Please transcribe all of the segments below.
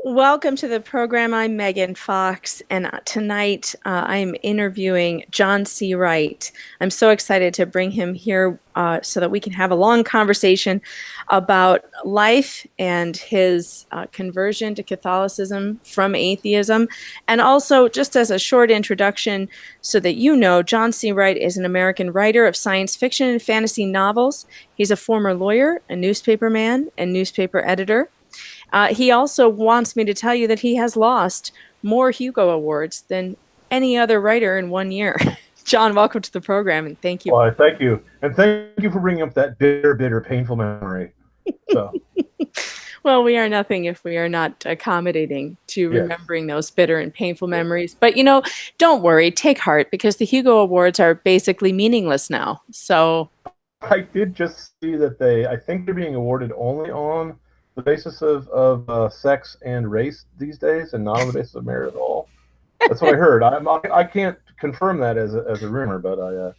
Welcome to the program. I'm Megan Fox, and tonight I'm interviewing John C. Wright. I'm so excited to bring him here so that we can have a long conversation about life and his conversion to Catholicism from atheism. And also, just as a short introduction, so that you know, John C. Wright is an American writer of science fiction and fantasy novels. He's a former lawyer, a newspaperman, and newspaper editor. He also wants me to tell you that he has lost more Hugo Awards than any other writer in 1 year. John, welcome to the program, and thank you. Well, thank you. And thank you for bringing up that bitter, painful memory. So, Well, we are nothing if we are not accommodating to yes. remembering those bitter and painful memories. But, don't worry, take heart, because the Hugo Awards are basically meaningless now. So I did just see that I think they're being awarded only on the basis of sex and race these days, and not on the basis of merit at all. That's what I heard. I can't confirm that as a rumor, but I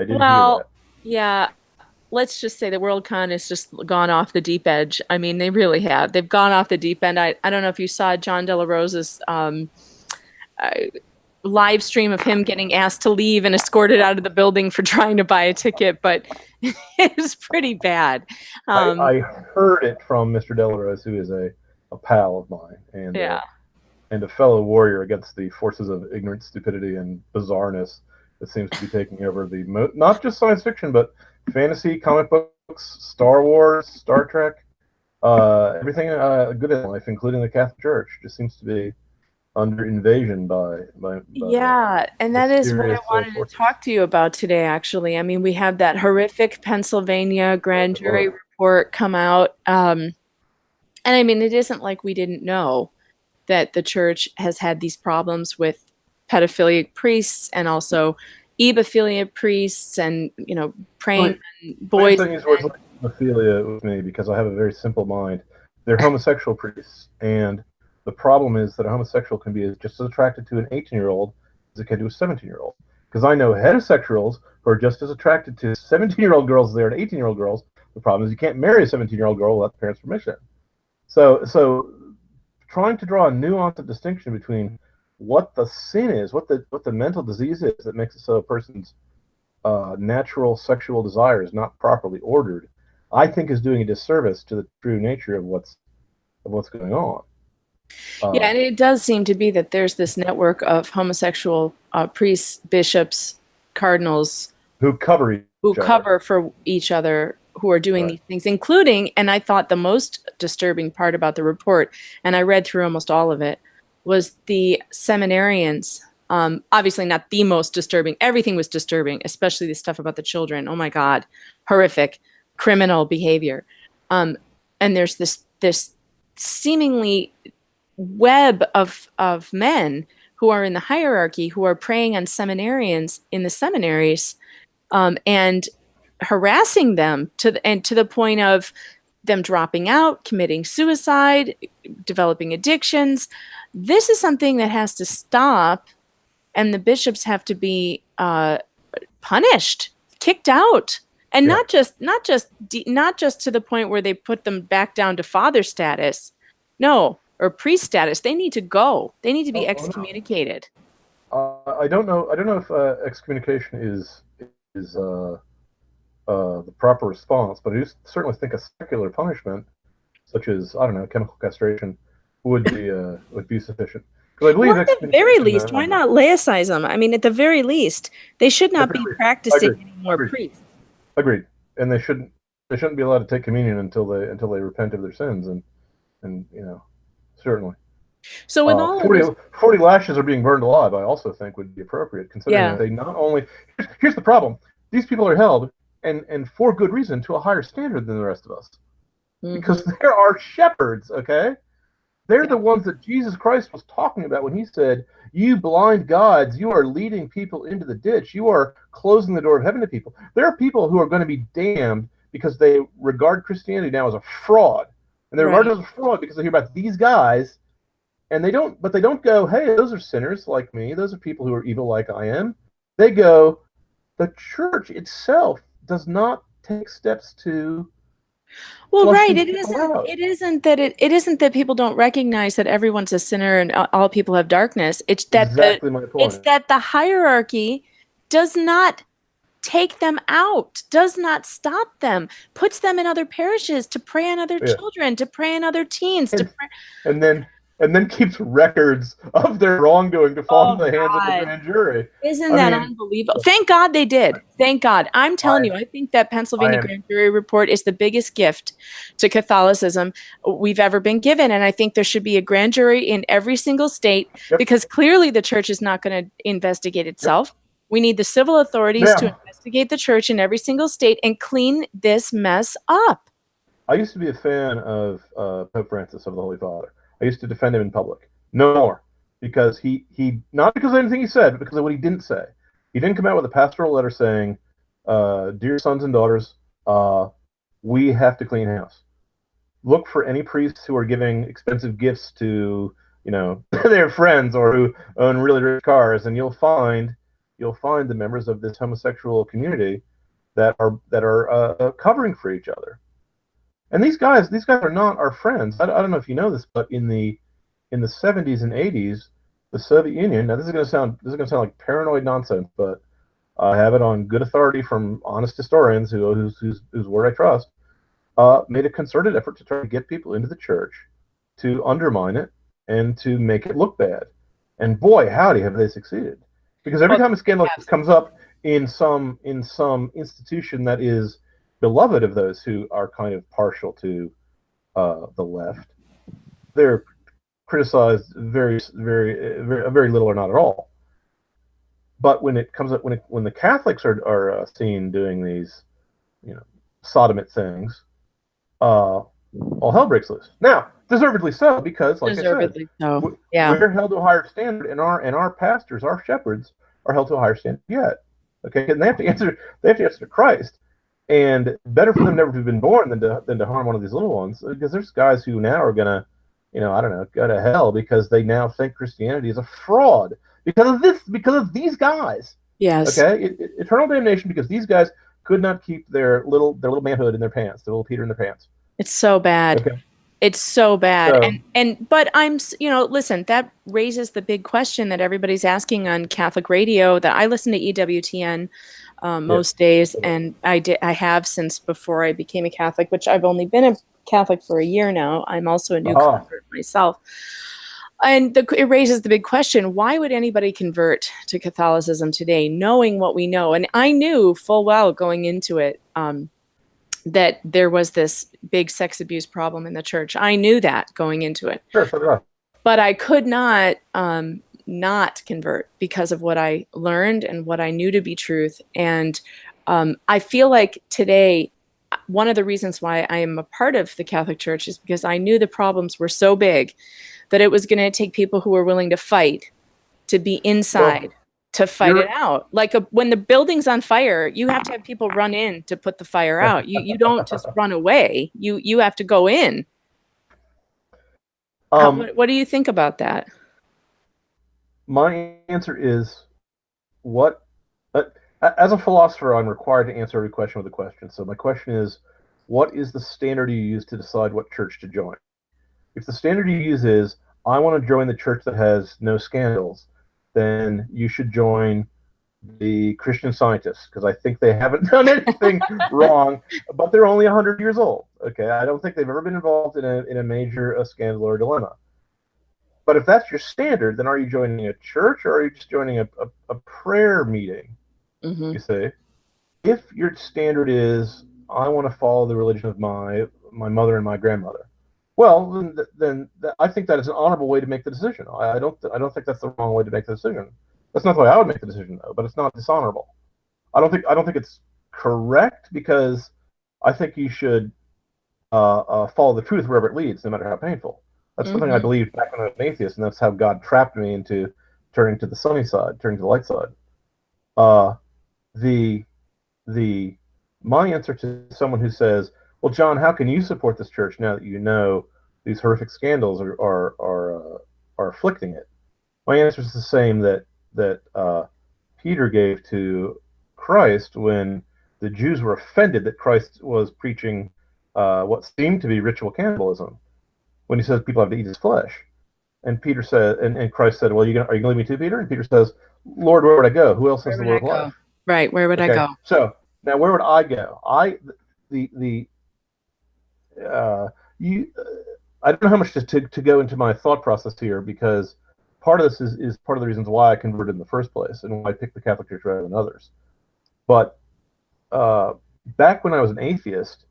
did hear that. Yeah, let's just say the WorldCon has just gone off the deep edge. I mean, they really have. They've gone off the deep end. I don't know if you saw John De La Rosa's uh, live stream of him getting asked to leave and escorted out of the building for trying to buy a ticket, but it was pretty bad. I heard it from Mr. Delarose, who is a pal of mine and a fellow warrior against the forces of ignorance, stupidity, and bizarreness that seems to be taking over not just science fiction, but fantasy, comic books, Star Wars, Star Trek, everything good in life, including the Catholic Church, just seems to be under invasion by Yeah, and that is what I wanted to talk to you about today, actually. I mean, we have that horrific Pennsylvania grand jury report come out. And I mean, it isn't like we didn't know that the church has had these problems with pedophilic priests and also ebophilia priests and, praying on boys. Thing is words like ebophilia with me because I have a very simple mind. They're homosexual priests, and the problem is that a homosexual can be just as attracted to an 18-year-old as it can to a 17-year-old. Because I know heterosexuals who are just as attracted to 17-year-old girls as they are to 18-year-old girls. The problem is you can't marry a 17-year-old girl without the parents' permission. So trying to draw a nuanced distinction between what the sin is, what the mental disease is that makes it so a person's natural sexual desire is not properly ordered, I think is doing a disservice to the true nature of what's going on. Yeah, and it does seem to be that there's this network of homosexual priests, bishops, cardinals who cover for each other, who are doing these things, including, and I thought the most disturbing part about the report, and I read through almost all of it, was the seminarians. Obviously not the most disturbing. Everything was disturbing, especially the stuff about the children. Oh my God, horrific, criminal behavior. And there's this seemingly web of men who are in the hierarchy who are preying on seminarians in the seminaries, and harassing them to the point of them dropping out, committing suicide, developing addictions. This is something that has to stop, and the bishops have to be punished, kicked out, and not just to the point where they put them back down to father status, no, or priest status. They need to go. They need to be excommunicated. I don't know if excommunication is the proper response, but I do certainly think a secular punishment, such as, I don't know, chemical castration, would be sufficient. Because I believe at the very least, why not laicize them? I mean, at the very least, they should not be practicing anymore priests. Agreed, and they shouldn't be allowed to take communion until they repent of their sins, and certainly. So with all 40 lashes are being burned alive, I also think would be appropriate, considering that they not only. Here's the problem: these people are held, and for good reason, to a higher standard than the rest of us, because there are shepherds. Okay, they're the ones that Jesus Christ was talking about when he said, "You blind gods, you are leading people into the ditch. You are closing the door of heaven to people." There are people who are going to be damned because they regard Christianity now as a fraud, and they regard it as a fraud because they hear about these guys. And they don't go, hey, those are sinners like me. Those are people who are evil like I am. They go, the church itself does not take steps to Well, Flush right. these It people isn't. out. It isn't that people don't recognize that everyone's a sinner and all people have darkness. Exactly my It's point. that the hierarchy does not take them out, does not stop them, puts them in other parishes to prey on other Yeah. children, to prey on other teens, to And, prey. and then and then keeps records of their wrongdoing to fall Oh into the hands of the God. grand jury. Isn't I that mean, unbelievable? Thank God they did. Thank God. I'm telling I you, I think that I Pennsylvania am grand jury report is the biggest gift to Catholicism we've ever been given. And I think there should be a grand jury in every single state yep, because clearly the church is not going to investigate yep. itself. We need the civil authorities to Now, investigate the church in every single state and clean this mess up. I used to be a fan of Pope Francis of the Holy Father. I used to defend him in public. No more, because he not because of anything he said, but because of what he didn't say. He didn't come out with a pastoral letter saying, "Dear sons and daughters, we have to clean house. Look for any priests who are giving expensive gifts to their friends or who own really rich cars, and you'll find the members of this homosexual community that are covering for each other." And these guys are not our friends. I don't know if you know this, but in the 70s and 80s, the Soviet Union. Now this is going to sound like paranoid nonsense, but I have it on good authority from honest historians whose word I trust. Made a concerted effort to try to get people into the church, to undermine it and to make it look bad. And boy, howdy, have they succeeded! Because every Well, time a scandal yes. comes up in some institution that is beloved of those who are kind of partial to the left, they're criticized very little or not at all. But when it comes up, when the Catholics are seen doing these, sodomite things, all hell breaks loose. Now, deservedly so, because, like I said, Deservedly so. Yeah. we're held to a higher standard, and our pastors, our shepherds, are held to a higher standard yet. Okay, and they have to answer to Christ. And better for them never to have been born than to harm one of these little ones, because there's guys who now are gonna, I don't know, go to hell because they now think Christianity is a fraud because of these guys. Yes. Okay, eternal damnation because these guys could not keep their little manhood in their pants, their little Peter in their pants. It's so bad. Okay, It's so bad. so But listen, that raises the big question that everybody's asking on Catholic radio that I listen to EWTN most days, and I have since before I became a Catholic, which I've only been a Catholic for a year now. I'm also a new convert myself. And it raises the big question, why would anybody convert to Catholicism today, knowing what we know? And I knew full well going into it that there was this big sex abuse problem in the church. I knew that going into it. sure. But I could not convert because of what I learned and what I knew to be truth. And I feel like today, one of the reasons why I am a part of the Catholic Church is because I knew the problems were so big that it was going to take people who were willing to fight, to be inside, to fight it out. Like when the building's on fire, you have to have people run in to put the fire out. You don't just run away. You have to go in. What do you think about that? My answer is what. As a philosopher, I'm required to answer every question with a question. So my question is, what is the standard you use to decide what church to join? If the standard you use is, I want to join the church that has no scandals, then you should join the Christian Scientists, because I think they haven't done anything wrong, but they're only 100 years old. Okay, I don't think they've ever been involved in a major scandal or dilemma. But if that's your standard, then are you joining a church or are you just joining a prayer meeting? Mm-hmm. You see, if your standard is, I want to follow the religion of my mother and my grandmother, well, then I think that is an honorable way to make the decision. I don't think that's the wrong way to make the decision. That's not the way I would make the decision, though. But it's not dishonorable. I don't think it's correct, because I think you should follow the truth wherever it leads, no matter how painful. That's something I believed back when I was an atheist, and that's how God trapped me into turning to the sunny side, turning to the light side. My answer to someone who says, "Well, John, how can you support this church now that you know these horrific scandals are afflicting it?" My answer is the same that Peter gave to Christ when the Jews were offended that Christ was preaching what seemed to be ritual cannibalism when he says people have to eat his flesh. And Peter said, and Christ said, "Well, are you going to leave me too, Peter?" And Peter says, "Lord, where would I go? Who else has the word of life?" Right, where would I go? So now, where would I go? You. I don't know how much to go into my thought process here, because part of this is part of the reasons why I converted in the first place and why I picked the Catholic Church rather than others. But back when I was an atheist,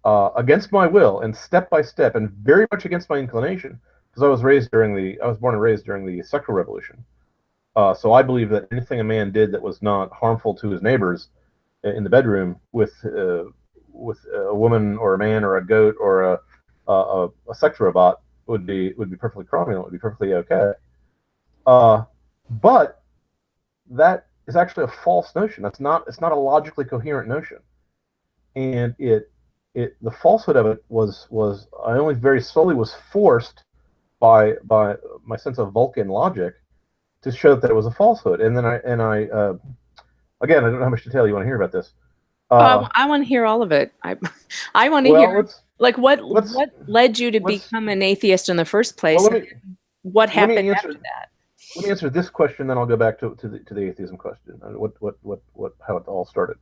against my will and step by step and very much against my inclination, because I was born and raised during the sexual revolution. So I believe that anything a man did that was not harmful to his neighbors in the bedroom with a woman or a man or a goat or a sex robot would be perfectly cromulent, would be perfectly okay. But that is actually a false notion. It's not a logically coherent notion, and the falsehood of it was I only very slowly was forced by my sense of Vulcan logic to show that it was a falsehood. And then I again, I don't know how much detail you want to hear about this. I want to hear all of it. I want to hear what led you to become an atheist in the first place. Well, what happened after that? Let me answer this question, then I'll go back to the atheism question. How it all started.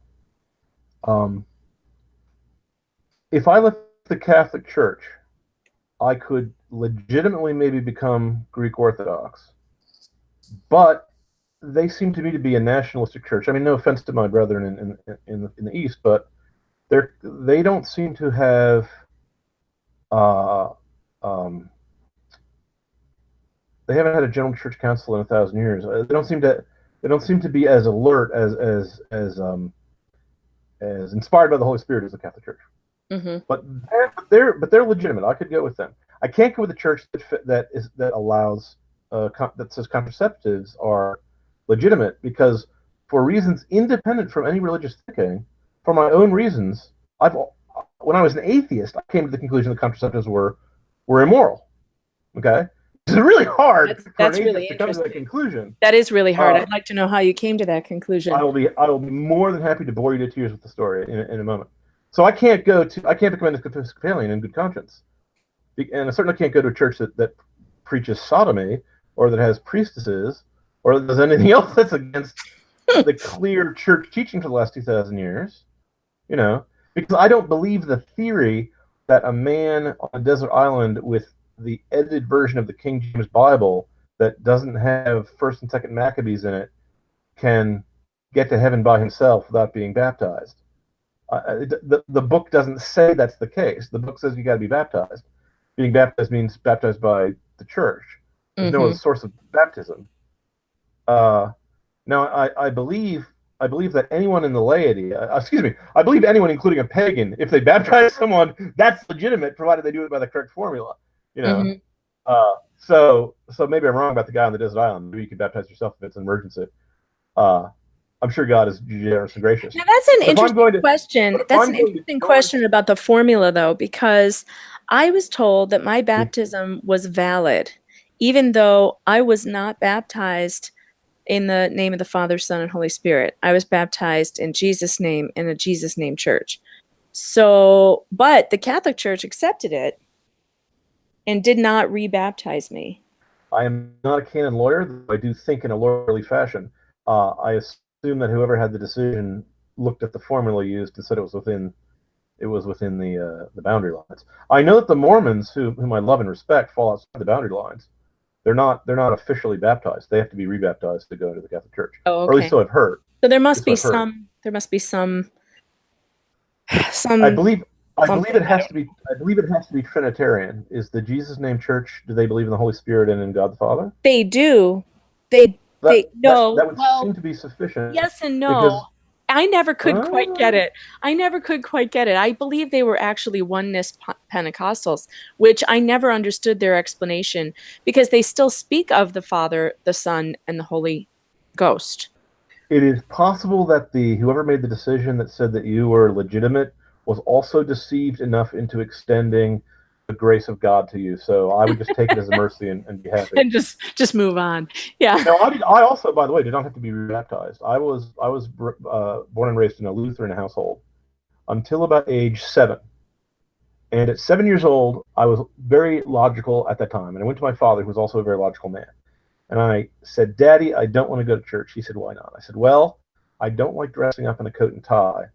If I left the Catholic Church, I could legitimately maybe become Greek Orthodox, but they seem to me to be a nationalistic church. I mean, no offense to my brethren in the East, but they don't seem to have they haven't had a general church council in 1,000 years. They don't seem to be as alert as inspired by the Holy Spirit as the Catholic Church. Mm-hmm. But they're legitimate. I could go with them. I can't go with the church that allows that says contraceptives are legitimate, because for reasons independent from any religious thinking, for my own reasons, when I was an atheist, I came to the conclusion that contraceptives were immoral. Okay, it's really hard. That's really interesting. To come to that conclusion. That is really hard. I'd like to know how you came to that conclusion. I will be more than happy to bore you to tears with the story in a moment. So I can't become an Episcopalian in good conscience, and I certainly can't go to a church that preaches sodomy, or that has priestesses, or that does anything else that's against the clear church teaching for the last 2,000 years. You know, because I don't believe the theory that a man on a desert island with the edited version of the King James Bible that doesn't have First and Second Maccabees in it can get to heaven by himself without being baptized. The book doesn't say that's the case. The book says you got to be baptized. Being baptized means baptized by the church. There's no other source of baptism. Now, I believe that anyone in the laity, I believe anyone, including a pagan, if they baptize someone, that's legitimate, provided they do it by the correct formula. You know, so maybe I'm wrong about the guy on the desert island. Maybe you can baptize yourself if it's an emergency. I'm sure God is generous and gracious. Now, that's an interesting question. That's an interesting question about the formula, though, because I was told that my baptism was valid, even though I was not baptized in the name of the Father, Son, and Holy Spirit. I was baptized in Jesus' name in a Jesus' name church. So, but the Catholic Church accepted it and did not rebaptize me. I am not a canon lawyer, though I do think in a lawyerly fashion. I assume that whoever had the decision looked at the formula used and said it was within the boundary lines. I know that the Mormons, whom I love and respect, fall outside the boundary lines. They're not officially baptized. They have to be rebaptized to go into the Catholic Church. Oh, okay. Or at least so I've heard. So there must be some. I believe it has to be. I believe it has to be Trinitarian. Is the Jesus Name Church? Do they believe in the Holy Spirit and in God the Father? They do. That would seem to be sufficient. Yes and no. I never could quite get it. I believe they were actually oneness Pentecostals, which I never understood their explanation, because they still speak of the Father, the Son, and the Holy Ghost. It is possible that whoever made the decision that said that you were legitimate was also deceived enough into extending the grace of God to you. So I would just take it as a mercy and be happy. And just move on. Yeah. No, I also, by the way, did not have to be rebaptized. I was born and raised in a Lutheran household until about age 7. And at 7 years old, I was very logical at that time. And I went to my father, who was also a very logical man. And I said, Daddy, I don't want to go to church. He said, why not? I said, well, I don't like dressing up in a coat and tie.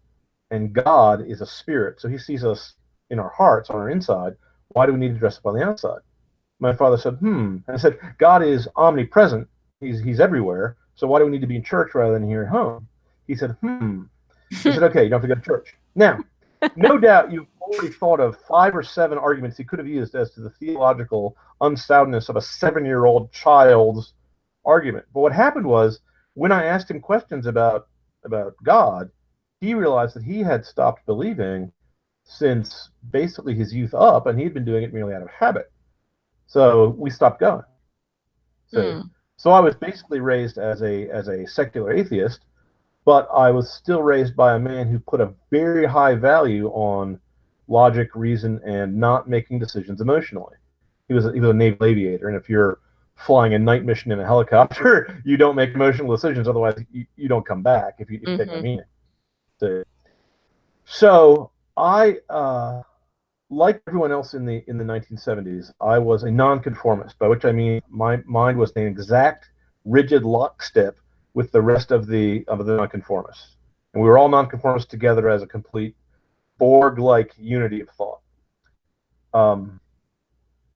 And God is a spirit. So he sees us in our hearts, on our inside. Why do we need to dress up on the outside? My father said, And I said, God is omnipresent. He's everywhere. So why do we need to be in church rather than here at home? He said, He said, okay, you don't have to go to church. Now, no doubt you've already thought of 5 or 7 arguments he could have used as to the theological unsoundness of a 7-year-old child's argument. But what happened was, when I asked him questions about God, he realized that he had stopped believing since basically his youth up, and he'd been doing it merely out of habit. So we stopped going. So I was basically raised as a secular atheist, but I was still raised by a man who put a very high value on logic, reason, and not making decisions emotionally. He was a naval aviator, and if you're flying a night mission in a helicopter, you don't make emotional decisions. Otherwise, you don't come back if you take my meaning. So I, like everyone else in the 1970s, I was a nonconformist, by which I mean my mind was an exact, rigid lockstep with the rest of the nonconformists, and we were all nonconformists together as a complete Borg-like unity of thought.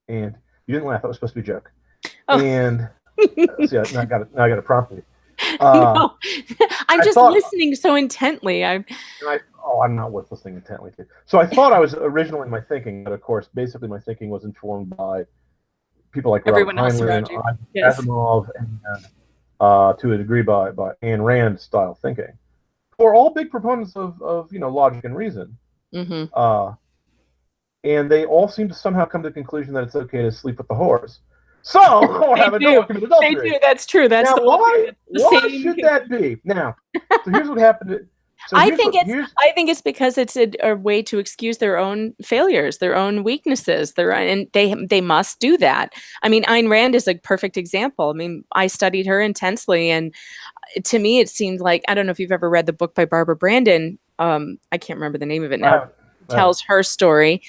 And you didn't laugh; that was supposed to be a joke. Oh. And see, now I got it properly. No, I'm just listening so intently. I'm not worth listening intently to. So I thought I was originally my thinking, but of course, basically my thinking was informed by people like everyone Robert else around Heinlein, you. Asimov, and to a degree by Ayn Rand style thinking, who are all big proponents of logic and reason. And they all seem to somehow come to the conclusion that it's okay to sleep with the whores. So, or have adultery. They do. That's true. That's now, the why should that be? Now, so here's what happened. I think it's because it's a way to excuse their own failures, their own weaknesses, and they must do that. I mean, Ayn Rand is a perfect example. I mean, I studied her intensely, and to me, it seemed like, I don't know if you've ever read the book by Barbara Brandon. I can't remember the name of it now. Tells her story.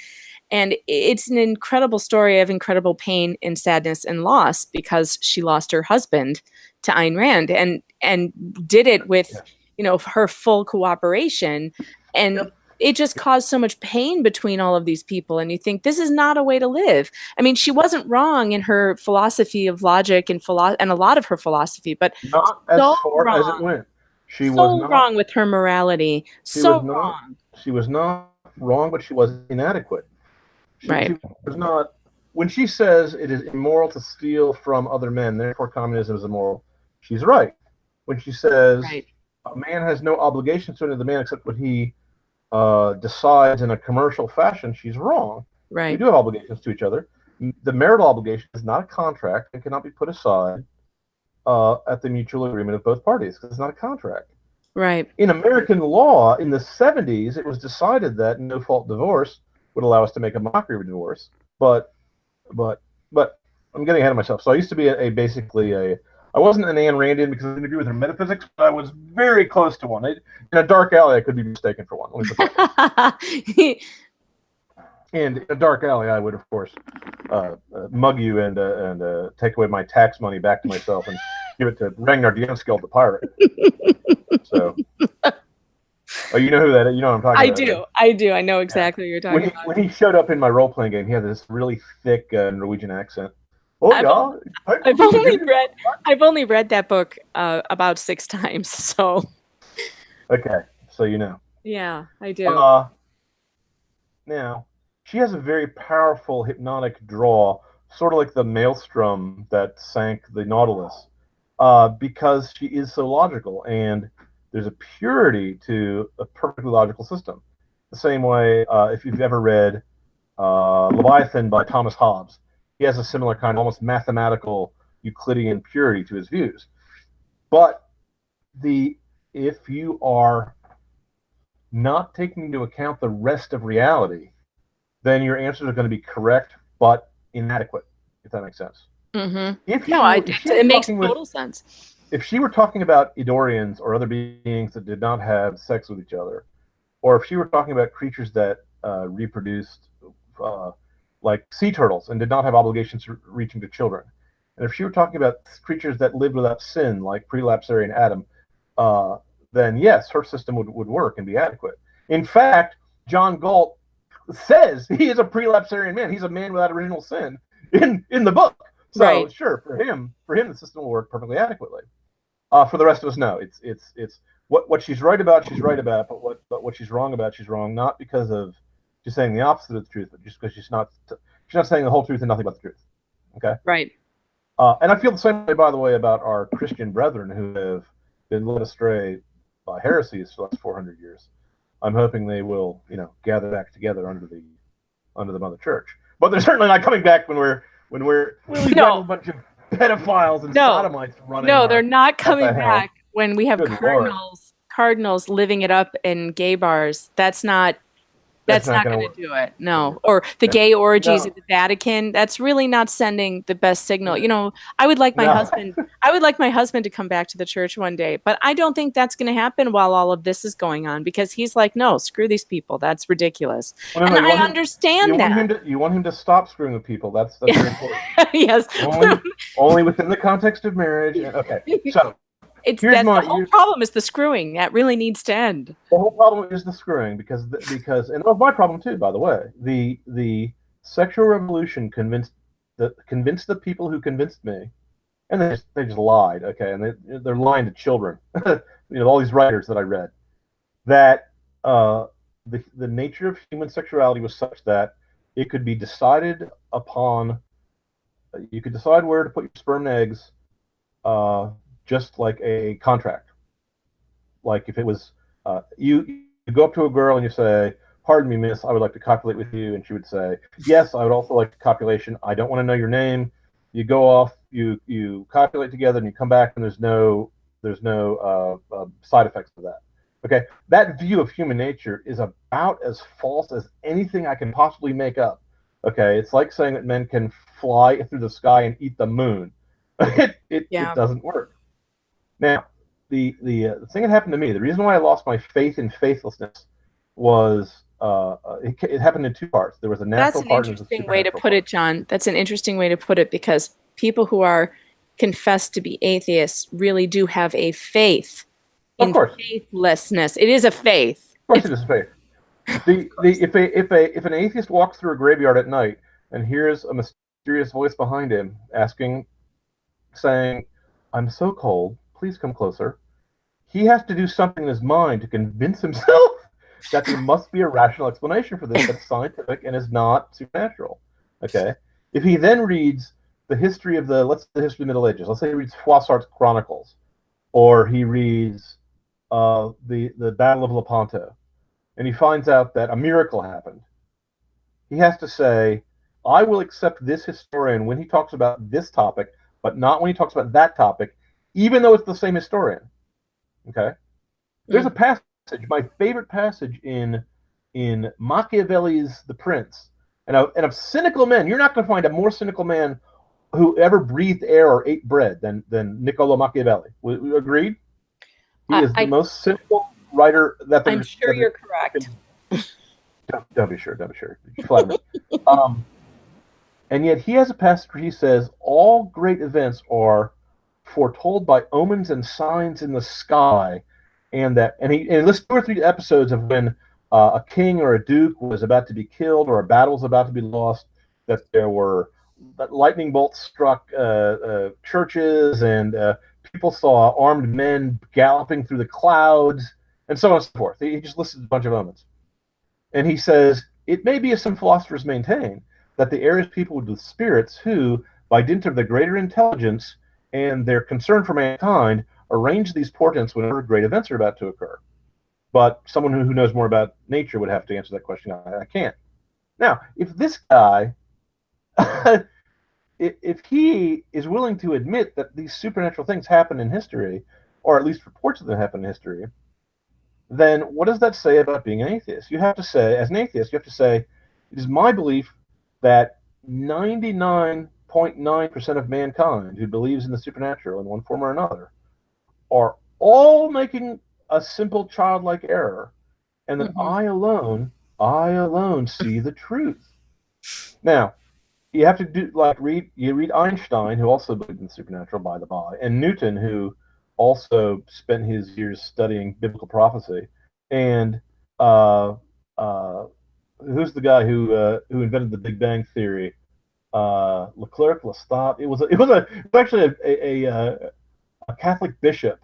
And it's an incredible story of incredible pain and sadness and loss because she lost her husband to Ayn Rand and did it with, her full cooperation. And it just caused so much pain between all of these people. And you think, this is not a way to live. I mean, she wasn't wrong in her philosophy of logic and a lot of her philosophy, but not as far as it went. She was not wrong with her morality. Wrong. She was not wrong, but she was inadequate. She was not. When she says it is immoral to steal from other men, therefore communism is immoral, she's right. When she says a man has no obligations to another man except what he decides in a commercial fashion, she's wrong. Right. We do have obligations to each other. The marital obligation is not a contract and cannot be put aside at the mutual agreement of both parties because it's not a contract. Right. In American law, in the 70s, it was decided that no-fault divorce would allow us to make a mockery of divorce, but I'm getting ahead of myself. So I used to be I wasn't an Ayn Randian because I didn't agree with her metaphysics, but I was very close to one. In a dark alley, I could be mistaken for one. And in a dark alley, I would, of course, mug you and take away my tax money back to myself and give it to Ragnar Dienskjöld, the pirate. So. Oh, you know who that is? You know what I'm talking about. I do. I know exactly what you're talking about. When he showed up in my role-playing game, he had this really thick Norwegian accent. I've only read that book about 6 times, so. Okay, so you know. Yeah, I do. Now, she has a very powerful hypnotic draw, sort of like the maelstrom that sank the Nautilus, because she is so logical, and there's a purity to a perfectly logical system. The same way, if you've ever read Leviathan by Thomas Hobbes, he has a similar kind, almost mathematical Euclidean purity to his views. But if you are not taking into account the rest of reality, then your answers are going to be correct but inadequate, if that makes sense. Mm-hmm. It makes total sense. If she were talking about Eidorians or other beings that did not have sex with each other, or if she were talking about creatures that reproduced like sea turtles and did not have obligations reaching to children. And if she were talking about creatures that lived without sin, like pre-lapsarian Adam, then yes, her system would work and be adequate. In fact, John Galt says he is a pre-lapsarian man. He's a man without original sin in the book. So Right. sure, for him, the system will work perfectly adequately. For the rest of us, no. It's what she's right about. She's right about, but what she's wrong about, she's wrong. Not because of she's saying the opposite of the truth, but just because she's not saying the whole truth and nothing but the truth. Okay. Right. And I feel the same way, by the way, about our Christian brethren who have been led astray by heresies for the last 400 years. I'm hoping they will, gather back together under the Mother Church. But they're certainly not coming back when we're a bunch of pedophiles and sodomites running. No, they're not coming back when we have Good cardinals living it up in gay bars. That's not going to do it. No. Or the gay orgies at the Vatican. That's really not sending the best signal. I would like my husband to come back to the church one day, but I don't think that's going to happen while all of this is going on, because he's like, no, screw these people. That's ridiculous. Well, and I understand that. You want him to stop screwing with people. That's very important. Yes. Only within the context of marriage. Okay. So the whole problem is the screwing. That really needs to end. The whole problem is the screwing because and that was my problem too, by the way. The sexual revolution convinced the people who convinced me, and they just lied. Okay, and they're lying to children. All these writers that I read, that the nature of human sexuality was such that it could be decided upon. You could decide where to put your sperm and eggs. Just like a contract. Like if it was, you go up to a girl and you say, "Pardon me, miss, I would like to copulate with you," and she would say, "Yes, I would also like copulation. I don't want to know your name." You go off, you copulate together, and you come back, and there's no side effects of that. Okay, that view of human nature is about as false as anything I can possibly make up. Okay, it's like saying that men can fly through the sky and eat the moon. It doesn't work. Now, the thing that happened to me, the reason why I lost my faith in faithlessness was it happened in two parts. There was a natural part. That's an interesting way to put it, John. That's an interesting way to put it, because people who are confessed to be atheists really do have a faith in faithlessness. It is a faith. Of course, it is a faith. If an atheist walks through a graveyard at night and hears a mysterious voice behind him saying, "I'm so cold, please come closer," he has to do something in his mind to convince himself that there must be a rational explanation for this that's scientific and is not supernatural. Okay? If he then reads the history of the Middle Ages, let's say he reads Froissart's Chronicles, or he reads the Battle of Lepanto, and he finds out that a miracle happened, he has to say, "I will accept this historian when he talks about this topic, but not when he talks about that topic, even though it's the same historian." Okay? There's a passage, my favorite passage in Machiavelli's The Prince, and of cynical men. You're not going to find a more cynical man who ever breathed air or ate bread than Niccolo Machiavelli. We agreed? He is the most cynical writer that I'm sure you're correct. Don't be sure. You flatter me. And yet he has a passage where he says all great events are foretold by omens and signs in the sky, and he lists 2 or 3 episodes of when a king or a duke was about to be killed or a battle was about to be lost, that lightning bolts struck churches, and people saw armed men galloping through the clouds, and so on and so forth. He just lists a bunch of omens. And he says, it may be, as some philosophers maintain, that the air is peopled with spirits who, by dint of the greater intelligence and their concern for mankind, arrange these portents whenever great events are about to occur. But someone who knows more about nature would have to answer that question. I can't. Now, if this guy, if he is willing to admit that these supernatural things happen in history, or at least reports of them happen in history, then what does that say about being an atheist? You have to say, as an atheist, it is my belief that 99.9% of mankind who believes in the supernatural in one form or another are all making a simple childlike error, and that I alone see the truth. Now, you have to do like you read Einstein, who also believed in the supernatural, by the by, and Newton, who also spent his years studying biblical prophecy, and uh, uh, who's the guy who invented the Big Bang theory? Leclerc, Lestat. It was actually a Catholic bishop,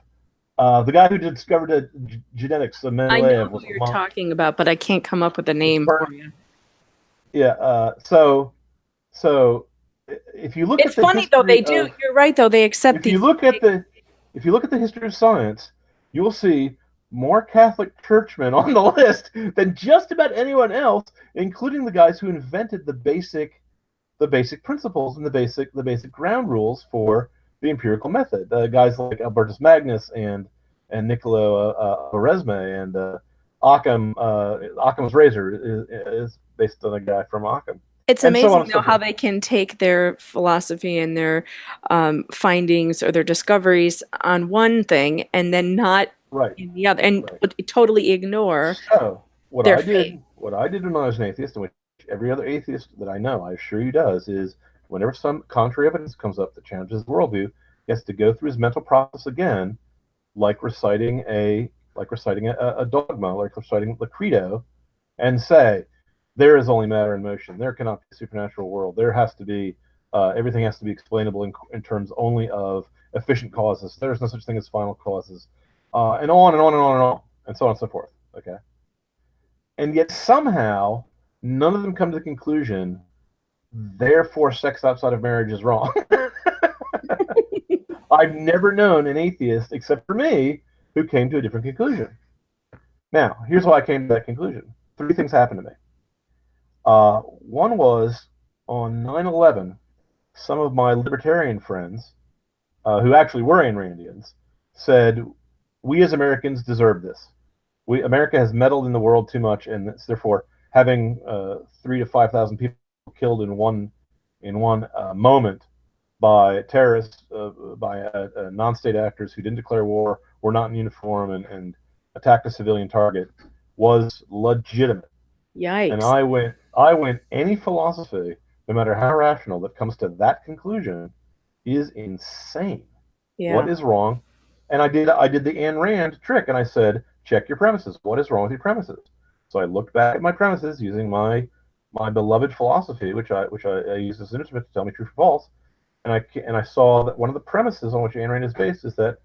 the guy who discovered genetics of I know Mendeleev who was a you're monk. talking about, but I can't come up with a name for you. Yeah. So if you look It's at the funny though. history They do. of You're right though. They accept if you these. look at the if you look at the history of science, you'll see more Catholic churchmen on the list than just about anyone else, including the guys who invented the basic principles and the basic ground rules for the empirical method. Guys like Albertus Magnus and Niccolo Quaresma and Occam's razor is based on a guy from Occam, It's and so on amazing and though so how forth. they can take their philosophy and their findings or their discoveries on one thing and then not Right, in the other, and right. totally ignore So their faith. what I did when I was an atheist, and which every other atheist that I know, I assure you, does, is whenever some contrary evidence comes up that challenges the worldview, he has to go through his mental process again, like reciting a dogma, like reciting the credo, and say, there is only matter in motion. There cannot be a supernatural world. There has to be everything has to be explainable in terms only of efficient causes. There's no such thing as final causes, and on and on and on and on, and so on and so forth. Okay, and yet somehow none of them come to the conclusion. Therefore, sex outside of marriage is wrong. I've never known an atheist, except for me, who came to a different conclusion. Now, here's why I came to that conclusion. Three things happened to me. One was on 9/11, some of my libertarian friends, who actually were Ayn Randians, said, "We as Americans deserve this. America has meddled in the world too much, and it's therefore having 3 to 5,000 people killed in one moment by terrorists, by non-state actors who didn't declare war, were not in uniform, and attacked a civilian target was legitimate." And Yikes. I went, any philosophy, no matter how rational, that comes to that conclusion is insane. Yeah. What is wrong? And I did the Ayn Rand trick, and I said, check your premises. What is wrong with your premises? So I looked back at my premises using my beloved philosophy, which I use as an instrument to tell me true or false, and I saw that one of the premises on which Ayn Rand is based is that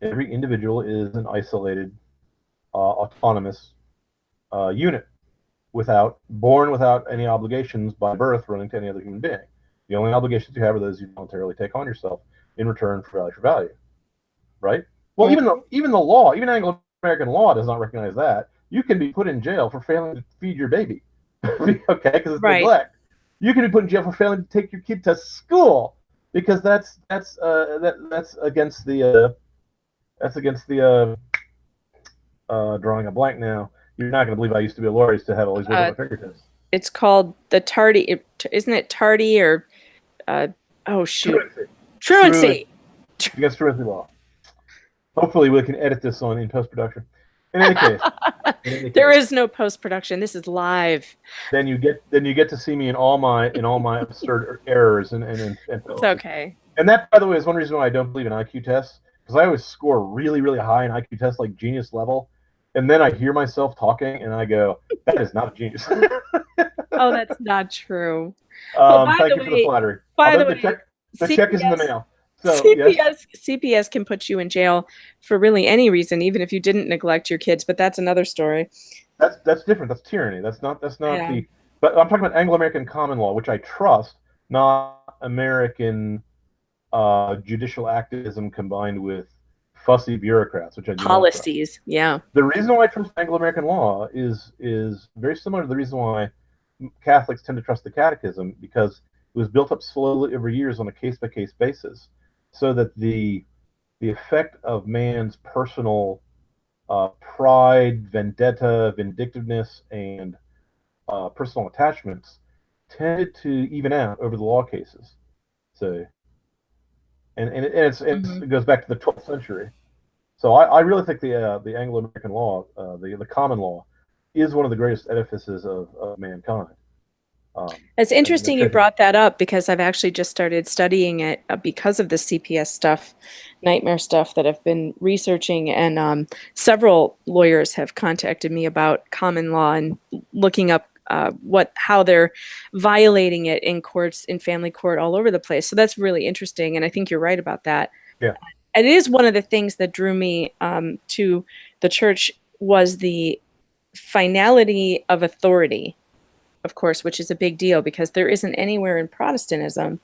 every individual is an isolated, autonomous unit, born without any obligations by birth running to any other human being. The only obligations you have are those you voluntarily take on yourself in return for value, right? Well, even the law, even Anglo-American law, does not recognize that. You can be put in jail for failing to feed your baby, okay, because it's Right. neglect. You can be put in jail for failing to take your kid to school because that's against the drawing a blank now. You're not going to believe I used to be a lawyer. I used to have all these words at my fingertips. It's called the tardy. Isn't it tardy or? Oh shoot. Truancy. Against truancy law. Hopefully, we can edit this in post production. In any case, There is no post production. This is live. then you get to see me in all my absurd errors and It's okay. And that, by the way, is one reason why I don't believe in IQ tests, because I always score really, really high in IQ tests, like genius level, and then I hear myself talking and I go, "That is not a genius." Oh, that's not true. Thank you for the flattery. By the way, the check is in the mail. So CPS can put you in jail for really any reason, even if you didn't neglect your kids. But that's another story. That's different. That's tyranny. That's not the. But I'm talking about Anglo-American common law, which I trust, not American judicial activism combined with fussy bureaucrats, which I do policies. Yeah. The reason why I trust Anglo-American law is very similar to the reason why Catholics tend to trust the Catechism, because it was built up slowly over years on a case-by-case basis, so that the effect of man's personal pride, vendetta, vindictiveness, and personal attachments tended to even out over the law cases. So, it goes back to the 12th century. So I really think the Anglo-American law, the common law, is one of the greatest edifices of mankind. It's interesting you brought that up because I've actually just started studying it because of the CPS stuff, nightmare stuff that I've been researching, and several lawyers have contacted me about common law and looking up how they're violating it in courts, in family court, all over the place. So that's really interesting, and I think you're right about that. Yeah. And it is one of the things that drew me to the church was the finality of authority, of course, which is a big deal because there isn't anywhere in Protestantism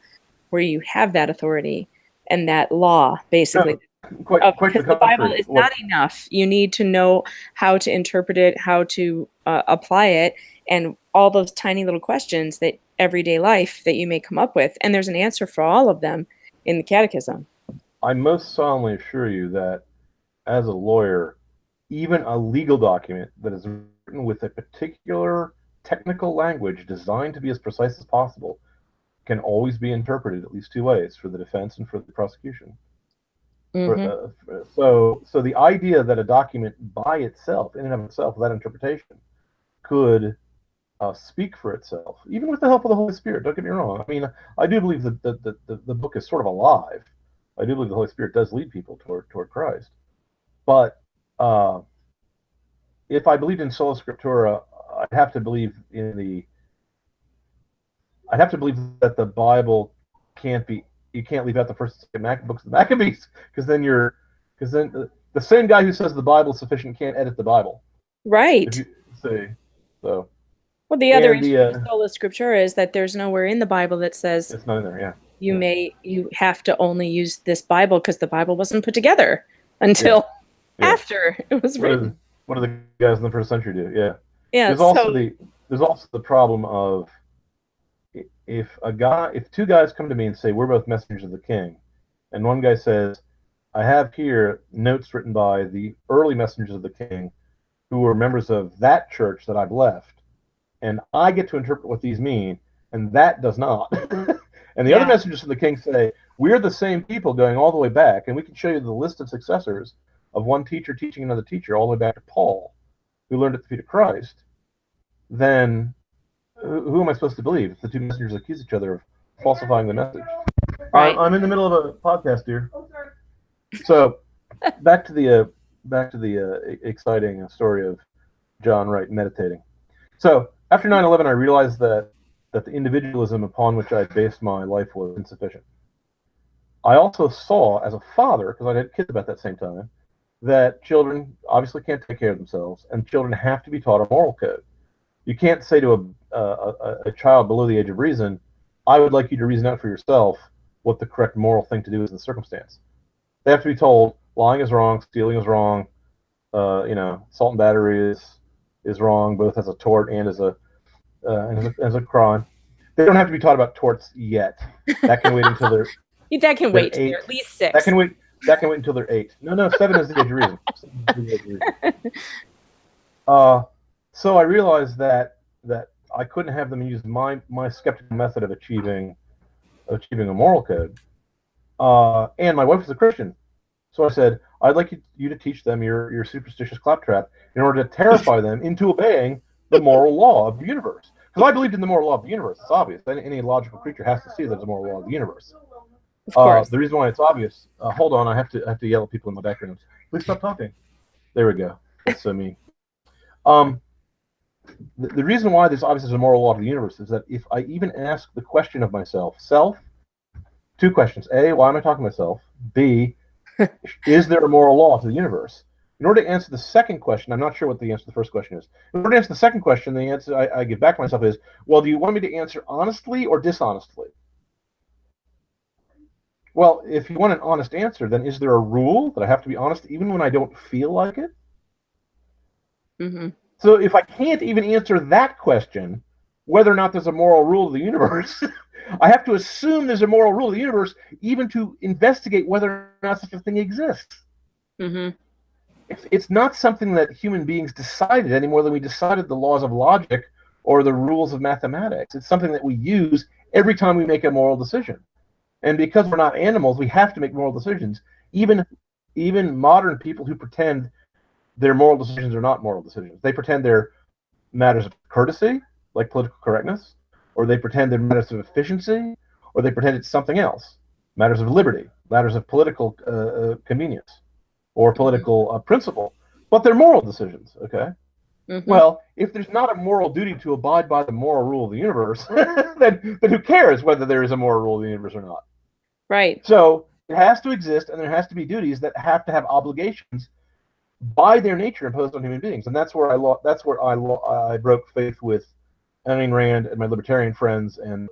where you have that authority and that law, basically. Quite because the Bible is not enough. You need to know how to interpret it, how to apply it, and all those tiny little questions that everyday life that you may come up with. And there's an answer for all of them in the Catechism. I most solemnly assure you that as a lawyer, even a legal document that is written with a particular technical language designed to be as precise as possible can always be interpreted at least two ways, for the defense and for the prosecution. Mm-hmm. So the idea that a document by itself, in and of itself, without interpretation, could speak for itself, even with the help of the Holy Spirit. Don't get me wrong. I mean, I do believe that the book is sort of alive. I do believe the Holy Spirit does lead people toward Christ. But if I believed in sola scriptura, I'd have to believe that the Bible can't be. You can't leave out the first and second books of the Maccabees, because then the same guy who says the Bible is sufficient can't edit the Bible. Right. If you say so. Well, the other issue of sola scriptura is that there's nowhere in the Bible that says it's not in there. Yeah. You have to only use this Bible because the Bible wasn't put together until after it was written. What do the guys in the first century do? Yeah. Yeah. There's also the problem of if two guys come to me and say we're both messengers of the King, and one guy says, I have here notes written by the early messengers of the King who were members of that church that I've left, and I get to interpret what these mean, and that does not. And the other messengers of the King say, we're the same people going all the way back, and we can show you the list of successors of one teacher teaching another teacher all the way back to Paul, who learned at the feet of Christ. Then who am I supposed to believe if the two messengers accuse each other of falsifying the message? Right. I'm in the middle of a podcast here. Oh, sorry. So back to the exciting story of John Wright meditating. So after 9/11, I realized that the individualism upon which I based my life was insufficient. I also saw, as a father, because I had kids about that same time, that children obviously can't take care of themselves, and children have to be taught a moral code. You can't say to a child below the age of reason, I would like you to reason out for yourself what the correct moral thing to do is in the circumstance. They have to be told lying is wrong, stealing is wrong, assault and battery is wrong, both as a tort and as a crime. They don't have to be taught about torts yet. That can wait until they're that can wait till they're at least 6. That can wait until they're 8. No, 7 is the age of reason. So I realized that I couldn't have them use my skeptical method of achieving a moral code. And my wife is a Christian, so I said, I'd like you to teach them your superstitious claptrap in order to terrify them into obeying the moral law of the universe. Because I believed in the moral law of the universe. It's obvious. Any logical creature has to see there's a moral law of the universe. Of course. The reason why it's obvious. Hold on, I have to yell at people in the background. Please stop talking. There we go. That's so mean. The reason why there's obviously a moral law of the universe is that if I even ask the question of myself, two questions. A, why am I talking to myself? B, is there a moral law to the universe? In order to answer the second question, I'm not sure what the answer to the first question is. In order to answer the second question, the answer I give back to myself is, well, do you want me to answer honestly or dishonestly? Well, if you want an honest answer, then is there a rule that I have to be honest even when I don't feel like it? Mm-hmm. So if I can't even answer that question, whether or not there's a moral rule of the universe, I have to assume there's a moral rule of the universe even to investigate whether or not such a thing exists. Mm-hmm. It's not something that human beings decided any more than we decided the laws of logic or the rules of mathematics. It's something that we use every time we make a moral decision. And because we're not animals, we have to make moral decisions. Even modern people who pretend their moral decisions are not moral decisions. They pretend they're matters of courtesy, like political correctness, or they pretend they're matters of efficiency, or they pretend it's something else, matters of liberty, matters of political convenience, or political principle, but they're moral decisions, okay? Well, if there's not a moral duty to abide by the moral rule of the universe, then who cares whether there is a moral rule of the universe or not? Right. So it has to exist, and there has to be duties that have to have obligations by their nature imposed on human beings, and that's where I broke faith with Ayn Rand and my libertarian friends and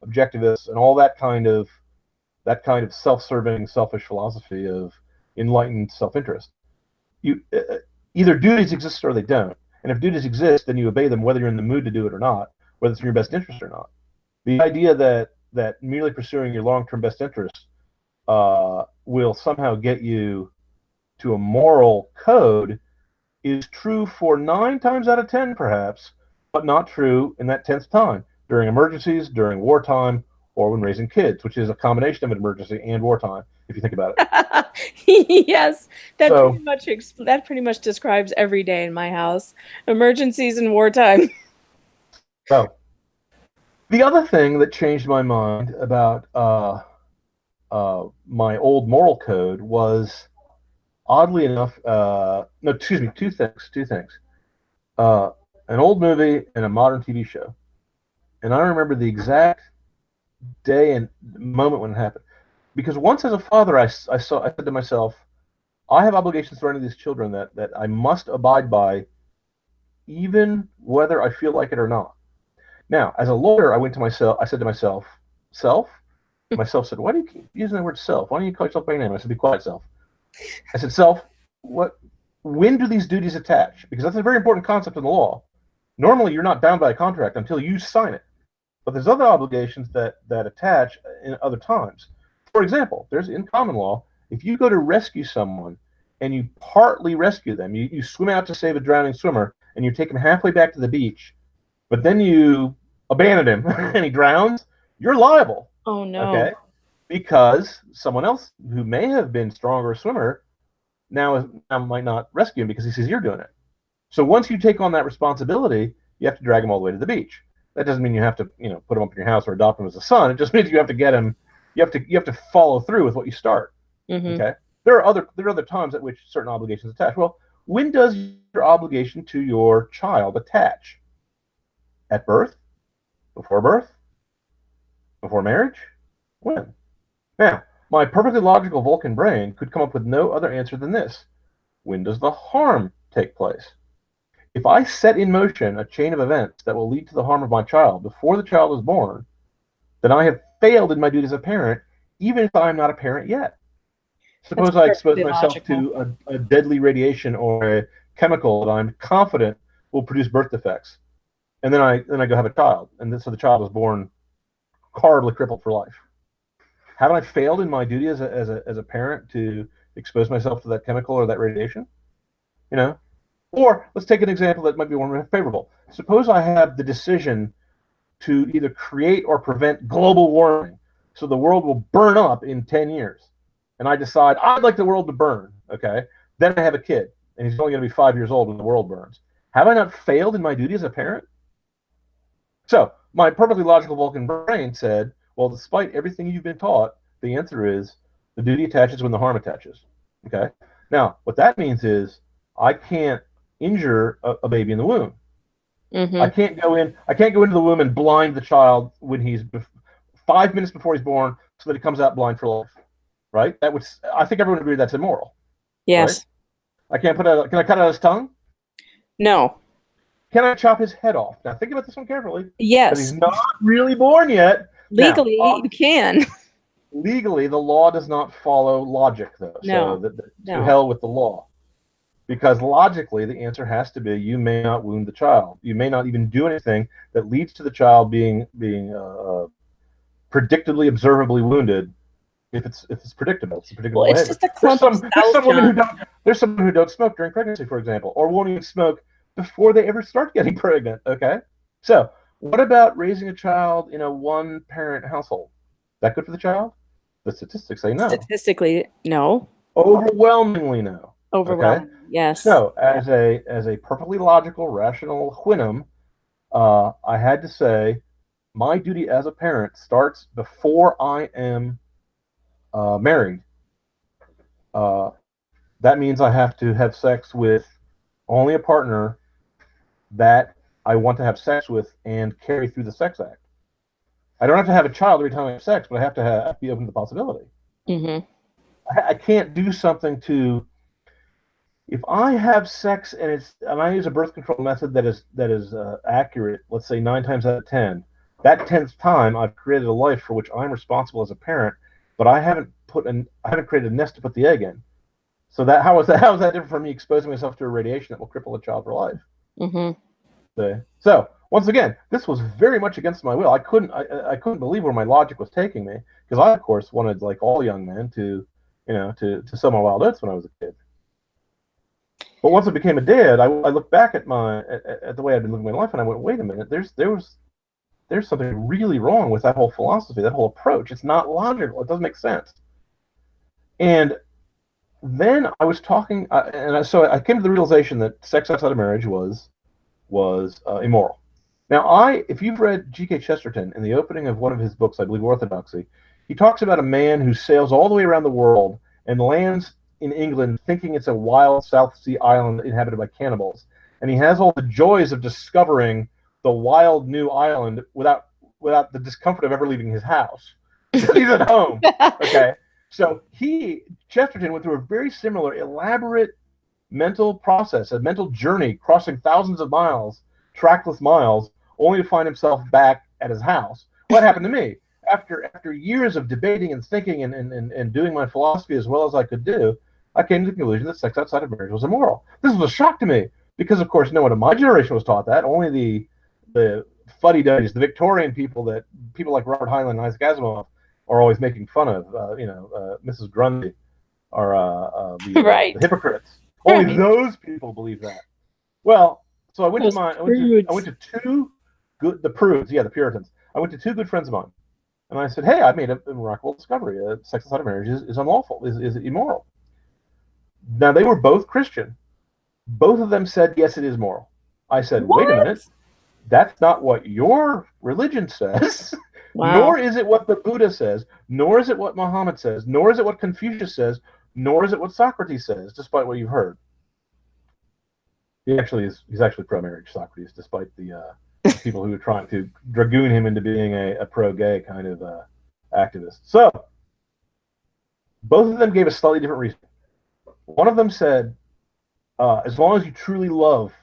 objectivists and all that kind of self-serving, selfish philosophy of enlightened self-interest. Either duties exist or they don't. And if duties exist, then you obey them whether you're in the mood to do it or not, whether it's in your best interest or not. The idea that merely pursuing your long-term best interest will somehow get you to a moral code is true for 9 times out of 10, perhaps, but not true in that 10th time, during emergencies, during wartime, or when raising kids, which is a combination of an emergency and wartime, if you think about it. Yes, that so, pretty much describes every day in my house. Emergencies and wartime. So, the other thing that changed my mind about my old moral code was, oddly enough, two things. An old movie and a modern TV show. And I remember the exact day and moment when it happened. Because once as a father, I said to myself, I have obligations to any of these children that I must abide by, even whether I feel like it or not. Now, as a lawyer, I said to myself, self? Myself said, why do you keep using the word self? Why don't you call yourself by your name? I said, be quiet, self. I said, self, when do these duties attach? Because that's a very important concept in the law. Normally, you're not bound by a contract until you sign it. But there's other obligations that attach in other times. For example, there's in common law, if you go to rescue someone and you partly rescue them, you swim out to save a drowning swimmer and you take him halfway back to the beach, but then you abandon him and he drowns, you're liable. Oh, no. Okay? Because someone else who may have been stronger swimmer now might not rescue him because he says you're doing it. So once you take on that responsibility, you have to drag him all the way to the beach. That doesn't mean you have to, put him up in your house or adopt him as a son. It just means you have to get him. You have to follow through with what you start. Okay. There are other times at which certain obligations attach. Well, when does your obligation to your child attach? At birth? Before marriage? When? Now, my perfectly logical Vulcan brain could come up with no other answer than this. When does the harm take place? If I set in motion a chain of events that will lead to the harm of my child before the child is born, then I have failed in my duty as a parent, even if I'm not a parent yet. Suppose I expose myself to a deadly radiation or a chemical that I'm confident will produce birth defects, and then I go have a child, and so the child is born horribly crippled for life. Haven't I failed in my duty as a parent to expose myself to that chemical or that radiation? Or let's take an example that might be more favorable. Suppose I have the decision to either create or prevent global warming, so the world will burn up in 10 years. And I decide I'd like the world to burn, okay? Then I have a kid, and he's only going to be 5 years old when the world burns. Have I not failed in my duty as a parent? So my perfectly logical Vulcan brain said, well, despite everything you've been taught, the answer is the duty attaches when the harm attaches, okay? Now, what that means is I can't injure a baby in the womb. I can't go into the womb and blind the child when he's 5 minutes before he's born, so that he comes out blind for life. Right? I think everyone would agree that's immoral. Yes. Right? Can I cut out his tongue? No. Can I chop his head off? Now think about this one carefully. Yes. Because he's not really born yet. Legally, you can. Legally, the law does not follow logic, though. No. So to hell with the law. Because logically, the answer has to be you may not wound the child. You may not even do anything that leads to the child being predictably, observably wounded. If it's predictable, it's a predictable behavior. It's just a clump of cells, there's some who don't smoke during pregnancy, for example, or won't even smoke before they ever start getting pregnant. Okay, so what about raising a child in a one-parent household? Is that good for the child? The statistics say no. Statistically, no. Overwhelmingly no. Overwhelmingly, okay? Yes. So as a perfectly logical, rational Houyhnhnm, I had to say my duty as a parent starts before I am married. That means I have to have sex with only a partner that I want to have sex with and carry through the sex act. I don't have to have a child every time I have sex, but I have to be open to the possibility. Mm-hmm. I can't do something to. If I have sex and I use a birth control method that is accurate, let's say 9 times out of 10, that 10th time I've created a life for which I'm responsible as a parent, but I haven't created a nest to put the egg in. So how is that different from me exposing myself to a radiation that will cripple a child for life? Mm-hmm. So once again, this was very much against my will. I couldn't believe where my logic was taking me, because I of course wanted, like all young men, to sow my wild oats when I was a kid. But once I became a dad, I looked back at the way I'd been living my life, and I went, wait a minute, there's something really wrong with that whole philosophy, that whole approach. It's not logical. It doesn't make sense. And then I was talking, so I came to the realization that sex outside of marriage was immoral. Now, if you've read G.K. Chesterton, in the opening of one of his books, I believe Orthodoxy, he talks about a man who sails all the way around the world and lands in England thinking it's a wild South Sea island inhabited by cannibals. And he has all the joys of discovering the wild new island without the discomfort of ever leaving his house. He's at home. Okay. So Chesterton went through a very similar, elaborate mental process, a mental journey, crossing thousands of miles, trackless miles, only to find himself back at his house. What happened to me? After years of debating and thinking and doing my philosophy as well as I could do, I came to the conclusion that sex outside of marriage was immoral. This was a shock to me, because of course no one in my generation was taught that. Only the fuddy-duddies, the Victorian people like Robert Heinlein and Isaac Asimov are always making fun of. Mrs. Grundy are Right. the hypocrites. Right. Only those people believe that. Well, so I went to two good, the prudes, the Puritans. I went to two good friends of mine, and I said, hey, I made a remarkable discovery. Sex outside of marriage is unlawful, is immoral. Now, they were both Christian. Both of them said, yes, it is moral. I said, wait a minute. That's not what your religion says. Wow. Nor is it what the Buddha says. Nor is it what Muhammad says. Nor is it what Confucius says. Nor is it what Socrates says, despite what you've heard. He's actually pro-marriage, Socrates, despite the people who are trying to dragoon him into being a pro-gay kind of activist. So, both of them gave a slightly different reason. One of them said, as long as you truly love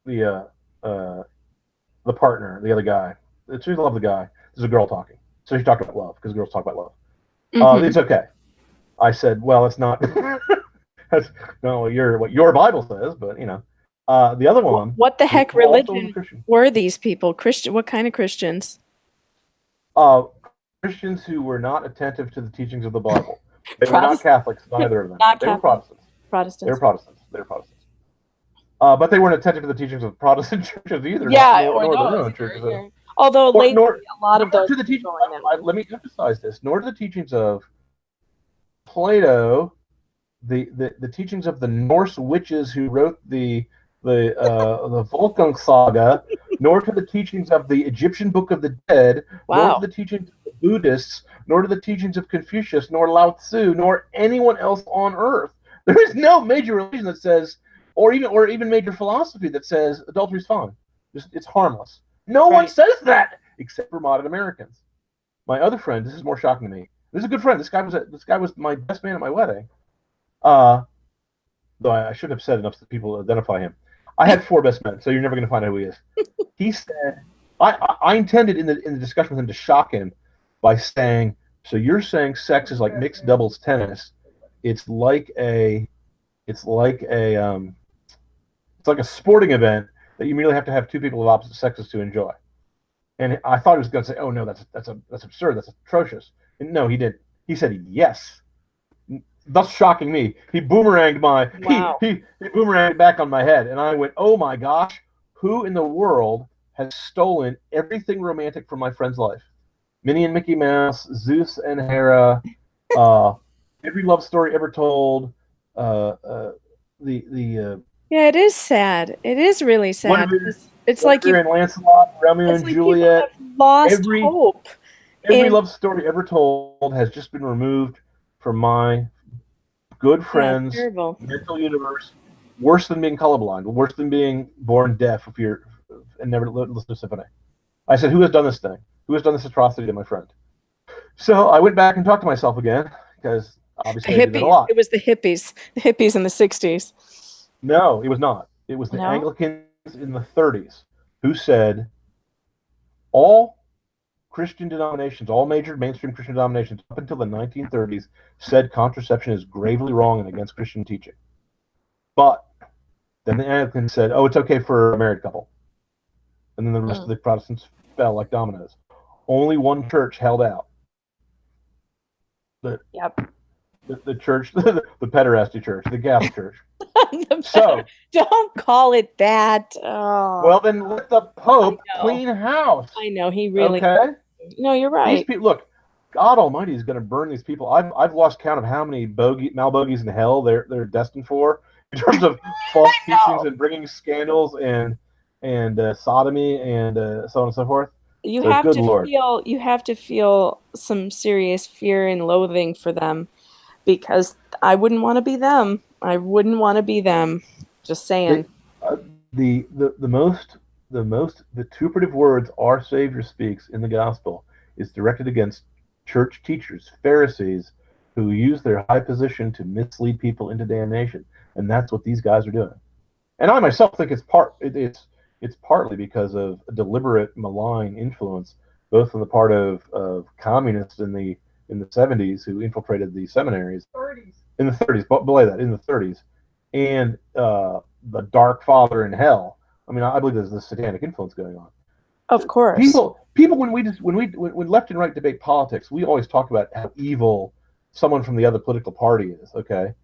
the partner, the other guy, truly love the guy, there's a girl talking. So she talked about love, because girls talk about love. Mm-hmm. It's okay. I said, well, it's not. That's not what your Bible says, but the other one. What the heck religion were these people? Christian? What kind of Christians? Christians who were not attentive to the teachings of the Bible. They were not Catholics, neither of them. They were Protestants. They were Protestants. But they weren't attentive to the teachings of Protestant churches either. Yeah, nor their own churches. Although lately, a lot of those. Let me emphasize this. Nor to the teachings of Plato, the teachings of the Norse witches who wrote the Volsung saga, nor to the teachings of the Egyptian Book of the Dead, nor to the teachings of the Buddhists, nor to the teachings of Confucius, nor Lao Tzu, nor anyone else on earth. There is no major religion that says, or even major philosophy that says adultery is fine. It's harmless. No one says that except for modern Americans. My other friend, this is more shocking to me. This is a good friend. This guy was my best man at my wedding. Though I should have said enough so that people identify him. I had 4 best men, so you're never going to find out who he is. He said, I intended in the discussion with him to shock him by saying, so you're saying sex is like mixed doubles tennis. It's like a sporting event that you merely have to have 2 people of opposite sexes to enjoy. And I thought he was going to say, oh no, that's absurd, that's atrocious. And no, he didn't. He said yes. Thus shocking me. He boomeranged he boomeranged back on my head, and I went, oh my gosh, who in the world has stolen everything romantic from my friend's life? Minnie and Mickey Mouse, Zeus and Hera, every love story ever told. Yeah, it is sad. It is really sad. It's like Arthur and Lancelot, Romeo it's and like people Juliet. have lost Every hope. every And love story ever told has just been removed from my good yeah, it's friend's terrible. mental universe. Worse than being colorblind. Worse than being born deaf if you're and never listen to symphony. I said, who has done this thing? Who has done this atrocity to my friend? So I went back and talked to myself again because The obviously I do that a hippies. lot. It was the hippies in the 60s. No, it was not. It was the No? Anglicans in the 30s who said all Christian denominations, all major mainstream Christian denominations up until the 1930s said contraception is gravely wrong and against Christian teaching. But then the Anglicans said, oh, it's okay for a married couple. And then the rest of the Protestants fell like dominoes. Only one church held out. Yep. The church, the pederasty church, the Catholic Church. So don't call it that. Oh, well, then let the Pope clean house. I know he really. Okay. No, you're right. These people, look, God Almighty is going to burn these people. I've lost count of how many malbogies in hell they're destined for in terms of false teachings and bringing scandals and sodomy and so on and so forth. You So, have good to Lord. feel some serious fear and loathing for them, because I wouldn't want to be them. I wouldn't want to be them. Just saying. The most vituperative words our Savior speaks in the gospel is directed against church teachers, Pharisees, who use their high position to mislead people into damnation, and that's what these guys are doing. And I myself think it's partly because of a deliberate malign influence, both on the part of communists in the 70s who infiltrated the seminaries, 30s. in the 30s, but below that, in the 30s, and the Dark Father in hell. I mean, I believe there's this satanic influence going on. Of course. People, when left and right debate politics, we always talk about how evil someone from the other political party is. Okay,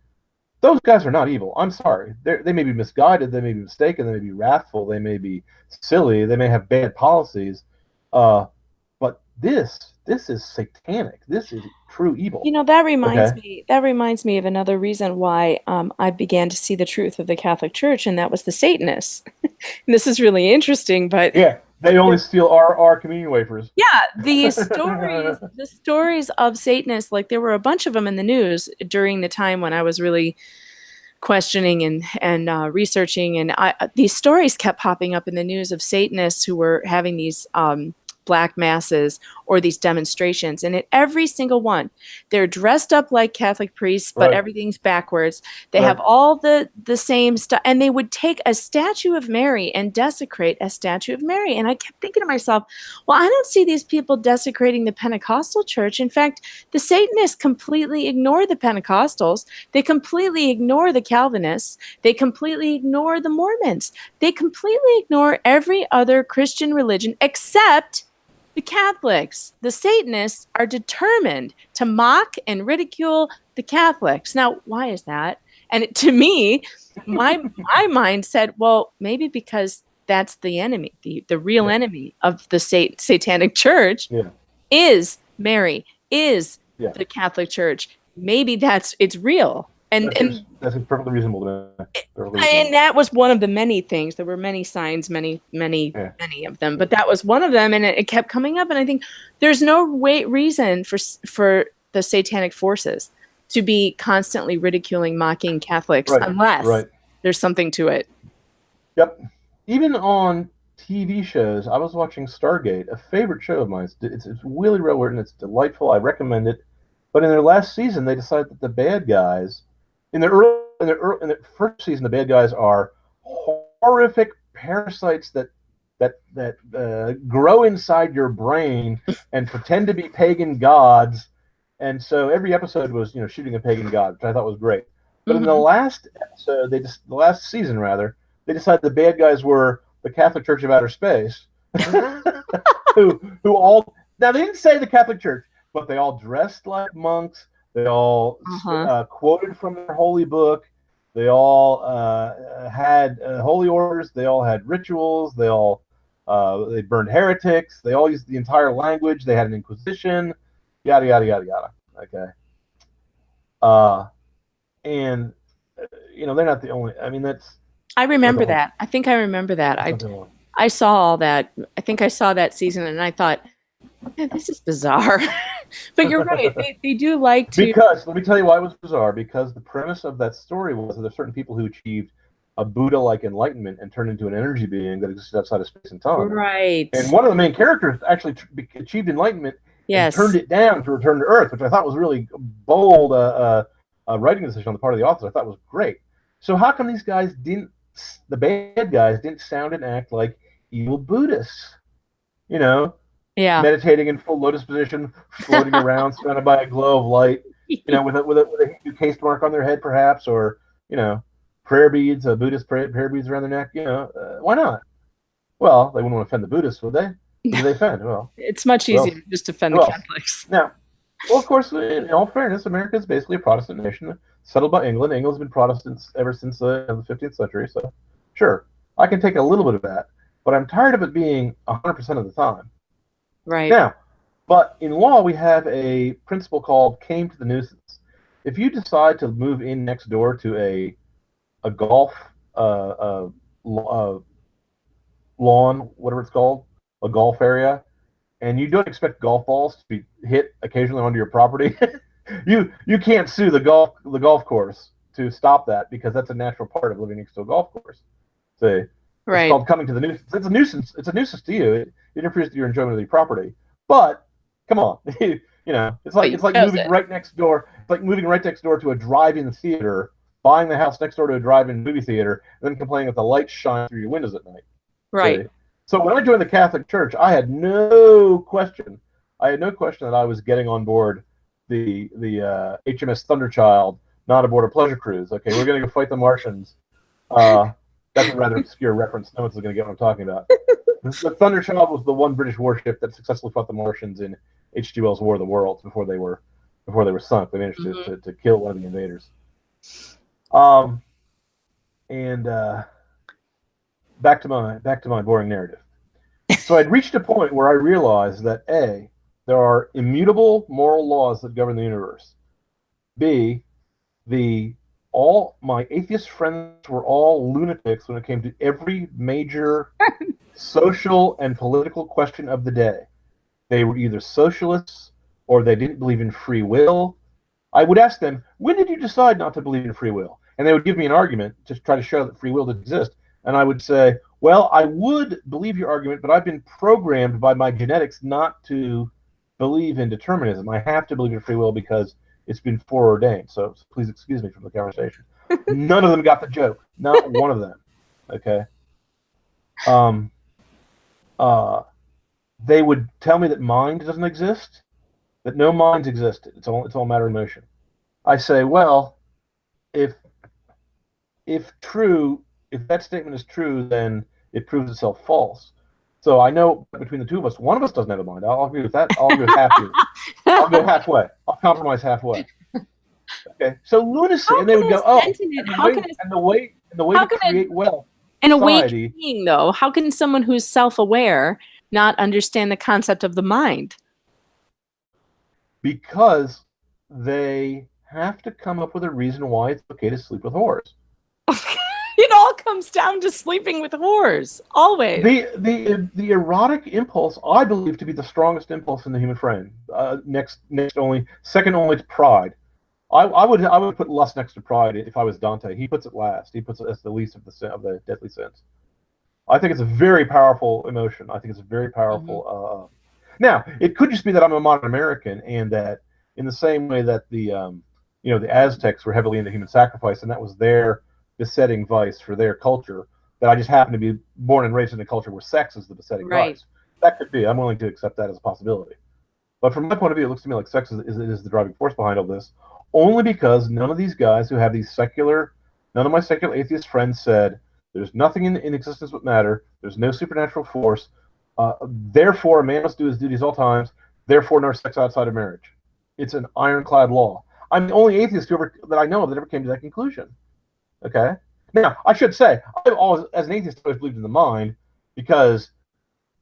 those guys are not evil. I'm sorry. They may be misguided. They may be mistaken. They may be wrathful. They may be silly. They may have bad policies. But this is satanic. This is true evil. You know, that reminds me of another reason why I began to see the truth of the Catholic Church, and that was the Satanists. And this is really interesting, but yeah, they only steal our communion wafers. yeah, the stories of Satanists, like there were a bunch of them in the news during the time when I was really questioning and researching, and these stories kept popping up in the news of Satanists who were having these black masses or these demonstrations, and at every single one they're dressed up like Catholic priests, but Right. everything's backwards. They Right. have all the same stuff, and they would take a statue of Mary and desecrate a statue of Mary. And I kept thinking to myself, well, I don't see these people desecrating the Pentecostal church. In fact, the Satanists completely ignore the Pentecostals. They completely ignore the Calvinists. They completely ignore the Mormons. They completely ignore every other Christian religion except the Catholics. The Satanists are determined to mock and ridicule the Catholics. Now, why is that? And to me, my mind said, well, maybe because that's the enemy, the real enemy of the Satanic Church is Mary, is the Catholic Church. Maybe it's real. That's perfectly reasonable to me. And that was one of the many things. There were many signs, many of them, but that was one of them, and it kept coming up. And I think there's no reason for the satanic forces to be constantly ridiculing, mocking Catholics, unless there's something to it. Yep. Even on TV shows, I was watching Stargate, a favorite show of mine. It's really well written. It's delightful. I recommend it. But in their last season, they decided that the bad guys, in the first season, the bad guys are horrific parasites that grow inside your brain and pretend to be pagan gods. And so every episode was, shooting a pagan god, which I thought was great. But in the last episode, the last season rather, they decided the bad guys were the Catholic Church of Outer Space, who all, now they didn't say the Catholic Church, but they all dressed like monks. They all quoted from their holy book. They all had holy orders. They all had rituals. They all they burned heretics. They all used the entire language. They had an inquisition. Yada yada yada yada. Okay. And they're not the only. I mean, that's. I remember that. I think I remember that. I saw all that. I think I saw that season, and I thought, yeah, this is bizarre. But you're right. They do like to. Because let me tell you why it was bizarre. Because the premise of that story was that there's certain people who achieved a Buddha-like enlightenment and turned into an energy being that existed outside of space and time. Right. And one of the main characters actually achieved enlightenment and turned it down to return to Earth, which I thought was really bold writing decision on the part of the authors. I thought was great. So how come these guys didn't, the bad guys didn't sound and act like evil Buddhists? You know, meditating in full lotus position, floating around, surrounded by a glow of light. You know, with a Hindu caste mark on their head, perhaps, or you know, prayer beads, Buddhist prayer beads around their neck. You know, why not? Well, they wouldn't want to offend the Buddhists, would they? Who do they offend? Well, it's much easier just to offend the Catholics. Now, well, of course, in all fairness, America is basically a Protestant nation, settled by England. England's been Protestants ever since the 15th century, so sure, I can take a little bit of that, but I'm tired of it being 100% of the time. Right. Now, but in law, we have a principle called came to the nuisance. If you decide to move in next door to a golf lawn, whatever it's called, a golf area, and you don't expect golf balls to be hit occasionally onto your property, you can't sue the golf course to stop that, because that's a natural part of living next to a golf course. See, right. It's called coming to the nuisance. It's a nuisance. It's a nuisance to you. It interferes with your enjoyment of the property. But come on, you know, it's like moving right next door. It's like moving right next door to a drive-in theater, buying the house next door to a drive-in movie theater, and then complaining that the lights shine through your windows at night. Right. See? So when I joined the Catholic Church, I had no question. That I was getting on board the HMS Thunderchild, not aboard a pleasure cruise. Okay, we're going to go fight the Martians. That's a rather obscure reference. No one's going to get what I'm talking about. The Thunderchild was the one British warship that successfully fought the Martians in H.G. Wells' War of the Worlds before they were sunk. They managed to kill one of the invaders. Back to my boring narrative. So I'd reached a point where I realized that A, there are immutable moral laws that govern the universe. B, all my atheist friends were all lunatics when it came to every major social and political question of the day. They were either socialists or they didn't believe in free will. I would ask them, when did you decide not to believe in free will? And they would give me an argument to try to show that free will didn't exist. And I would say, well, I would believe your argument, but I've been programmed by my genetics not to believe in determinism. I have to believe in free will because it's been foreordained. So please excuse me from the conversation. None of them got the joke. Not one of them. Okay. They would tell me that mind doesn't exist, that no minds exist. It's all matter and motion. I say, well, if that statement is true, then it proves itself false. So I know between the two of us, one of us doesn't have a mind. I'll agree with that. I'll go halfway. I'll go halfway. I'll compromise halfway. Okay. So lunacy, and they would go, the way to create wealth. An awake being, though, how can someone who's self-aware not understand the concept of the mind? Because they have to come up with a reason why it's okay to sleep with whores. It all comes down to sleeping with whores, always. The erotic impulse, I believe, to be the strongest impulse in the human frame. Second only to pride. I would put lust next to pride if I was Dante. He puts it last. He puts it as the least of the deadly sins. I think it's a very powerful emotion. I think it's a very powerful. Now, it could just be that I'm a modern American, and that in the same way that the Aztecs were heavily into human sacrifice, and that was their besetting vice for their culture, that I just happen to be born and raised in a culture where sex is the besetting vice. That could be. I'm willing to accept that as a possibility. But from my point of view, it looks to me like sex is the driving force behind all this, only because none of these guys who have none of my secular atheist friends said, there's nothing in existence but matter, there's no supernatural force, therefore a man must do his duties all times, therefore no sex outside of marriage. It's an ironclad law. I'm the only atheist that I know of that ever came to that conclusion. Okay. Now, I should say, I've always, as an atheist, always believed in the mind, because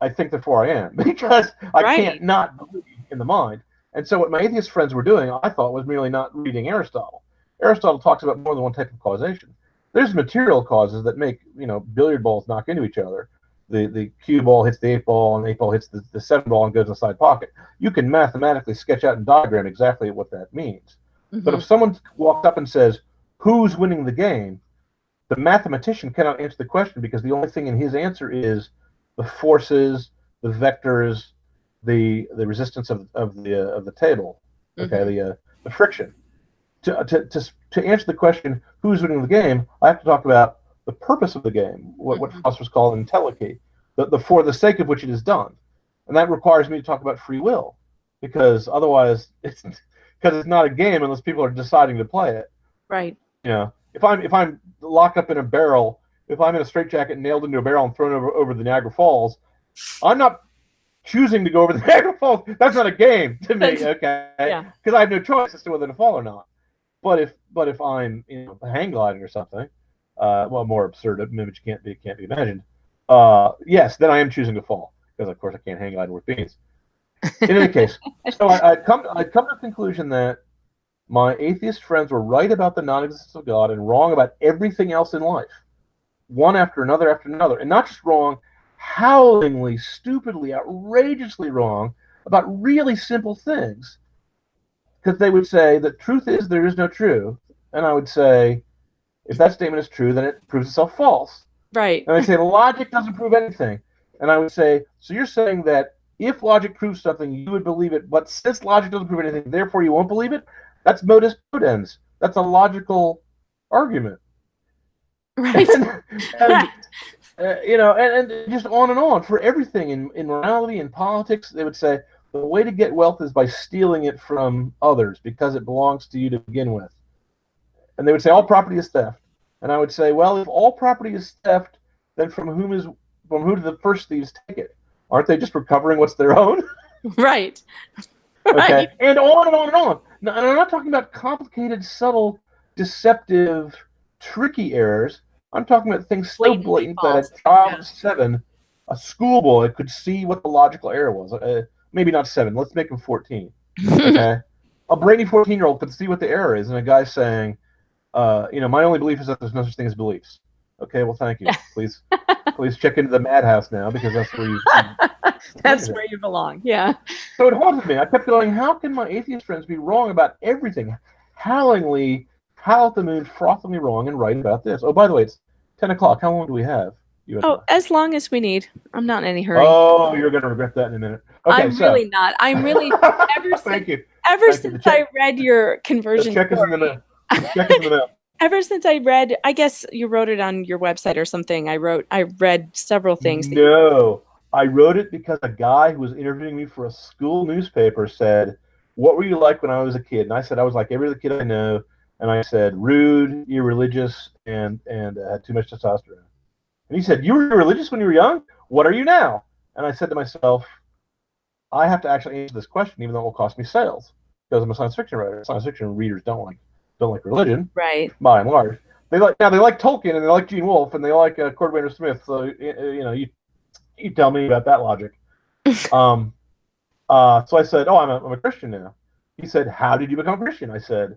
I think therefore I am, because I can't not believe in the mind. And so what my atheist friends were doing, I thought, was merely not reading Aristotle. Aristotle talks about more than one type of causation. There's material causes that make billiard balls knock into each other. the cue ball hits the 8 ball, and the 8 ball hits the 7 ball and goes in the side pocket. You can mathematically sketch out and diagram exactly what that means. Mm-hmm. But if someone walks up and says, who's winning the game, the mathematician cannot answer the question, because the only thing in his answer is the forces, the vectors, the resistance of the table, okay, mm-hmm. the friction. To answer the question, who's winning the game, I have to talk about the purpose of the game, what philosophers call entelechy, the for the sake of which it is done. And that requires me to talk about free will, because otherwise it's not a game unless people are deciding to play it. Right. You know, if I'm locked up in a barrel, if I'm in a straitjacket nailed into a barrel and thrown over the Niagara Falls, I'm not choosing to go over the Niagara Falls. That's not a game to me, okay? Yeah. Because I have no choice as to whether to fall or not. But if I'm hang gliding or something, well, more absurd image can't be imagined. Yes, then I am choosing to fall, because of course I can't hang glide with beans. In any case, so I'd come to the conclusion that my atheist friends were right about the non-existence of God and wrong about everything else in life, one after another, and not just wrong, howlingly, stupidly, outrageously wrong about really simple things. Because they would say that truth is there is no truth, and I would say, if that statement is true, then it proves itself false. Right. And I'd say logic doesn't prove anything, and I would say, so you're saying that if logic proves something, you would believe it, but since logic doesn't prove anything, therefore you won't believe it? That's modus ponens. That's a logical argument. Right. and and just on and on for everything in morality and politics. They would say the way to get wealth is by stealing it from others because it belongs to you to begin with. And they would say all property is theft. And I would say, well, if all property is theft, then from who do the first thieves take it? Aren't they just recovering what's their own? Right. Okay. Right. And on and on and on. Now, and I'm not talking about complicated, subtle, deceptive, tricky errors. I'm talking about things so blatant that a child of 7, a schoolboy, could see what the logical error was. Maybe not 7. Let's make him 14. Okay. A brainy 14-year-old could see what the error is, and a guy saying, my only belief is that there's no such thing as beliefs. Okay, well, thank you. Please check into the madhouse now, because that's where that's where you belong. Yeah. So it haunted me. I kept going, how can my atheist friends be wrong about everything? Howlingly, howl at the moon, frothingly wrong, and right about this. Oh, by the way, it's 10 o'clock. How long do we have? As long as we need. I'm not in any hurry. Oh, you're going to regret that in a minute. Okay, really not. I'm really Thank you. Ever since I read your conversion check story. Is in the mail. Ever since I read, I guess you wrote it on your website or something. I read several things. No, I wrote it because a guy who was interviewing me for a school newspaper said, "What were you like when I was a kid?" And I said, "I was like every other kid I know." And I said, "Rude, irreligious, and had too much testosterone." And he said, "You were religious when you were young? What are you now?" And I said to myself, I have to actually answer this question, even though it will cost me sales, because I'm a science fiction writer. Science fiction readers don't like religion, right? By and large, they like Tolkien, and they like Gene Wolfe, and they like Cordwainer Smith. So you tell me about that logic. So I said, "Oh, I'm a Christian now." He said, "How did you become a Christian?" I said,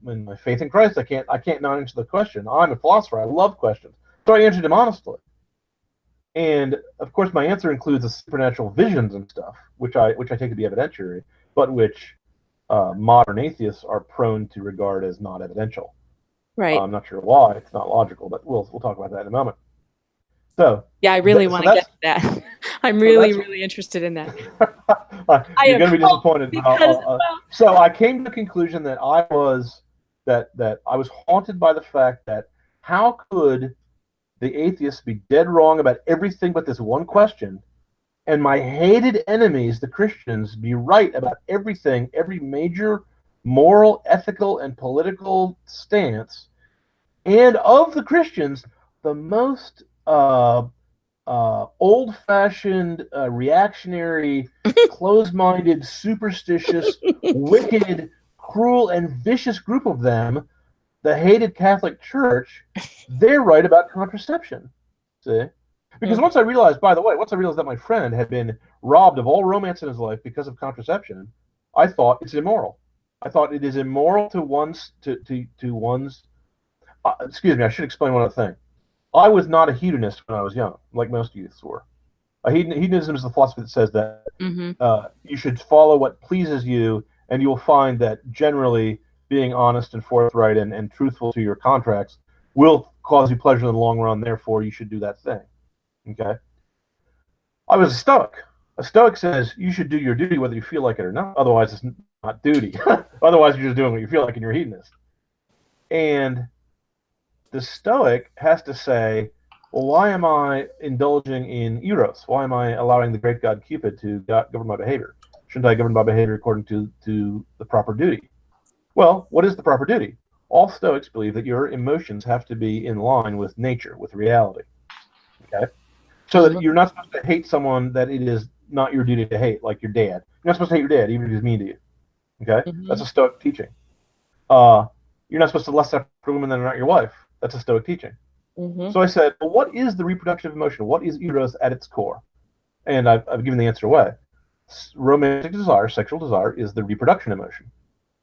in my faith in Christ, I can't not answer the question. I'm a philosopher. I love questions." So I answered him honestly. And of course, my answer includes the supernatural visions and stuff, which I take to be evidentiary, but which modern atheists are prone to regard as not evidential. Right. I'm not sure why. It's not logical, but we'll talk about that in a moment. So yeah, I really want to get to that. I'm really interested in that. You're going to be disappointed. So I came to the conclusion that I was haunted by the fact that how could the atheists be dead wrong about everything but this one question, and my hated enemies, the Christians, be right about everything, every major moral, ethical, and political stance, and of the Christians, the most old-fashioned, reactionary, closed-minded, superstitious, wicked, cruel, and vicious group of them, the hated Catholic Church, they're right about contraception. See? Because once I realized that my friend had been robbed of all romance in his life because of contraception, I thought it's immoral. I thought it is immoral to one's excuse me, I should explain one other thing. I was not a hedonist when I was young, like most youths were. Hedonism is the philosophy that says that you should follow what pleases you, and you'll find that generally being honest and forthright and truthful to your contracts will cause you pleasure in the long run. Therefore, you should do that thing. Okay. I was a Stoic. A Stoic says you should do your duty whether you feel like it or not. Otherwise, it's not duty. Otherwise, you're just doing what you feel like and you're a hedonist. And the Stoic has to say, well, why am I indulging in eros? Why am I allowing the great god Cupid to govern my behavior? Shouldn't I govern my behavior according to the proper duty? Well, what is the proper duty? All Stoics believe that your emotions have to be in line with nature, with reality. Okay? So that you're not supposed to hate someone that it is not your duty to hate, like your dad. You're not supposed to hate your dad, even if he's mean to you. Okay? That's a Stoic teaching. You're not supposed to lust after women that are not your wife. That's a Stoic teaching. So I said, well, what is the reproductive emotion? What is eros at its core? And I've given the answer away. Romantic desire, sexual desire, is the reproduction emotion.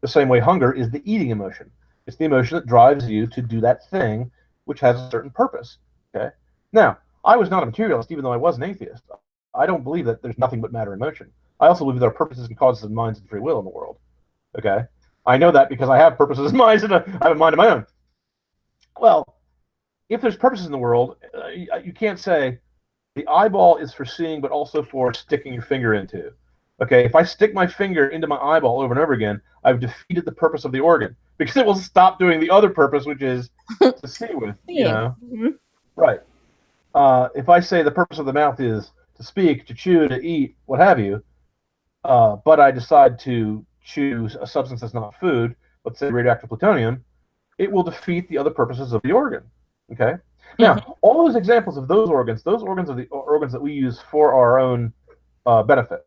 The same way hunger is the eating emotion. It's the emotion that drives you to do that thing which has a certain purpose. Okay. Now, I was not a materialist, even though I was an atheist. I don't believe that there's nothing but matter and motion. I also believe there are purposes and causes and minds and free will in the world. Okay. I know that because I have purposes and minds, and I have a mind of my own. Well, if there's purposes in the world, you can't say the eyeball is for seeing, but also for sticking your finger into. Okay, if I stick my finger into my eyeball over and over again, I've defeated the purpose of the organ because it will stop doing the other purpose, which is to see with. You know, right? If I say the purpose of the mouth is to speak, to chew, to eat, what have you, but I decide to choose a substance that's not food, let's say radioactive plutonium, it will defeat the other purposes of the organ. Okay. Now, all those examples of those organs are the organs that we use for our own benefit,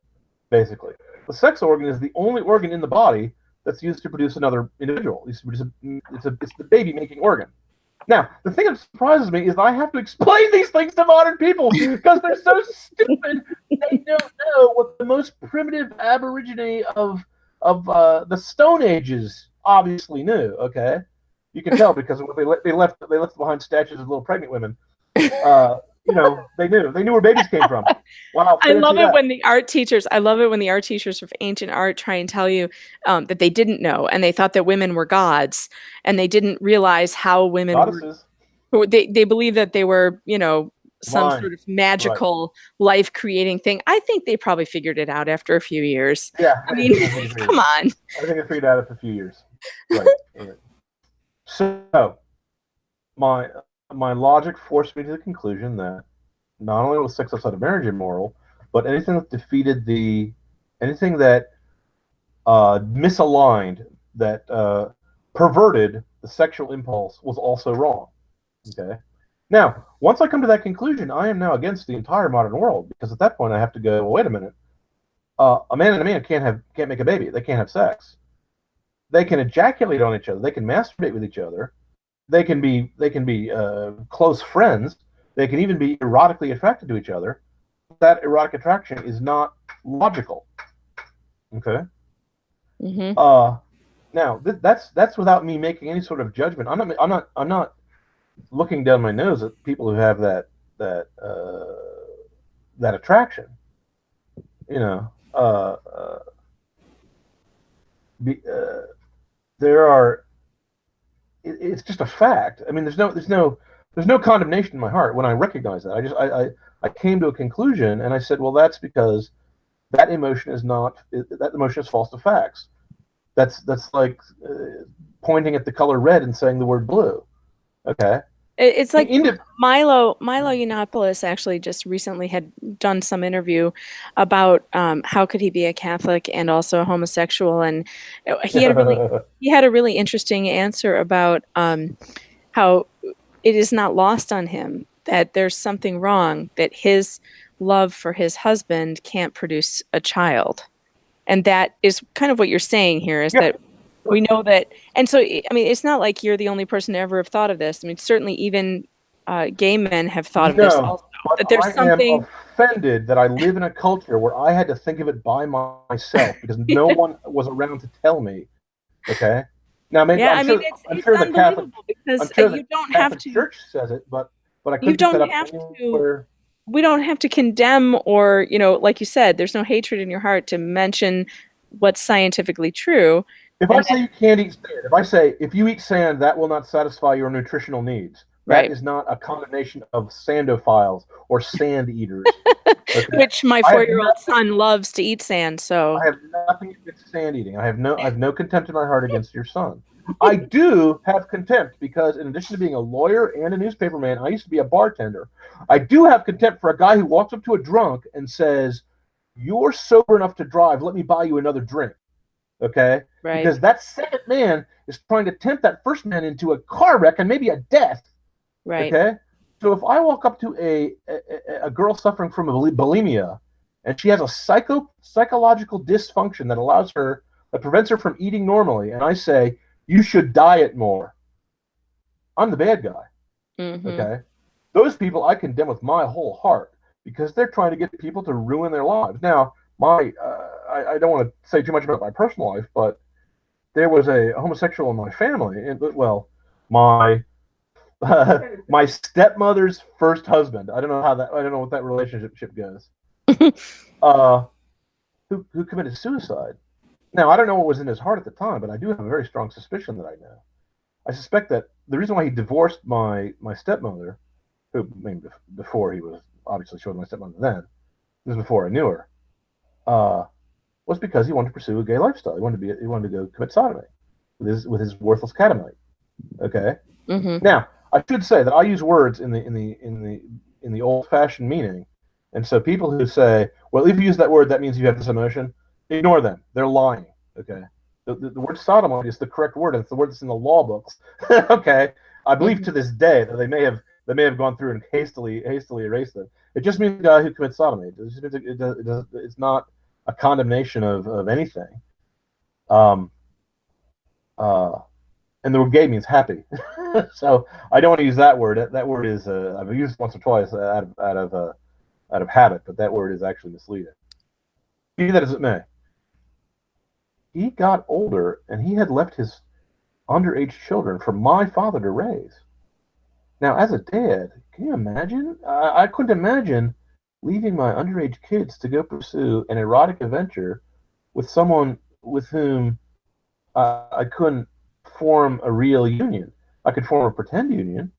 basically. The sex organ is the only organ in the body that's used to produce another individual. It's the baby-making organ. Now, the thing that surprises me is that I have to explain these things to modern people because they're so stupid. They don't know what the most primitive aborigine of the Stone Ages obviously knew. Okay. You can tell because they left behind statues of little pregnant women. You know, they knew where babies came from. Wow! I love it when the art teachers of ancient art try and tell you that they didn't know and they thought that women were gods and they didn't realize how women were. They believe that they were, you know, some sort of magical life creating thing. I think they probably figured it out after a few years. Yeah, I mean, come on. I think they figured it out after a few years. Right. So, my logic forced me to the conclusion that not only was sex outside of marriage immoral, but anything that misaligned, that perverted the sexual impulse was also wrong. Okay. Now, once I come to that conclusion, I am now against the entire modern world because at that point I have to go, well, wait a minute. A man and a man can't make a baby. They can't have sex. They can ejaculate on each other. They can masturbate with each other. They can be close friends. They can even be erotically attracted to each other. That erotic attraction is not logical. Okay. Now that's without me making any sort of judgment. I'm not looking down my nose at people who have that attraction. You know, there are. It's just a fact. I mean, there's no condemnation in my heart when I recognize that. I came to a conclusion and I said, well, that's because that emotion is false to facts. That's like pointing at the color red and saying the word blue. Okay. It's like Milo Yiannopoulos actually just recently had done some interview about how could he be a Catholic and also a homosexual, and he had a really interesting answer about how it is not lost on him that there's something wrong, that his love for his husband can't produce a child, and that is kind of what you're saying here is that. We know that, and so I mean, it's not like you're the only person to ever have thought of this. I mean, certainly even gay men have thought of this also. That there's something. I'm offended that I live in a culture where I had to think of it by myself because no one was around to tell me. Okay. Now, maybe I'm sure the Catholic because you don't have to. Church says it, but but I You couldn't be set don't up have to. anywhere. We don't have to condemn or, you know, like you said, there's no hatred in your heart to mention what's scientifically true. If I And say you can't eat sand, if I say if you eat sand, that will not satisfy your nutritional needs, that right. is not a condemnation of sandophiles or sand eaters. Okay? Which my I have 4-year-old son loves to eat sand, so I have nothing against sand eating. I have no contempt in my heart against your son. I do have contempt because in addition to being a lawyer and a newspaperman, I used to be a bartender. I do have contempt for a guy who walks up to a drunk and says, "You're sober enough to drive. Let me buy you another drink." Okay? right. Because that second man is trying to tempt that first man into a car wreck and maybe a death. Right. Okay? So if I walk up to a girl suffering from bulimia and she has a psychological dysfunction that prevents her from eating normally, and I say, you should diet more, I'm the bad guy. Mm-hmm. Okay? Those people I condemn with my whole heart because they're trying to get people to ruin their lives. Now, I don't want to say too much about my personal life, but there was a homosexual in my family. And, well, my my stepmother's first husband. I don't know what that relationship goes. Who committed suicide. Now, I don't know what was in his heart at the time, but I do have a very strong suspicion that I know. I suspect that the reason why he divorced my stepmother, who I mean, before he was obviously showing my stepmother then, this was before I knew her, was because he wanted to pursue a gay lifestyle. He wanted to go commit sodomy with his worthless catamite. Okay. Mm-hmm. Now, I should say that I use words in the old-fashioned meaning, and so people who say, "Well, if you use that word, that means you have this emotion," ignore them. They're lying. Okay. The word sodomite is the correct word, and it's the word that's in the law books. Okay. I believe to this day that they may have gone through and hastily erased it. It just means the guy who commits sodomy. It just means it's not a condemnation of anything. And the word gay means happy. So I don't want to use that word. That word is I've used it once or twice out of habit, but that word is actually misleading. Be that as it may, he got older and he had left his underage children for my father to raise. Now, as a dad, can you imagine? I couldn't imagine leaving my underage kids to go pursue an erotic adventure with someone with whom I couldn't form a real union. I could form a pretend union,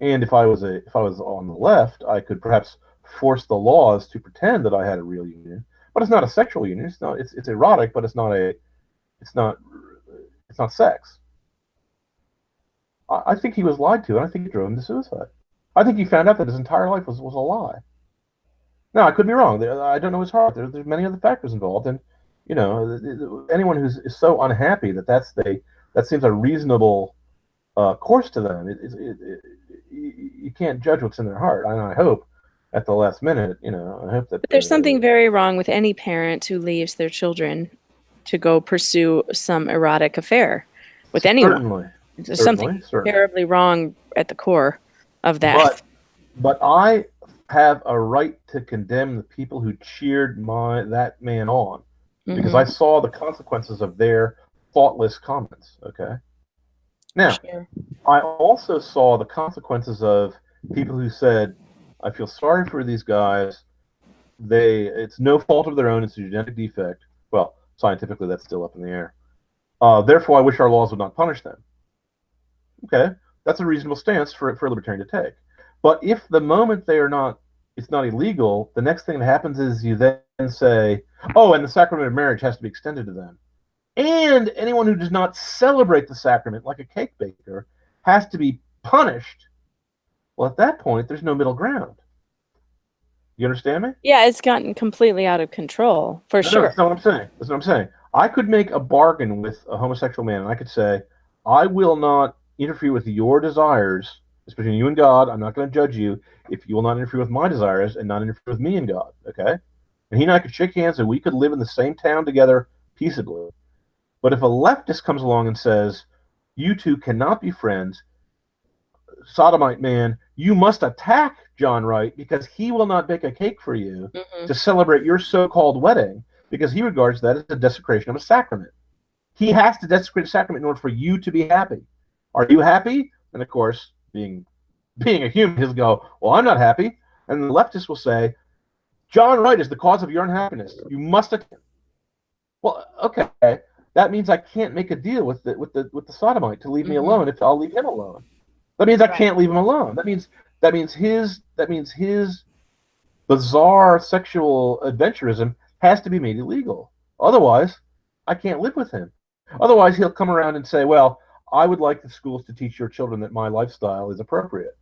and if I was on the left, I could perhaps force the laws to pretend that I had a real union. But it's not a sexual union. It's erotic, but it's not sex. I think he was lied to, and I think it drove him to suicide. I think he found out that his entire life was a lie. Now, I could be wrong. I don't know his heart. There's many other factors involved, and anyone who's so unhappy that seems a reasonable course to them. You can't judge what's in their heart. And I hope at the last minute, I hope that. But there's something very wrong with any parent who leaves their children to go pursue some erotic affair with anyone. Certainly. There's something terribly wrong at the core of that. But I have a right to condemn the people who cheered that man on, because I saw the consequences of their thoughtless comments. Okay. Now, sure. I also saw the consequences of people who said, "I feel sorry for these guys. It's no fault of their own. It's a genetic defect." Well, scientifically, that's still up in the air. Therefore, I wish our laws would not punish them. Okay, that's a reasonable stance for a libertarian to take. But if the moment it's not illegal, the next thing that happens is you then say, "Oh, and the sacrament of marriage has to be extended to them." And anyone who does not celebrate the sacrament, like a cake baker, has to be punished. Well, at that point, there's no middle ground. You understand me? Yeah, it's gotten completely out of control, for sure. No, that's not what I'm saying. I could make a bargain with a homosexual man, and I could say, "I will not interfere with your desires, especially you and God. I'm not going to judge you if you will not interfere with my desires and not interfere with me and God." Okay? And he and I could shake hands, and we could live in the same town together peaceably. But if a leftist comes along and says, "You two cannot be friends, sodomite man, you must attack John Wright because he will not bake a cake for you to celebrate your so-called wedding because he regards that as a desecration of a sacrament. He has to desecrate a sacrament in order for you to be happy. Are you happy?" And of course, being being a human, he'll go, well, I'm not happy. And the leftist will say, John Wright is the cause of your unhappiness. You must attend. Well, okay, that means I can't make a deal with the sodomite to leave me alone if I'll leave him alone. That means I can't leave him alone. That means his bizarre sexual adventurism has to be made illegal. Otherwise, I can't live with him. Otherwise, he'll come around and say, well, I would like the schools to teach your children that my lifestyle is appropriate.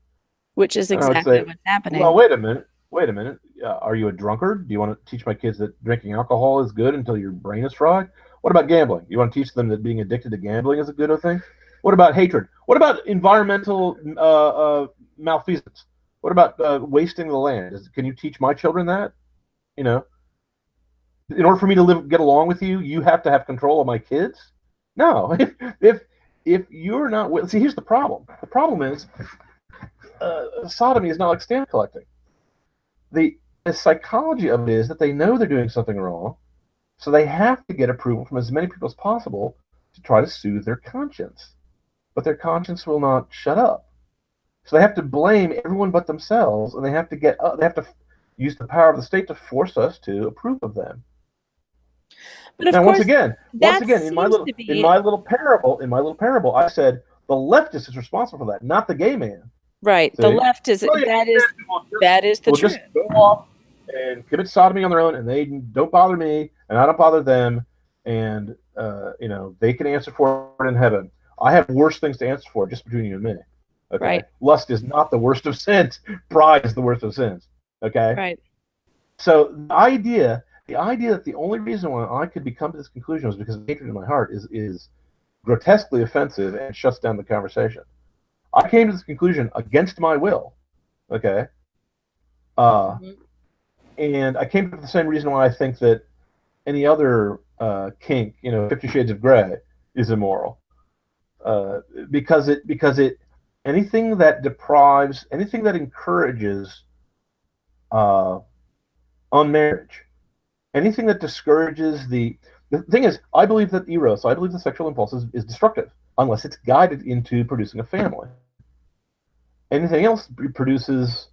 Which is exactly what's happening. Well, wait a minute. Are you a drunkard? Do you want to teach my kids that drinking alcohol is good until your brain is fried? What about gambling? You want to teach them that being addicted to gambling is a good thing? What about hatred? What about environmental malfeasance? What about wasting the land? Can you teach my children that? In order for me to get along with you, you have to have control of my kids? No. If you're not... See, here's the problem. The problem is sodomy is not like stamp collecting. The psychology of it is that they know they're doing something wrong, so they have to get approval from as many people as possible to try to soothe their conscience. But their conscience will not shut up. So they have to blame everyone but themselves, and they have to use the power of the state to force us to approve of them. But now, once again, in my little parable, I said the leftist is responsible for that, not the gay man. Right. See? The left is that is the truth. Just go off and commit sodomy on their own, and they don't bother me, and I don't bother them, and they can answer for it in heaven. I have worse things to answer for, just between you and me. Okay. Right. Lust is not the worst of sins. Pride is the worst of sins. Okay. Right. So the idea that the only reason why I could come to this conclusion was because of hatred in my heart is grotesquely offensive and shuts down the conversation. I came to this conclusion against my will. Okay. And I came to the same reason why I think that any other kink, 50 Shades of Grey, is immoral. Because it anything that deprives, anything that encourages unmarriage, anything that discourages the thing is, I believe that eros, I believe the sexual impulse is destructive unless it's guided into producing a family. Anything else produces,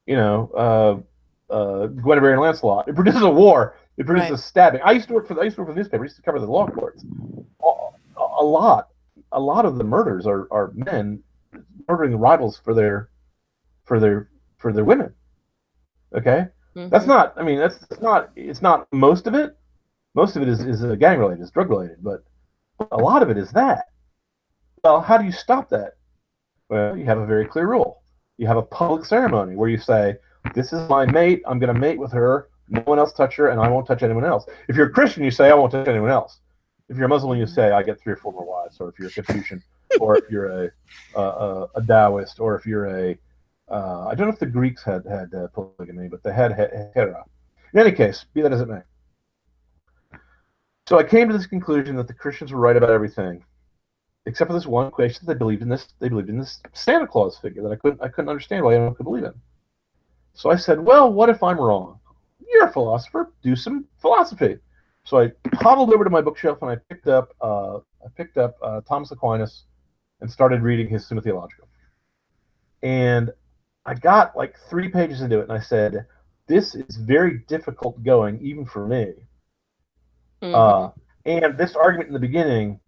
Guinevere and Lancelot. It produces a war. It produces a stabbing. I used to work for the newspaper. I used to cover the law courts. A lot of the murders are men murdering rivals for their women. Okay, that's not. I mean, it's not most of it. Most of it is gang related, is drug related, but a lot of it is that. Well, how do you stop that? Well, you have a very clear rule. You have a public ceremony where you say, "This is my mate. I'm going to mate with her. No one else touch her, and I won't touch anyone else." If you're a Christian, you say, "I won't touch anyone else." If you're a Muslim, you say, "I get 3 or 4 more wives." Or if you're a Confucian, or if you're a Taoist, or if you're I don't know if the Greeks had polygamy, but they had hera. In any case, be that as it may. So I came to this conclusion that the Christians were right about everything, except for this one question. They believed in this Santa Claus figure that I couldn't understand why anyone could believe in. So I said, well, what if I'm wrong? You're a philosopher. Do some philosophy. So I toddled over to my bookshelf and I picked up Thomas Aquinas and started reading his Summa Theologica. And I got like 3 pages into it, and I said, this is very difficult going, even for me. And this argument in the beginning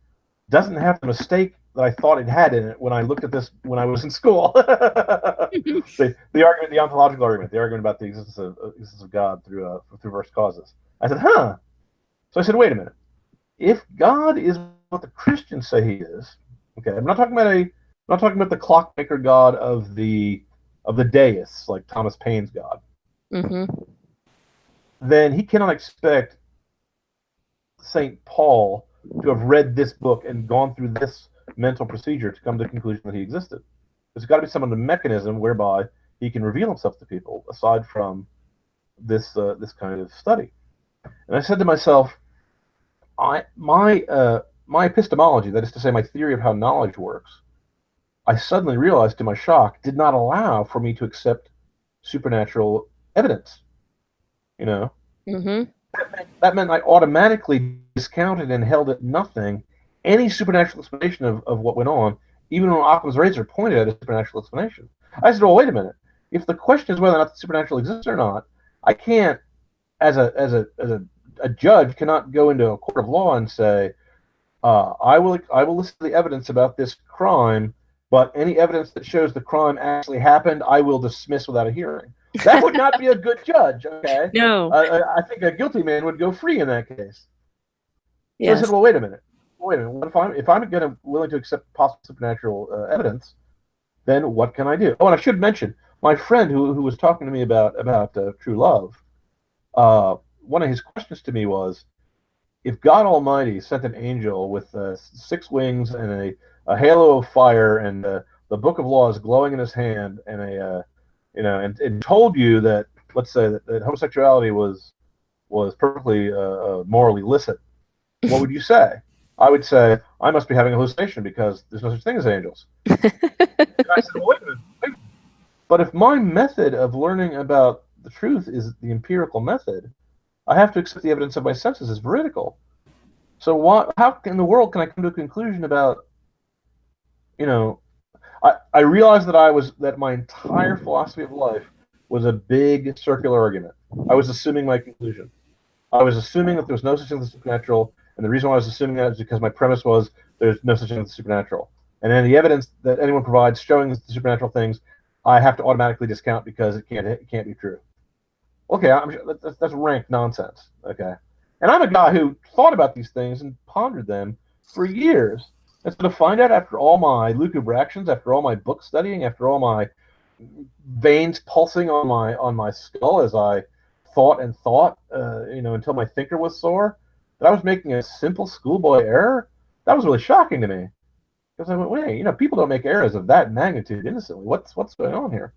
doesn't have the mistake that I thought it had in it when I looked at this when I was in school. the argument, the ontological argument, the argument about the existence of God through first causes. I said, huh. So I said, wait a minute. If God is what the Christians say he is, okay, I'm not talking about the clockmaker God of the deists, like Thomas Paine's God. Then he cannot expect St. Paul to have read this book and gone through this mental procedure to come to the conclusion that he existed. There's got to be some other mechanism whereby he can reveal himself to people aside from this kind of study. And I said to myself, my epistemology, that is to say, my theory of how knowledge works, I suddenly realized, to my shock, did not allow for me to accept supernatural evidence. That meant I automatically discounted and held at nothing any supernatural explanation of what went on, even when Occam's razor pointed at a supernatural explanation. I said, well, wait a minute. If the question is whether or not the supernatural exists or not, I can't, as a judge, cannot go into a court of law and say, I will listen to the evidence about this crime, but any evidence that shows the crime actually happened, I will dismiss without a hearing. That would not be a good judge. Okay. No. I think a guilty man would go free in that case. Yes. So I said, well, wait a minute. What if I'm willing to accept possible supernatural evidence, then what can I do? Oh, and I should mention, my friend who was talking to me about true love, one of his questions to me was, if God Almighty sent an angel with 6 wings and a halo of fire and the book of laws glowing in his hand and and told you that, let's say that homosexuality was perfectly morally licit, what would you say? I would say, I must be having a hallucination because there's no such thing as angels. And I said, well, wait a minute. But if my method of learning about the truth is the empirical method, I have to accept the evidence of my senses as veridical. So how in the world can I come to a conclusion about, I realized that my entire philosophy of life was a big circular argument. I was assuming my conclusion. I was assuming that there was no such thing as the supernatural, and the reason why I was assuming that is because my premise was there's no such thing as the supernatural. And then the evidence that anyone provides showing the supernatural things, I have to automatically discount because it can't be true. Okay, that's rank nonsense. Okay, and I'm a guy who thought about these things and pondered them for years. And so to find out after all my lucubrations, after all my book studying, after all my veins pulsing on my skull as I thought until my thinker was sore, that I was making a simple schoolboy error, that was really shocking to me. Because I went, wait, people don't make errors of that magnitude innocently. What's going on here?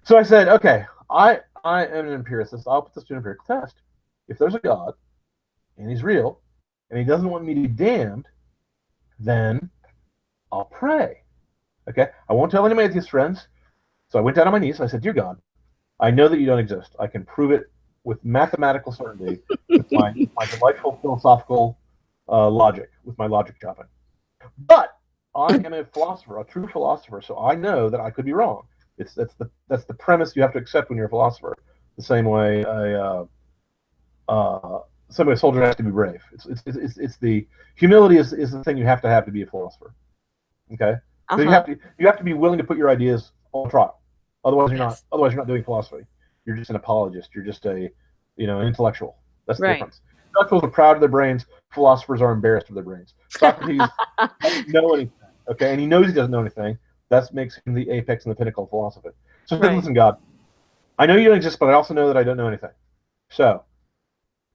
So I said, okay, I am an empiricist. I'll put this to an empirical test. If there's a God, and he's real, and he doesn't want me to be damned, then I'll pray. Okay? I won't tell any of my atheist friends. So I went down on my knees. I said, dear God, I know that you don't exist. I can prove it with mathematical certainty, with my delightful philosophical logic, with my logic shopping. But I am a philosopher, a true philosopher, so I know that I could be wrong. That's the premise you have to accept when you're a philosopher. The same way a soldier has to be brave. It's the humility is the thing you have to be a philosopher. Okay, so you have to be willing to put your ideas on trial. Otherwise, you're not doing philosophy. You're just an apologist. You're just an intellectual. That's the difference. Intellectuals are proud of their brains. Philosophers are embarrassed of their brains. Socrates doesn't know anything. Okay, and he knows he doesn't know anything. That makes him the apex and the pinnacle of philosophy. So listen, God, I know you don't exist, but I also know that I don't know anything. So,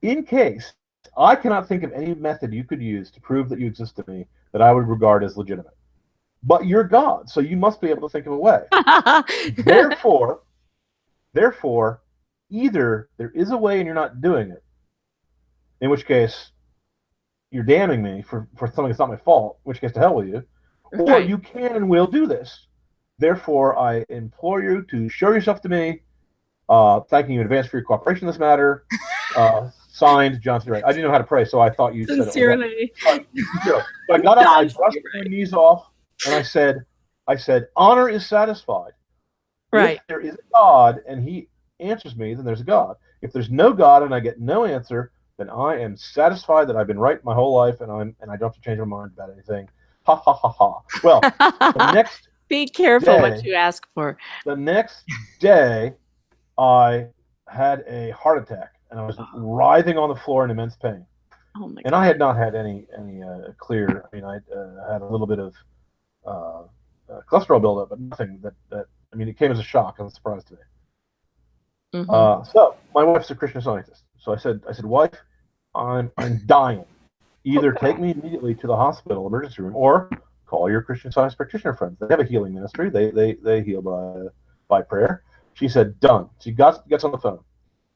in case I cannot think of any method you could use to prove that you exist to me that I would regard as legitimate. But you're God, so you must be able to think of a way. Therefore, either there is a way and you're not doing it, in which case you're damning me for something that's not my fault, in which case to hell with you, or you can and will do this. Therefore, I implore you to show yourself to me, thanking you in advance for your cooperation in this matter. Signed, John C. Wright. I didn't know how to pray, so I thought you said it. Sincerely. So I got up, I brushed my knees off, and I said, honor is satisfied. Right. If there is a God and he answers me, then there's a God. If there's no God and I get no answer, then I am satisfied that I've been right my whole life and I don't have to change my mind about anything. Ha ha ha ha. Well, the next be careful what you ask for. The next day, I had a heart attack and I was writhing on the floor in immense pain. Oh my God. And I had not had any clear. I mean, I had a little bit of cholesterol buildup, but nothing that. I mean, it came as a shock and a surprise to me. Mm-hmm. So my wife's a Christian Scientist. So I said, wife, I'm dying. Either take me immediately to the hospital emergency room, or call your Christian Science practitioner friends. They have a healing ministry. They heal by prayer. She said, done. She gets on the phone.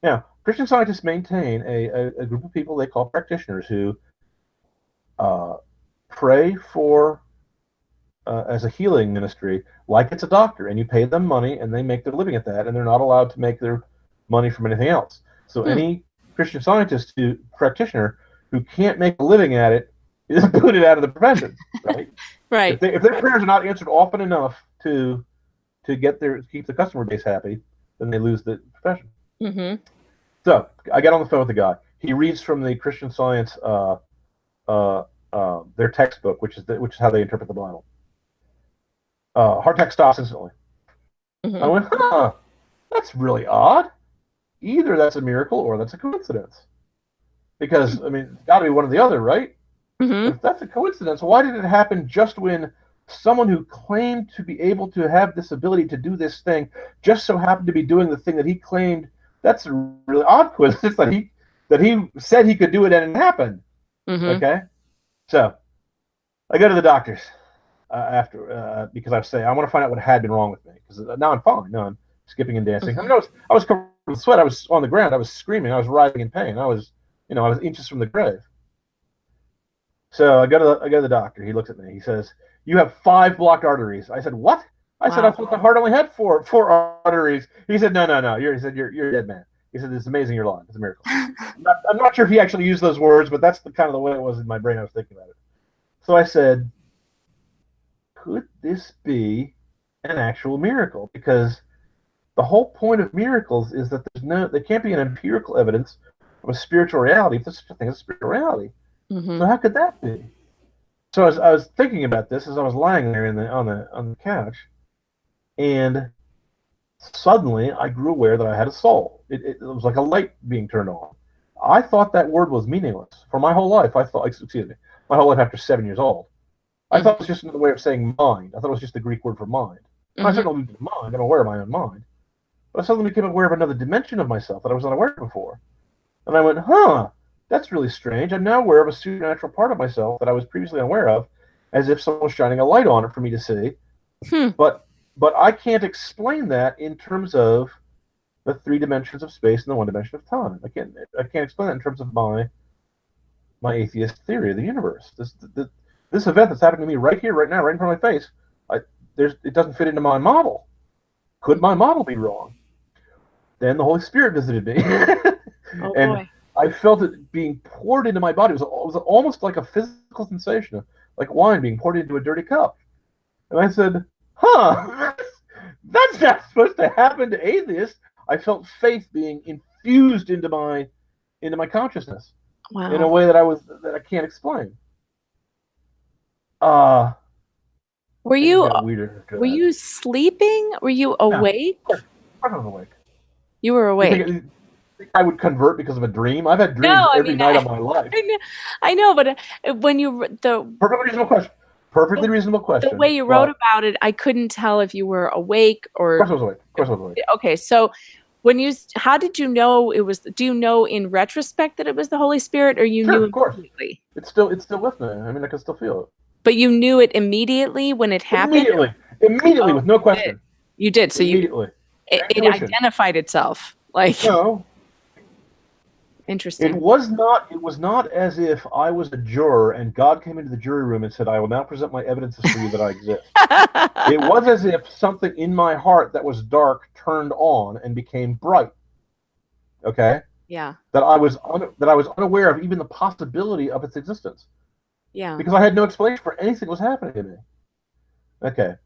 Now, Christian Scientists maintain a group of people they call practitioners who pray for as a healing ministry, like it's a doctor, and you pay them money, and they make their living at that, and they're not allowed to make their money from anything else. So any Christian Scientist practitioner who can't make a living at it is booted out of the profession, right? Right. If their prayers are not answered often enough to to keep the customer base happy, then they lose the profession. Mm-hmm. So I got on the phone with the guy. He reads from the Christian Science, their textbook, which is how they interpret the Bible. Heart attack stops instantly. Mm-hmm. I went, that's really odd. Either that's a miracle or that's a coincidence. Because, I mean, it's got to be one or the other, right? Mm-hmm. If that's a coincidence, why did it happen just when someone who claimed to be able to have this ability to do this thing just so happened to be doing the thing that he claimed? That's a really odd coincidence that he said he could do it and it happened. Mm-hmm. Okay? So, I go to the doctors because I want to find out what had been wrong with me. Because now I'm fine. Now I'm skipping and dancing. Mm-hmm. I mean, I was covered with sweat. I was on the ground. I was screaming. I was writhing in pain. I was inches from the grave. So I go to the doctor. He looks at me. He says, "You have 5 blocked arteries." I said, "What?" I said, "I thought the heart only had four arteries." He said, "No. He said, you're a dead man." He said, "It's amazing you're alive. It's a miracle." I'm not sure if he actually used those words, but that's the kind of the way it was in my brain. I was thinking about it. So I said, could this be an actual miracle? Because the whole point of miracles is that there can't be an empirical evidence of a spiritual reality if there's such a thing as a spiritual reality. Mm-hmm. So how could that be? So I was thinking about this as I was lying there on the couch, and suddenly I grew aware that I had a soul. It was like a light being turned on. I thought that word was meaningless for my whole life. My whole life after 7 years old. I thought it was just another way of saying mind. I thought it was just the Greek word for mind. Mm-hmm. I certainly believe in mind. I'm aware of my own mind. But I suddenly became aware of another dimension of myself that I was unaware of before. And I went, that's really strange. I'm now aware of a supernatural part of myself that I was previously unaware of, as if someone was shining a light on it for me to see. But I can't explain that in terms of the 3 dimensions of space and the 1 dimension of time. I can't explain that in terms of my atheist theory of the universe. This event that's happening to me right here, right now, right in front of my face, it doesn't fit into my model. Could my model be wrong? Then the Holy Spirit visited me, and boy. I felt it being poured into my body. It was almost like a physical sensation, like wine being poured into a dirty cup. And I said, that's not supposed to happen to atheists. I felt faith being infused into my consciousness. Wow. In a way that I can't explain. Were you sleeping? Were you awake? No, I was awake. You were awake. You think I would convert because of a dream? I've had dreams every night of my life. I know, but when perfectly reasonable question. The way you wrote about it, I couldn't tell if you were awake or. Of course I was awake. Okay, so how did you know it was? Do you know in retrospect that it was the Holy Spirit, or you knew immediately? It's still with me. I mean, I can still feel it. But you knew it immediately when it happened? Immediately, with no question. You did. So immediately. It identified itself. No. Interesting. It was not as if I was a juror and God came into the jury room and said, "I will now present my evidences for you that I exist." It was as if something in my heart that was dark turned on and became bright. Okay? Yeah. That I was unaware of even the possibility of its existence. Yeah. Because I had no explanation for anything that was happening to me. Okay.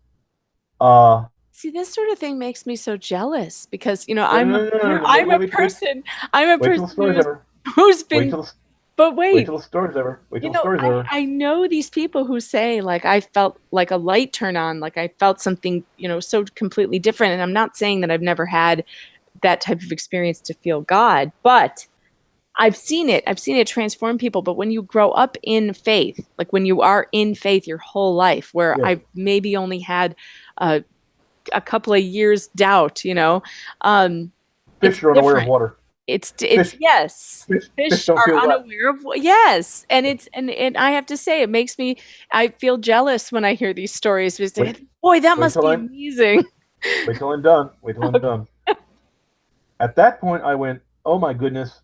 See, this sort of thing makes me so jealous because I'm a person who's been. But wait till the story's over. I know these people who say I felt like a light turn on, like I felt something so completely different, and I'm not saying that I've never had that type of experience to feel God, but I've seen it transform people. But when you grow up in faith, like when you are in faith your whole life, where I've maybe only had a couple of years doubt, fish are unaware of water. It's yes. Fish are unaware of yes, and and I have to say I feel jealous when I hear these stories. Boy, that must be amazing. Wait till I'm done. At that point, I went, "Oh my goodness!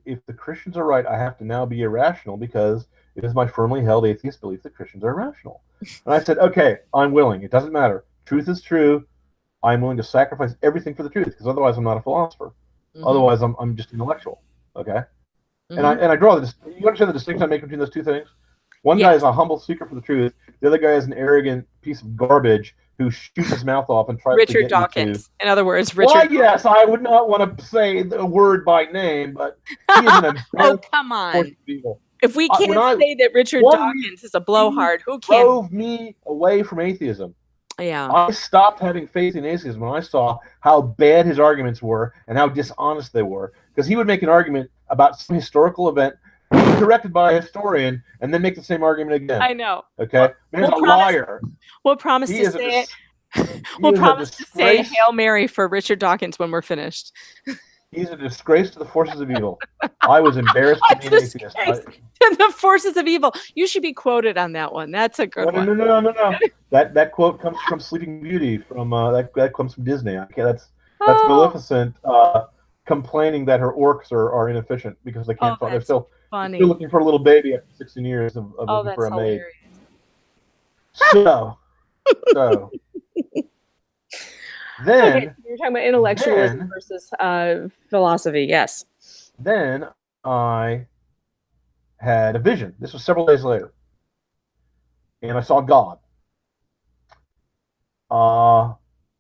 If the Christians are right, I have to now be irrational because it is my firmly held atheist belief that Christians are irrational." And I said, "Okay, I'm willing. It doesn't matter. Truth is true. I'm willing to sacrifice everything for the truth because otherwise I'm not a philosopher. Mm-hmm. Otherwise I'm just intellectual." Okay. Mm-hmm. And I draw you understand the distinction I make between those two things? One guy is a humble seeker for the truth. The other guy is an arrogant piece of garbage who shoots his mouth off and tries to Richard get Dawkins. you to... In other words, Why, Richard. yes, I would not want to say the word by name, but he is an Oh, come on. evil. If we can't say that Richard Dawkins is a blowhard, who can? Drove me away from atheism. Yeah. I stopped having faith in atheism when I saw how bad his arguments were and how dishonest they were. Because he would make an argument about some historical event, corrected by a historian, and then make the same argument again. I know. Okay? Man's a liar. We'll promise to say it. We'll promise to say Hail Mary for Richard Dawkins when we're finished. He's a disgrace to the forces of evil. I was embarrassed to be an atheist. The forces of evil. You should be quoted on that one. That's a good one. No. That quote comes from Sleeping Beauty. From that comes from Disney. That's Maleficent complaining that her orcs are inefficient because they can't. They're still looking for a little baby after 16 years of looking for a maid. So then, okay, you're talking about intellectualism versus philosophy. Yes. Then I had a vision. This was several days later, and I saw God.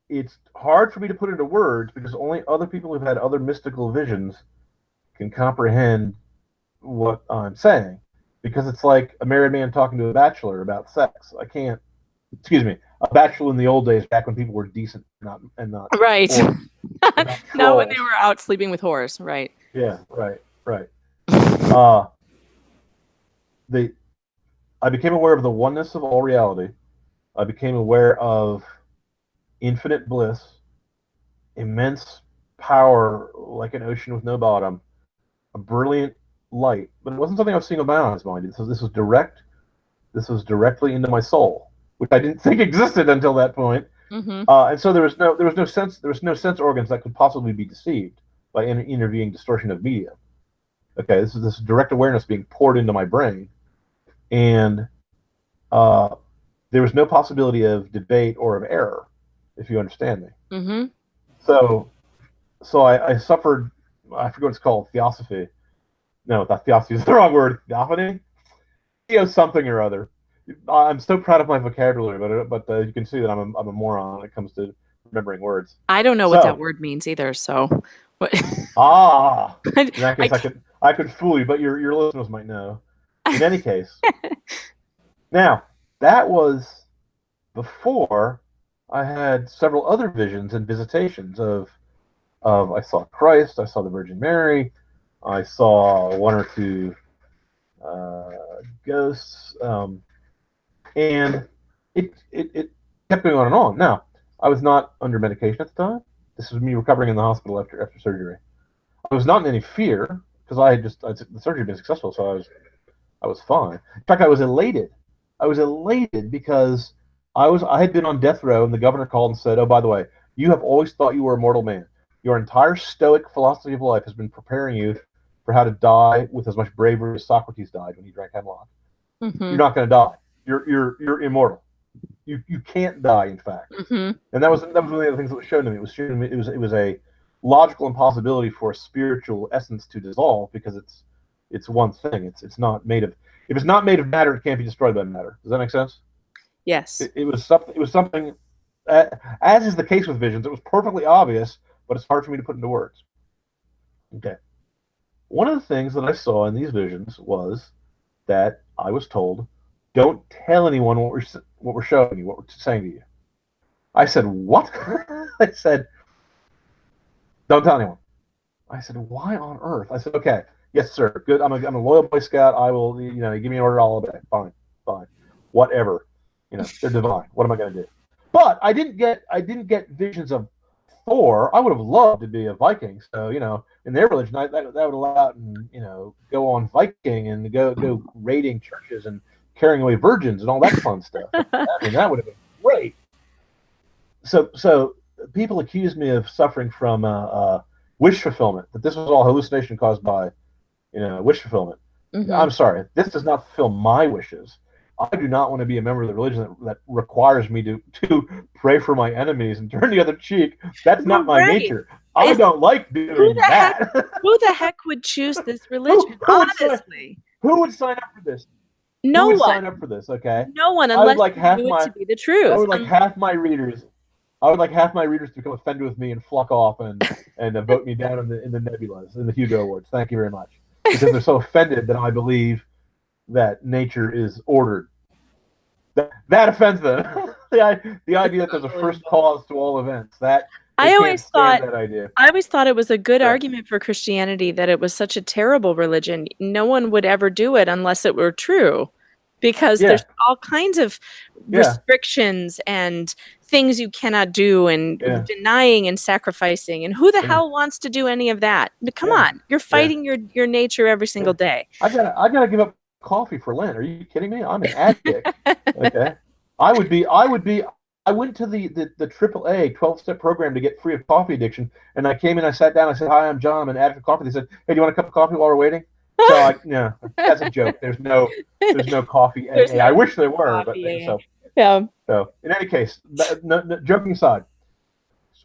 It's hard for me to put into words because only other people who've had other mystical visions can comprehend what I'm saying. Because it's like a married man talking to a bachelor about sex. I can't. Excuse me. A bachelor in the old days, back when people were decent, not right. Not not when they were out sleeping with whores, right? Yeah, right. I became aware of the oneness of all reality. I became aware of infinite bliss, immense power like an ocean with no bottom, a brilliant light. But it wasn't something I was seeing with my eyes, mind. This was direct. This was directly into my soul, which I didn't think existed until that point. Mm-hmm. And so there was no sense organs that could possibly be deceived by intervening distortion of media. Okay, this is direct awareness being poured into my brain, and there was no possibility of debate or of error, if you understand me. Mm-hmm. So I suffered. I forget what it's called. Theosophy. No, not theosophy is the wrong word. Theophany. Something or other. I'm so proud of my vocabulary, but you can see that I'm a moron when it comes to remembering words. I don't know what that word means either. So, what? In that case, I could fool you, but your listeners might know. In any case, now that was before I had several other visions and visitations of I saw Christ, I saw the Virgin Mary, I saw one or two ghosts. And it kept going on and on. Now, I was not under medication at the time. This was me recovering in the hospital after surgery. I was not in any fear because the surgery had been successful, so I was fine. In fact, I was elated. I was elated because I had been on death row, and the governor called and said, "Oh, by the way, you have always thought you were a mortal man. Your entire Stoic philosophy of life has been preparing you for how to die with as much bravery as Socrates died when he drank hemlock. Mm-hmm. You're not going to die. You're immortal. You can't die, in fact." Mm-hmm. And that was one of the other things that was shown to me. It was a logical impossibility for a spiritual essence to dissolve because it's one thing. It's not made of. If it's not made of matter, it can't be destroyed by matter. Does that make sense? Yes. It was something. As is the case with visions, it was perfectly obvious, but it's hard for me to put into words. Okay. One of the things that I saw in these visions was that I was told, "Don't tell anyone what we're showing you, what we're saying to you." I said, "What?" I said, "Don't tell anyone." I said, "Why on earth?" I said, "Okay, yes, sir. Good. I'm a loyal Boy Scout. I will, you give me an order, I'll obey. Fine, whatever. They're divine. What am I going to do?" But I didn't get visions of Thor. I would have loved to be a Viking. So in their religion, that would allow and go on Viking and go raiding churches and carrying away virgins and all that fun stuff. That would have been great. So people accuse me of suffering from wish fulfillment, that this was all hallucination caused by wish fulfillment. Mm-hmm. I'm sorry, this does not fulfill my wishes. I do not want to be a member of the religion that requires me to pray for my enemies and turn the other cheek. That's not my nature. I don't like doing that. Who the heck would choose this religion, honestly? Who would sign up for this? No Who would one. sign up for this? Okay, No one, I would unless like you half knew it my to be the truth. I would like half my readers. I would like half my readers to become offended with me and flock off and vote me down in the nebulas, in the Hugo Awards. Thank you very much, because they're so offended that I believe that nature is ordered. That offends them. the idea that there's a first cause to all events. That they can't stand that idea. I always thought it was a good argument for Christianity that it was such a terrible religion. No one would ever do it unless it were true, because there's all kinds of restrictions and things you cannot do, and denying and sacrificing. And who the hell wants to do any of that? Come on, you're fighting your nature every single day. I gotta give up coffee for Lent. Are you kidding me? I'm an addict. Okay, I went to the AAA 12-step program to get free of coffee addiction, and I came in, I sat down, I said, "Hi, I'm John, I'm an addict of coffee." They said, "Hey, do you want a cup of coffee while we're waiting?" So no, that's a joke. There's no coffee AA. I wish there were, but so. Yeah. So in any case, joking aside,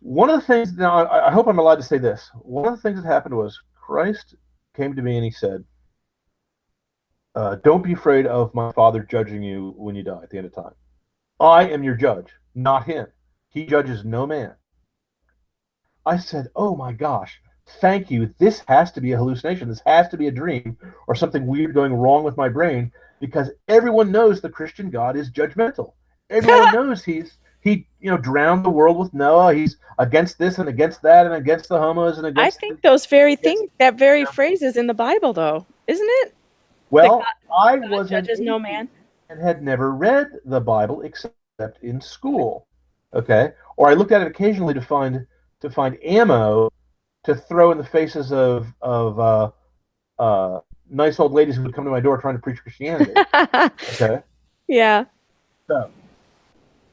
one of the things, now I hope I'm allowed to say this. One of the things that happened was Christ came to me and he said, "Don't be afraid of my Father judging you when you die at the end of time. I am your judge, not him. He judges no man." I said, "Oh my gosh, thank you. This has to be a hallucination. This has to be a dream or something weird going wrong with my brain, because everyone knows the Christian God is judgmental. Everyone knows he drowned the world with Noah. He's against this and against that and against the homos and against." I think those very things, that very phrase is in the Bible, though, isn't it? Well, I was judges no man and had never read the Bible except in school. Okay, or I looked at it occasionally to find ammo to throw in the faces of nice old ladies who would come to my door trying to preach Christianity. Okay. Yeah. So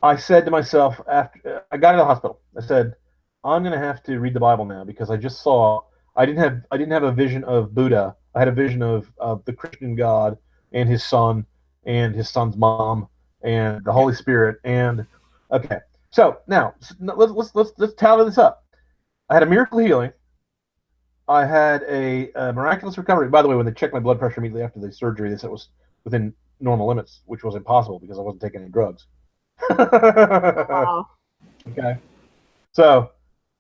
I said to myself, after I got out of the hospital, I said, "I'm going to have to read the Bible now, because I just saw I didn't have a vision of Buddha. I had a vision of the Christian God and his son and his son's mom and the Holy Spirit." And okay, so now let's tally this up. I had a miracle healing. I had a miraculous recovery. By the way, when they checked my blood pressure immediately after the surgery, they said it was within normal limits, which was impossible because I wasn't taking any drugs. Wow. Okay. So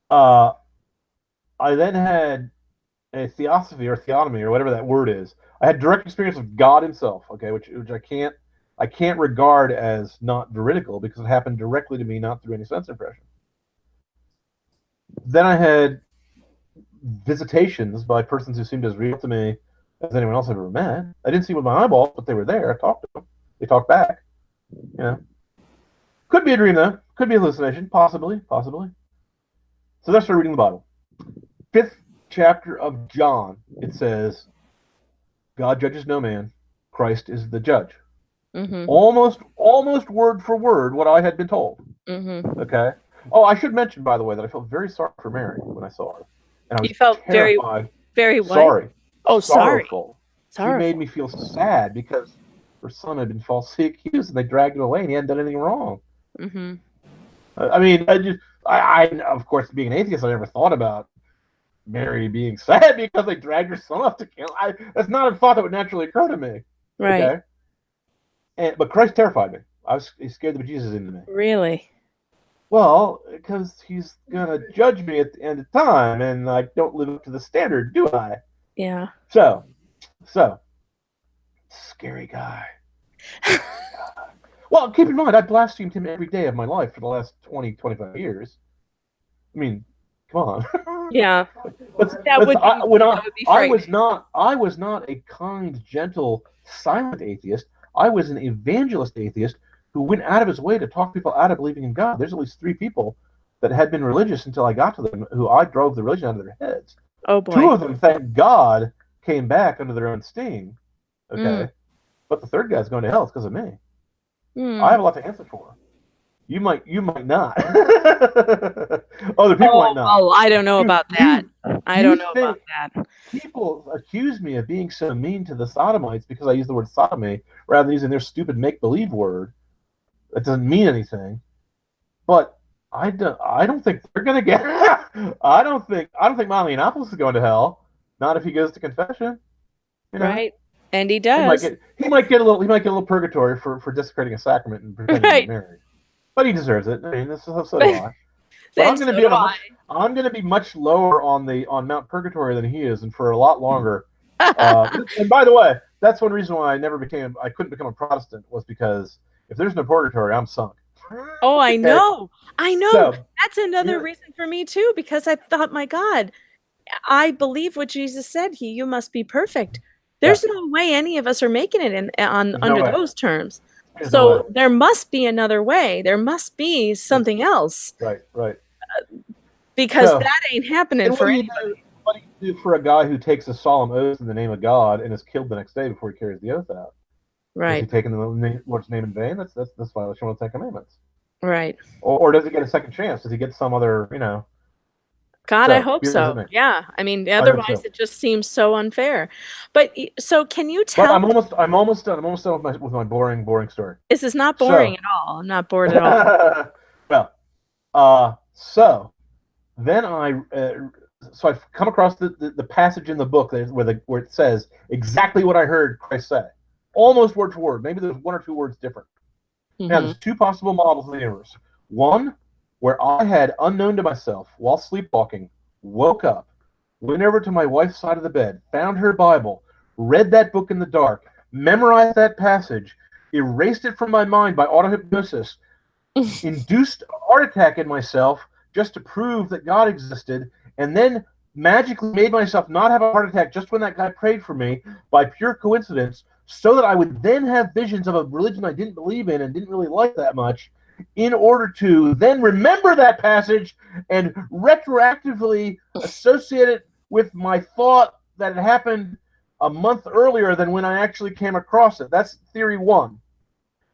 I then had a theosophy or theonomy or whatever that word is. I had direct experience of God himself, okay, which I can't regard as not veridical, because it happened directly to me, not through any sense impression. Then I had visitations by persons who seemed as real to me as anyone else I've ever met. I didn't see them with my eyeballs, but they were there. I talked to them. They talked back. Could be a dream, though. Could be a hallucination. Possibly. So then I started reading the Bible. 5th chapter of John, it says, "God judges no man. Christ is the judge." Mm-hmm. Almost word for word what I had been told. Mm-hmm. Okay. Oh, I should mention, by the way, that I felt very sorry for Mary when I saw her. And I was terrified. very what? Sorry. Oh, sorrowful. Sorry. She made me feel sad because her son had been falsely accused and they dragged him away and he hadn't done anything wrong. Mm-hmm. I mean, I of course, being an atheist, I never thought about Mary being sad because they dragged her son off to kill. That's not a thought that would naturally occur to me. Right. Okay? But Christ terrified me. He scared the bejesus into me. Really? Well, because he's gonna judge me at the end of time, and I don't live up to the standard, do I? Yeah. So, scary guy. Well, keep in mind, I blasphemed him every day of my life for the last 20, 25 years. I mean, come on. Yeah. I was not a kind, gentle, silent atheist. I was an evangelist atheist who went out of his way to talk people out of believing in God. There's at least 3 people that had been religious until I got to them, who I drove the religion out of their heads. Oh boy. 2 of them, thank God, came back under their own steam. Okay. But the 3rd guy's going to hell. It's because of me. I have a lot to answer for. You might not. Other people might not. Oh, I don't know about that. I don't know about that. People accuse me of being so mean to the sodomites because I use the word sodomy rather than using their stupid make-believe word. That doesn't mean anything. But I don't think they're gonna get. I don't think Molly Annapolis is going to hell. Not if he goes to confession. Right. And he He might does. get a little purgatory for desecrating a sacrament and pretending to Right. be married. But he deserves it. I mean, so do I. But And so do I'm going to be much lower on Mount Purgatory than he is, and for a lot longer. I. And by the way, that's one reason why I couldn't become a Protestant, was because if there's no purgatory, I'm sunk. Oh, I Okay, know. I know. so That's another reason for me too, because I thought, my God, I believe what Jesus said. You must be perfect. yeah, There's no way any of us are making it on there's no under way. those terms. There's no way. So there must be another way. There must be something else, Right. because So, that ain't happening and for anybody. what do you do for a guy who takes a solemn oath in the name of God and is killed the next day before he carries the oath out? Has he Right. taken the Lord's name in vain? That's violation of the Ten Commandments. Right. Or does he get a second chance? Does he get some other, God, I So, hope you visit so. me. Yeah. I mean, I hope otherwise so. it just seems so unfair. But so can you But tell? I'm almost done. I'm almost done with my boring story. This is not boring So, at all. I'm not bored at all. well, so then I've come across the passage in the book where it says exactly what I heard Christ say, almost word for word. Maybe there's one or two words different. Now, Hmm. there's two possible models of the universe. One, where I had, unknown to myself, while sleepwalking, woke up, went over to my wife's side of the bed, found her Bible, read that book in the dark, memorized that passage, erased it from my mind by auto-hypnosis, induced a heart attack in myself just to prove that God existed, and then magically made myself not have a heart attack just when that guy prayed for me by pure coincidence, so that I would then have visions of a religion I didn't believe in and didn't really like that much, in order to then remember that passage and retroactively associate it with my thought that it happened a month earlier than when I actually came across it. That's theory one.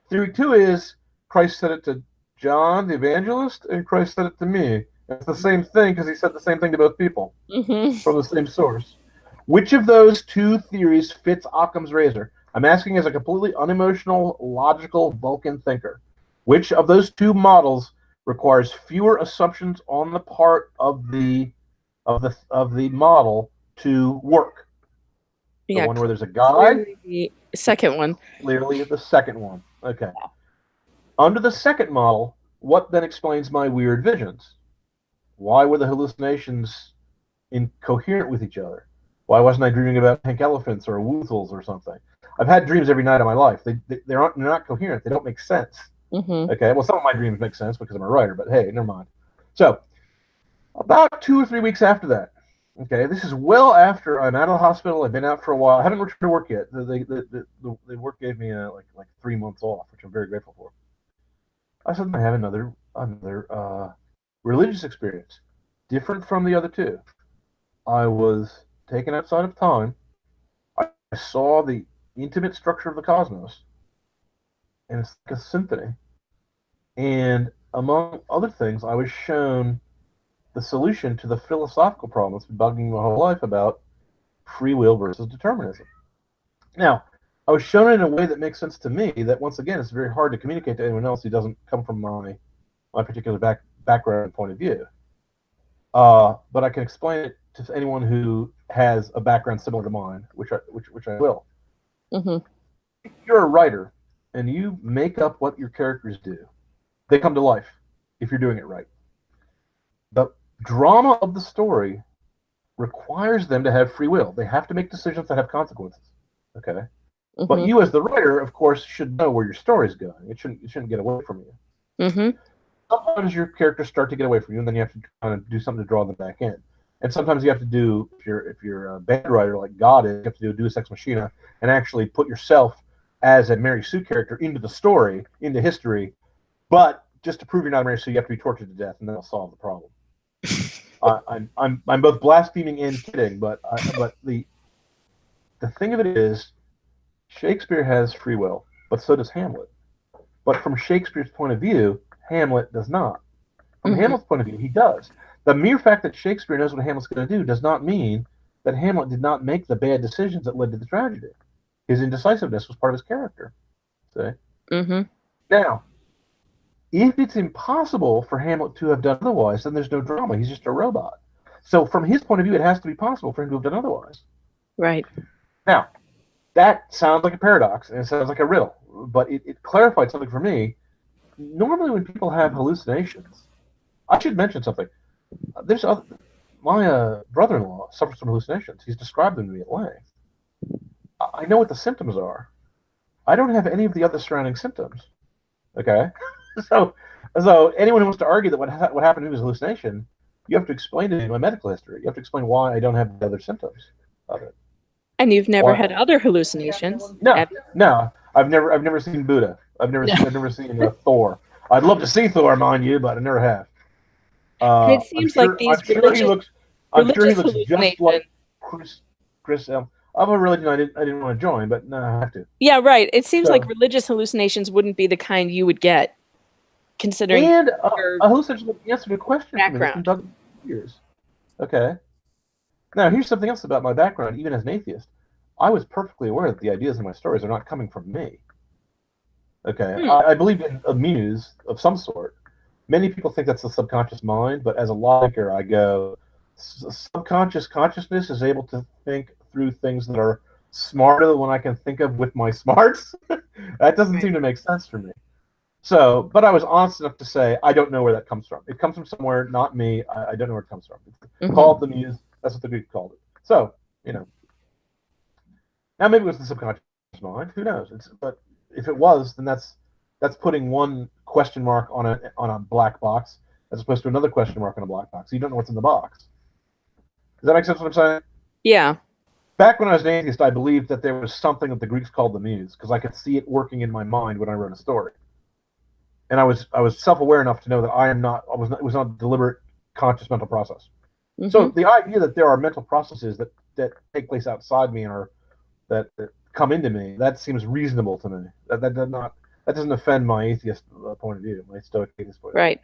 Theory two is Christ said it to John the evangelist, and Christ said it to me. It's the same thing because he said the same thing to both people Hmm. from the same source. Which of those two theories fits Occam's razor? I'm asking as a completely unemotional, logical Vulcan thinker. Which of those two models requires fewer assumptions on the part of the model to work? The Yeah. one where there's a God? Clearly the second one. Clearly the second one. Okay. Under the second model, what then explains my weird visions? Why were the hallucinations incoherent with each other? Why wasn't I dreaming about pink elephants or woozles or something? I've had dreams every night of my life. They're not coherent. They don't make sense. Hmm. Okay, well, some of my dreams make sense because I'm a writer, but hey, never mind. So, about 2 or 3 weeks after that, okay, this is well after I'm out of the hospital. I've been out for a while. I haven't returned to work yet. The work gave me like 3 months off, which I'm very grateful for. I suddenly have another religious experience, different from the other two. I was taken outside of time. I saw the intimate structure of the cosmos, and it's like a symphony. And among other things, I was shown the solution to the philosophical problem that's been bugging me my whole life about free will versus determinism. Now, I was shown it in a way that makes sense to me. That once again, it's very hard to communicate to anyone else who doesn't come from my particular background and point of view. But I can explain it to anyone who has a background similar to mine, which I will. Hmm. If you're a writer and you make up what your characters do, they come to life if you're doing it right. The drama of the story requires them to have free will. They have to make decisions that have consequences. Okay? But Hmm. you, as the writer, of course, should know where your story's going. It shouldn't get away from you. Hmm. Sometimes your characters start to get away from you, and then you have to kind of do something to draw them back in. And sometimes you have to do, if you're a bad writer like God is, you have to do a Deus Ex Machina and actually put yourself as a Mary Sue character into the story, into history. But just to prove you're not a Mary Sue, you have to be tortured to death, and that'll solve the problem. I'm both blaspheming and kidding, but the thing of it is, Shakespeare has free will, but so does Hamlet. But from Shakespeare's point of view, Hamlet does not. From Hmm. Hamlet's point of view, he does. The mere fact that Shakespeare knows what Hamlet's going to do does not mean that Hamlet did not make the bad decisions that led to the tragedy. His indecisiveness was part of his character. See? Hmm. Now, if it's impossible for Hamlet to have done otherwise, then there's no drama. He's just a robot. So from his point of view, it has to be possible for him to have done otherwise. Right. Now, that sounds like a paradox, and it sounds like a riddle, but it clarified something for me. Normally, when people have hallucinations, I should mention something. My brother-in-law suffers from hallucinations. He's described them to me at length. I know what the symptoms are. I don't have any of the other surrounding symptoms. Okay, so anyone who wants to argue that what happened to me was hallucination, you have to explain to me my medical history. You have to explain why I don't have the other symptoms of it. And you've never Why? had other hallucinations? No. I've never seen Buddha. I've never seen Thor. I'd love to see Thor, mind you, but I never have. And it seems like these I'm sure he looks just hallucinations. like Chris. Of a religion I didn't want to join, but no, I have to. Yeah, right. It seems like religious hallucinations wouldn't be the kind you would get, considering and your a hallucination answered a question for me that's been dug for years. Okay. Now here's something else about my background. Even as an atheist, I was perfectly aware that the ideas in my stories are not coming from me. Okay, I believe in a muse of some sort. Many people think that's the subconscious mind, but as a logiker, I go, subconscious consciousness is able to think through things that are smarter than what I can think of with my smarts. That doesn't seem to make sense for me. So, but I was honest enough to say, I don't know where that comes from. It comes from somewhere, not me. I don't know where it comes from. It's called the muse. That's what the Greek called it. So, now maybe it was the subconscious mind. Who knows? But if it was, then that's putting one question mark on a black box as opposed to another question mark on a black box. You don't know what's in the box. Does that make sense what I'm saying? Yeah. Back when I was an atheist, I believed that there was something that the Greeks called the muse because I could see it working in my mind when I wrote a story. And I was self-aware enough to know that it was not a deliberate conscious mental process. So the idea that there are mental processes that take place outside me and that come into me, that seems reasonable to me. That doesn't offend my atheist point of view, my Stoic atheist point of view. Right.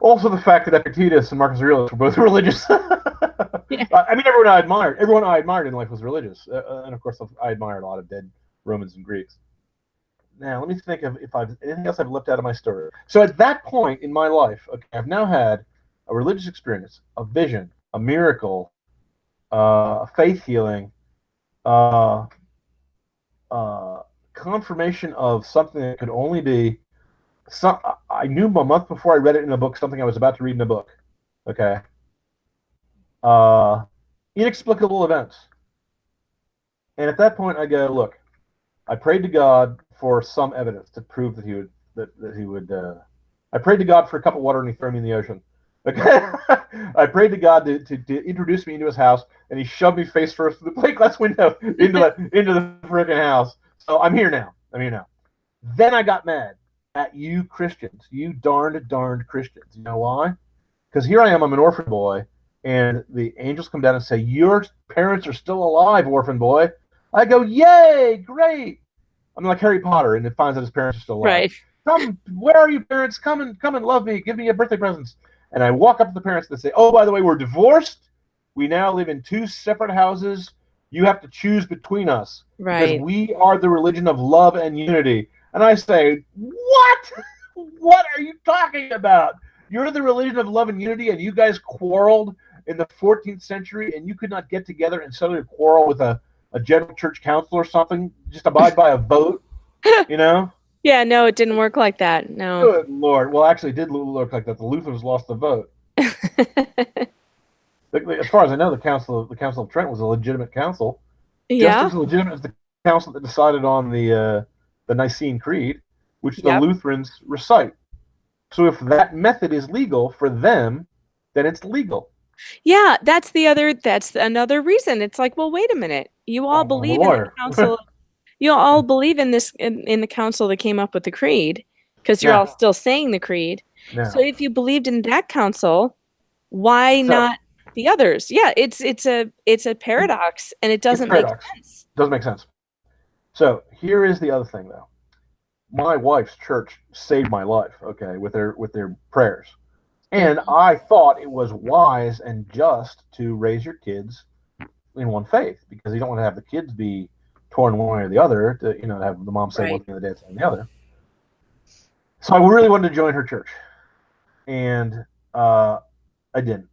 Also, the fact that Epictetus and Marcus Aurelius were both religious. Yeah. I mean, everyone I admired in life was religious, and of course, I admired a lot of dead Romans and Greeks. Now, let me think of if I've anything else I've left out of my story. So, at that point in my life, okay, I've now had a religious experience, a vision, a miracle, a faith healing, confirmation of something that could only be. I knew a month before I read it in a book something I was about to read in a book. Okay. Inexplicable events. And at that point, I go, look, I prayed to God for some evidence to prove that he would. I prayed to God for a cup of water and he threw me in the ocean. Okay. I prayed to God to introduce me into his house, and he shoved me face first through the plate glass window into the freaking house. So I'm here now. Then I got mad at you Christians, you darned Christians. You know why? Because here I am, I'm an orphan boy, and the angels come down and say, your parents are still alive, orphan boy. I go, yay, great. I'm like Harry Potter, and it finds out his parents are still alive. Right. Come, where are you parents? Come and love me. Give me a birthday presents. And I walk up to the parents and they say, oh, by the way, we're divorced. We now live in 2 separate houses. You have to choose between us. Right. Because we are the religion of love and unity. And I say, what? What are you talking about? You're the religion of love and unity, and you guys quarreled in the 14th century, and you could not get together and settle your quarrel with a general church council or something? Just abide by a vote, Yeah, no, it didn't work like that. No. Good Lord. Well, actually, it did look like that. The Lutherans lost the vote. As far as I know, the Council of Trent was a legitimate council. Yeah. Just as legitimate as the council that decided on the Nicene Creed, which the Lutherans recite. So if that method is legal for them, then it's legal. Yeah, that's another reason. It's like, well, wait a minute. You all believe in the council. You all believe in this in the council that came up with the creed, because you're all still saying the creed. No. So if you believed in that council, why not the others? Yeah, it's a paradox, and it doesn't make sense. Doesn't make sense. So here is the other thing, though. My wife's church saved my life, okay, with their prayers. And I thought it was wise and just to raise your kids in one faith, because you don't want to have the kids be torn one way or the other, to have the mom say one thing and the dad say the other. So I really wanted to join her church, and I didn't,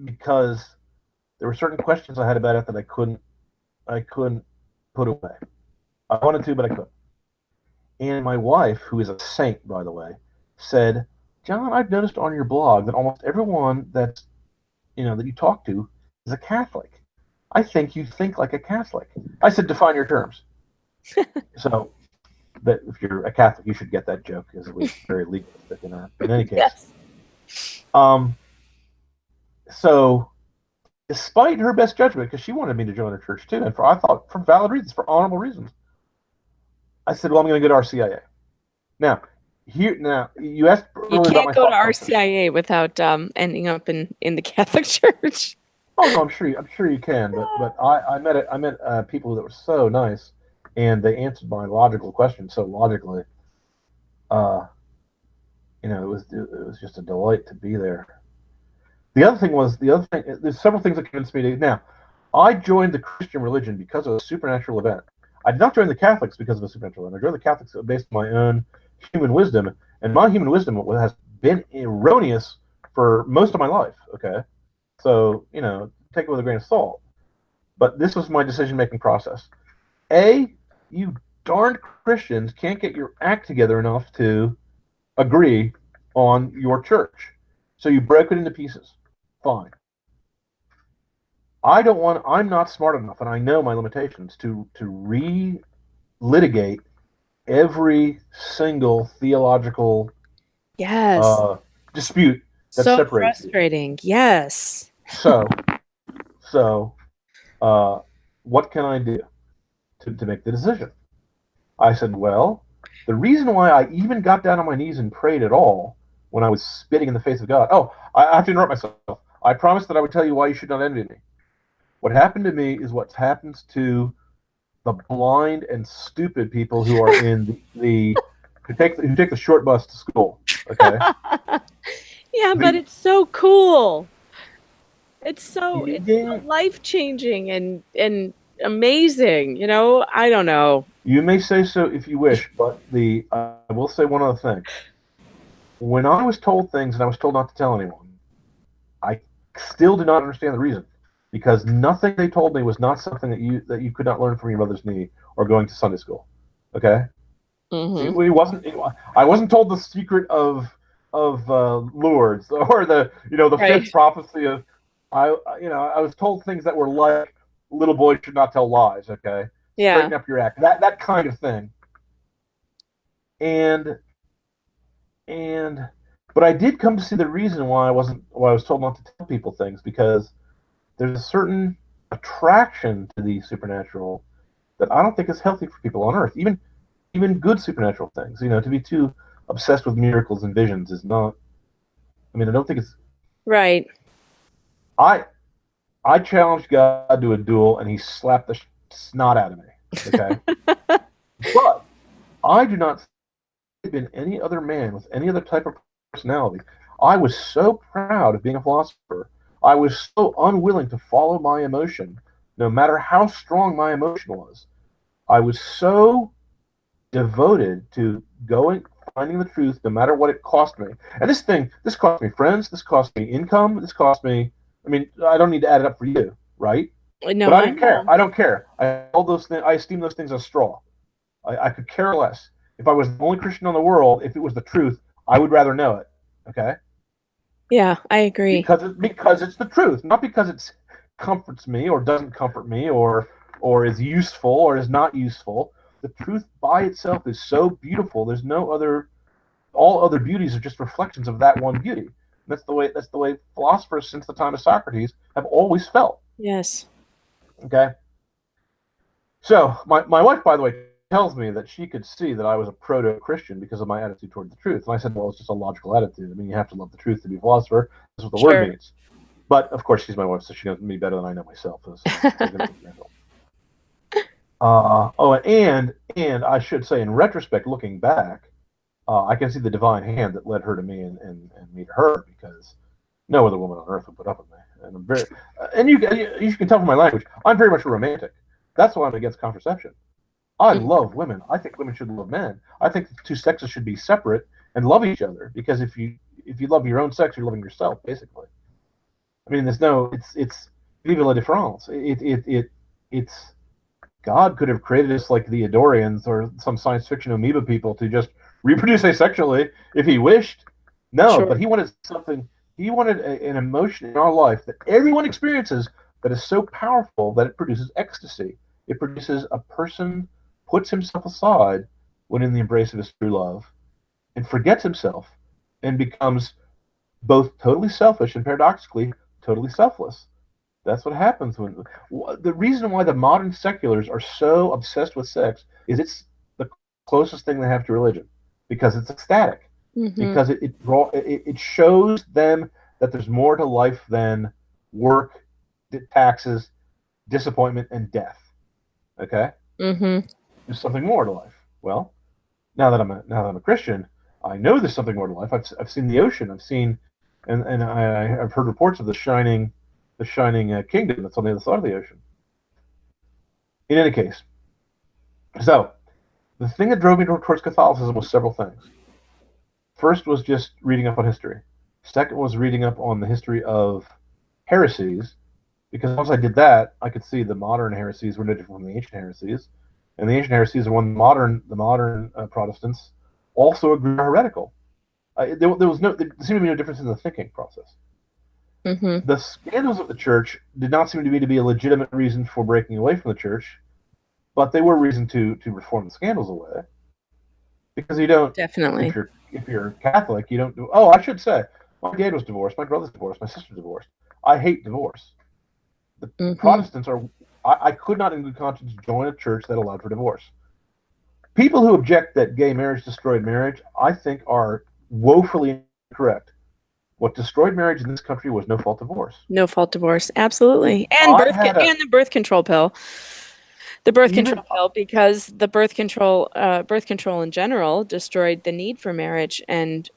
because there were certain questions I had about it that I couldn't I couldn't put away. I wanted to, but I couldn't. And my wife, who is a saint, by the way, said, "John, I've noticed on your blog that almost everyone that you talk to is a Catholic. I think you think like a Catholic." I said, "Define your terms." So, that if you're a Catholic, you should get that joke because it was very legalistic in any case. Yes. So, despite her best judgment, because she wanted me to join her church too, and I thought for valid reasons, for honorable reasons, I said, "Well, I'm going to go to RCIA." Now, you asked You earlier about my can't go to thought process. RCIA without ending up in the Catholic Church. Oh no, I'm sure you can, but I met people that were so nice, and they answered my logical questions so logically. It was just a delight to be there. There's several things that convinced me to. Now, I joined the Christian religion because of a supernatural event. I did not join the Catholics because of a supernatural event. I joined the Catholics based on my own human wisdom, and my human wisdom has been erroneous for most of my life. Okay, so take it with a grain of salt. But this was my decision-making process. You darned Christians can't get your act together enough to agree on your church, so you broke it into pieces. Fine. I'm not smart enough, and I know my limitations, to re-litigate every single theological Yes. dispute that So separates frustrating. Yes. you. So, what can I do to make the decision? I said, well, the reason why I even got down on my knees and prayed at all when I was spitting in the face of God. Oh, I have to interrupt myself. I promised that I would tell you why you should not envy me. What happened to me is what happens to the blind and stupid people who are in who take the short bus to school. Okay. Yeah, but it's so cool. It's so life-changing and amazing. I don't know. You may say so if you wish, but I will say one other thing. When I was told things and I was told not to tell anyone, I still do not understand the reason, because nothing they told me was not something that you could not learn from your mother's knee or going to Sunday school. Okay. Mm-hmm. I wasn't told the secret of Lourdes or the Right. fifth prophecy of I was told things that were like little boys should not tell lies. Okay, Yeah. straighten up your act, that kind of thing. And but I did come to see the reason why I was told not to tell people things, because there's a certain attraction to the supernatural that I don't think is healthy for people on Earth. Even good supernatural things. To be too obsessed with miracles and visions is not. I mean, I don't think it's right. I challenged God to a duel, and he slapped the snot out of me. Okay, but I do not have been any other man with any other type of personality. I was so proud of being a philosopher. I was so unwilling to follow my emotion, no matter how strong my emotion was. I was so devoted to finding the truth, no matter what it cost me. And this cost me friends, this cost me income, this cost me. I mean, I don't need to add it up for you, right? No, But I don't care. I don't care. I esteem those things as straw. I could care less. If I was the only Christian in the world, if it was the truth, I would rather know it. Okay. Yeah, I agree. Because it's the truth, not because it comforts me or doesn't comfort me or is useful or is not useful. The truth by itself is so beautiful. There's no other. All other beauties are just reflections of that one beauty. That's the way philosophers since the time of Socrates have always felt. Yes. Okay. So my wife, by the way, tells me that she could see that I was a proto-Christian because of my attitude toward the truth. And I said, well, it's just a logical attitude. I mean, you have to love the truth to be a philosopher. That's what the word means. But of course, she's my wife, so she knows me better than I know myself. And I should say, in retrospect, looking back, I can see the divine hand that led her to me and me to her, because no other woman on earth would put up with me. And I'm very, and you can tell from my language, I'm very much a romantic. That's why I'm against contraception. I love women. I think women should love men. I think the two sexes should be separate and love each other, because if you love your own sex, you're loving yourself, basically. I mean, it's vive la différence. It's God could have created us like the Eodorians or some science fiction amoeba people to just reproduce asexually if he wished. No, but Sure. he wanted something. He wanted an emotion in our life that everyone experiences that is so powerful that it produces ecstasy. It produces a person puts himself aside when in the embrace of his true love and forgets himself and becomes both totally selfish and paradoxically totally selfless. That's what happens when the reason why the modern seculars are so obsessed with sex is it's the closest thing they have to religion because it's ecstatic, Mm-hmm. because it shows them that there's more to life than work, taxes, disappointment, and death. Okay, Mm-hmm. there's something more to life. Well, now that I'm a Christian, I know there's something more to life. I've seen the ocean. I've seen, and I've heard reports of the shining kingdom that's on the other side of the ocean. In any case, so the thing that drove me towards Catholicism was several things. First was just reading up on history. Second was reading up on the history of heresies, because once I did that, I could see the modern heresies were no different from the ancient heresies, and the ancient heresies are one the modern Protestants also agree are heretical. There seemed to be no difference in the thinking process. Mm-hmm. The scandals of the church did not seem to me to be a legitimate reason for breaking away from the church, but they were reason to reform the scandals away. Because you don't, Definitely. if you're Catholic, you don't do. Oh, I should say, my dad was divorced, my brother's divorced, my sister's divorced. I hate divorce. The Mm-hmm. Protestants are. I could not, in good conscience, join a church that allowed for divorce. People who object that gay marriage destroyed marriage, I think, are woefully incorrect. What destroyed marriage in this country was no fault divorce. No fault divorce. If Absolutely. And I had a and the birth control pill. The birth even control pill, because the birth control in general destroyed the need for marriage and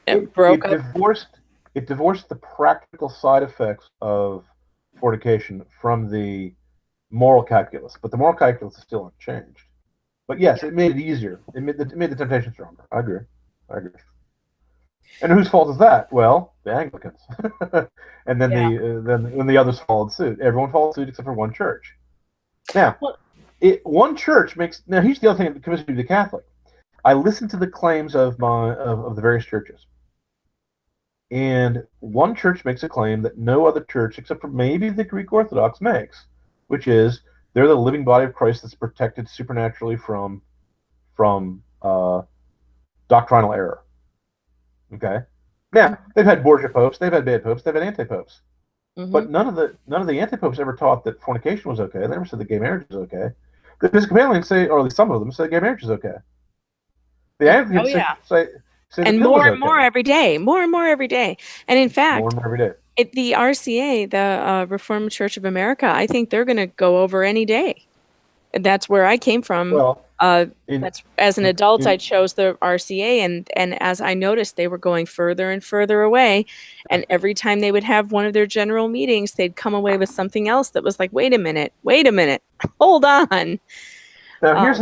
it broke it up. divorced the practical side effects of fornication from the moral calculus, but the moral calculus is still unchanged. But yes, Yeah. it made it easier. It made the temptation stronger. I agree. I agree. And whose fault is that? Well, the Anglicans. And then Yeah. the others followed suit. Everyone followed suit except for one church. Now, Well, one church makes. Now, here's the other thing that convinced me to be Catholic. I listened to the claims of the various churches, and one church makes a claim that no other church, except for maybe the Greek Orthodox, makes, which is they're the living body of Christ that's protected supernaturally from doctrinal error. Okay. Now they've had Borgia popes, they've had bad popes, they've had anti-popes, mm-hmm. but none of the anti-popes ever taught that fornication was okay. They never said that gay marriage is okay. The Episcopalians say, or at least some of them say, gay marriage is okay. The Oh Anglicans yeah. say the And pill is more and more okay. every day. More and more every day. And in More fact, and more every day. the RCA, the Reformed Church of America, I think they're going to go over any day. That's where I came from. Well, Uh, in that's as an adult, I in chose the RCA, and as I noticed, they were going further and further away. And every time they would have one of their general meetings, they'd come away with something else that was like, wait a minute, hold on. now Um, here's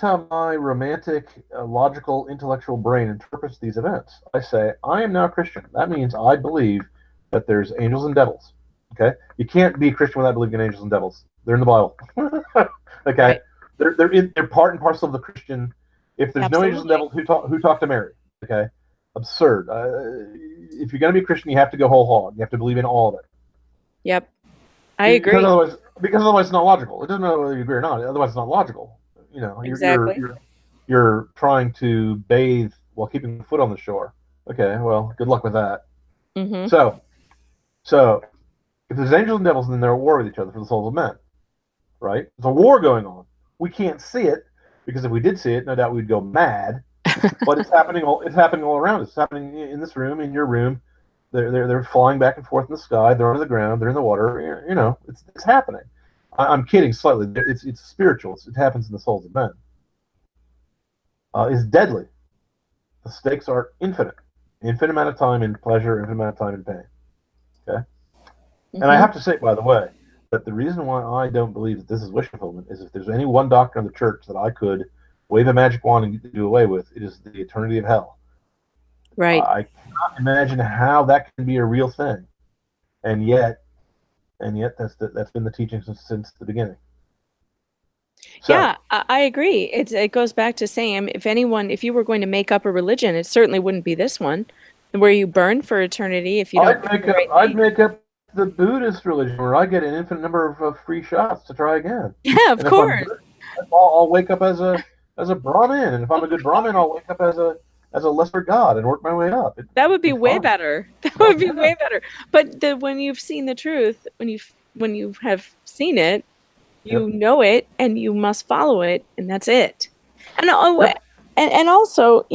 how my romantic, logical, intellectual brain interprets these events. I say I am now a Christian. That means I believe that there's angels and devils. Okay, you can't be a Christian without believing in angels and devils. They're in the Bible. Okay, right. they're part and parcel of the Christian. If there's no angels and Absolutely. devils, who talk to Mary? Okay, absurd. If you're gonna be a Christian, you have to go whole hog. You have to believe in all of it. Yep. I because agree. otherwise because otherwise it's not logical. It doesn't matter whether you agree or not. Otherwise it's not logical. You know, Exactly. you're trying to bathe while keeping the foot on the shore. Okay, well, good luck with that. Mm-hmm. So so if there's angels and devils, then they're at war with each other for the souls of men, right? There's a war going on. We can't see it because if we did see it, no doubt we'd go mad. But it's happening all around us. It's happening in this room, in your room. They're flying back and forth in the sky. They're under the ground. They're in the water. You know, it's happening. I'm kidding slightly. It's spiritual. It happens in the souls of men. It's deadly. The stakes are infinite. Infinite amount of time in pleasure, infinite amount of time in pain. Okay. And I Mm-hmm. have to say, by the way, that the reason why I don't believe that this is wish fulfillment is if there's any one doctrine of the church that I could wave a magic wand and do away with, it is the eternity of hell. Right. I cannot imagine how that can be a real thing, and yet that's been the teaching since the beginning. So Yeah, I agree. It goes back to saying if you were going to make up a religion, it certainly wouldn't be this one, where you burn for eternity if you don't do the right I'd thing. make up the Buddhist religion where I get an infinite number of free shots to try again. Yeah, of And if I'm course. good, I'll wake up as a Brahmin, and if I'm a good Brahmin, I'll wake up as a lesser god and work my way up. It'd That would be be way fine. better. That Oh would be yeah, way better. But when you've seen the truth, when you have seen it, yep, you know it and you must follow it, and that's it. And yep. and also,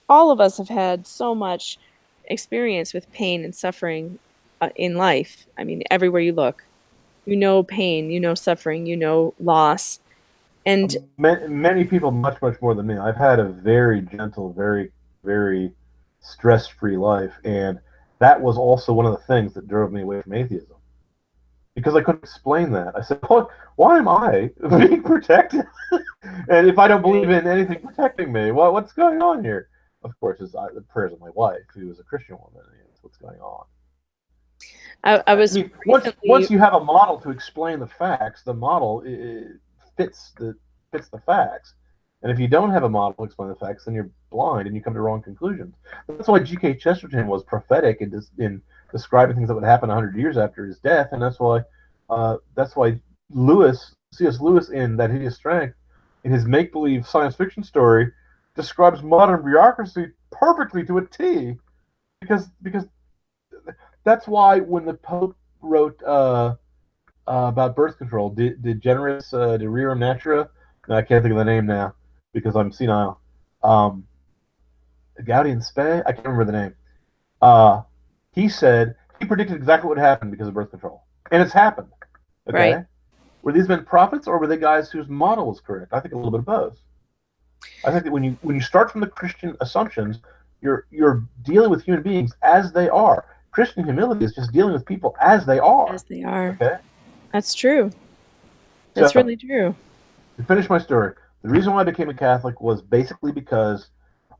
all of us have had so much experience with pain and suffering in life. I mean, everywhere you look, pain, suffering, loss. And Many people much more than me. I've had a very gentle, very stress-free life, and that was also one of the things that drove me away from atheism because I couldn't explain that. I said, why am I being protected? And if I don't believe in anything protecting me, what's going on here? Of course, it's the prayers of my wife, who is a Christian woman. That's what's going on. I I was mean, once recently, you have a model to explain the facts, the model fits the facts. And if you don't have a model to explain the facts, then you're blind and you come to wrong conclusions. That's why G.K. Chesterton was prophetic in describing things that would happen 100 years after his death, and that's why C.S. Lewis, in That Hideous Strength, in his make-believe science fiction story, describes modern bureaucracy perfectly to a T, because that's why when the Pope wrote about birth control, De Generis de Rerum Natura, I can't think of the name now because I'm senile. Um, Gaudium Spei, I can't remember the name. He said he predicted exactly what would happen because of birth control, and it's happened. right. Okay, were these men prophets or were they guys whose model was correct? I think a little bit of both. I think that when you start from the Christian assumptions, you're dealing with human beings as they are. Christian humility is just dealing with people as they are. As they are. Okay, That's true. That's so really true. to finish my story, the reason why I became a Catholic was basically because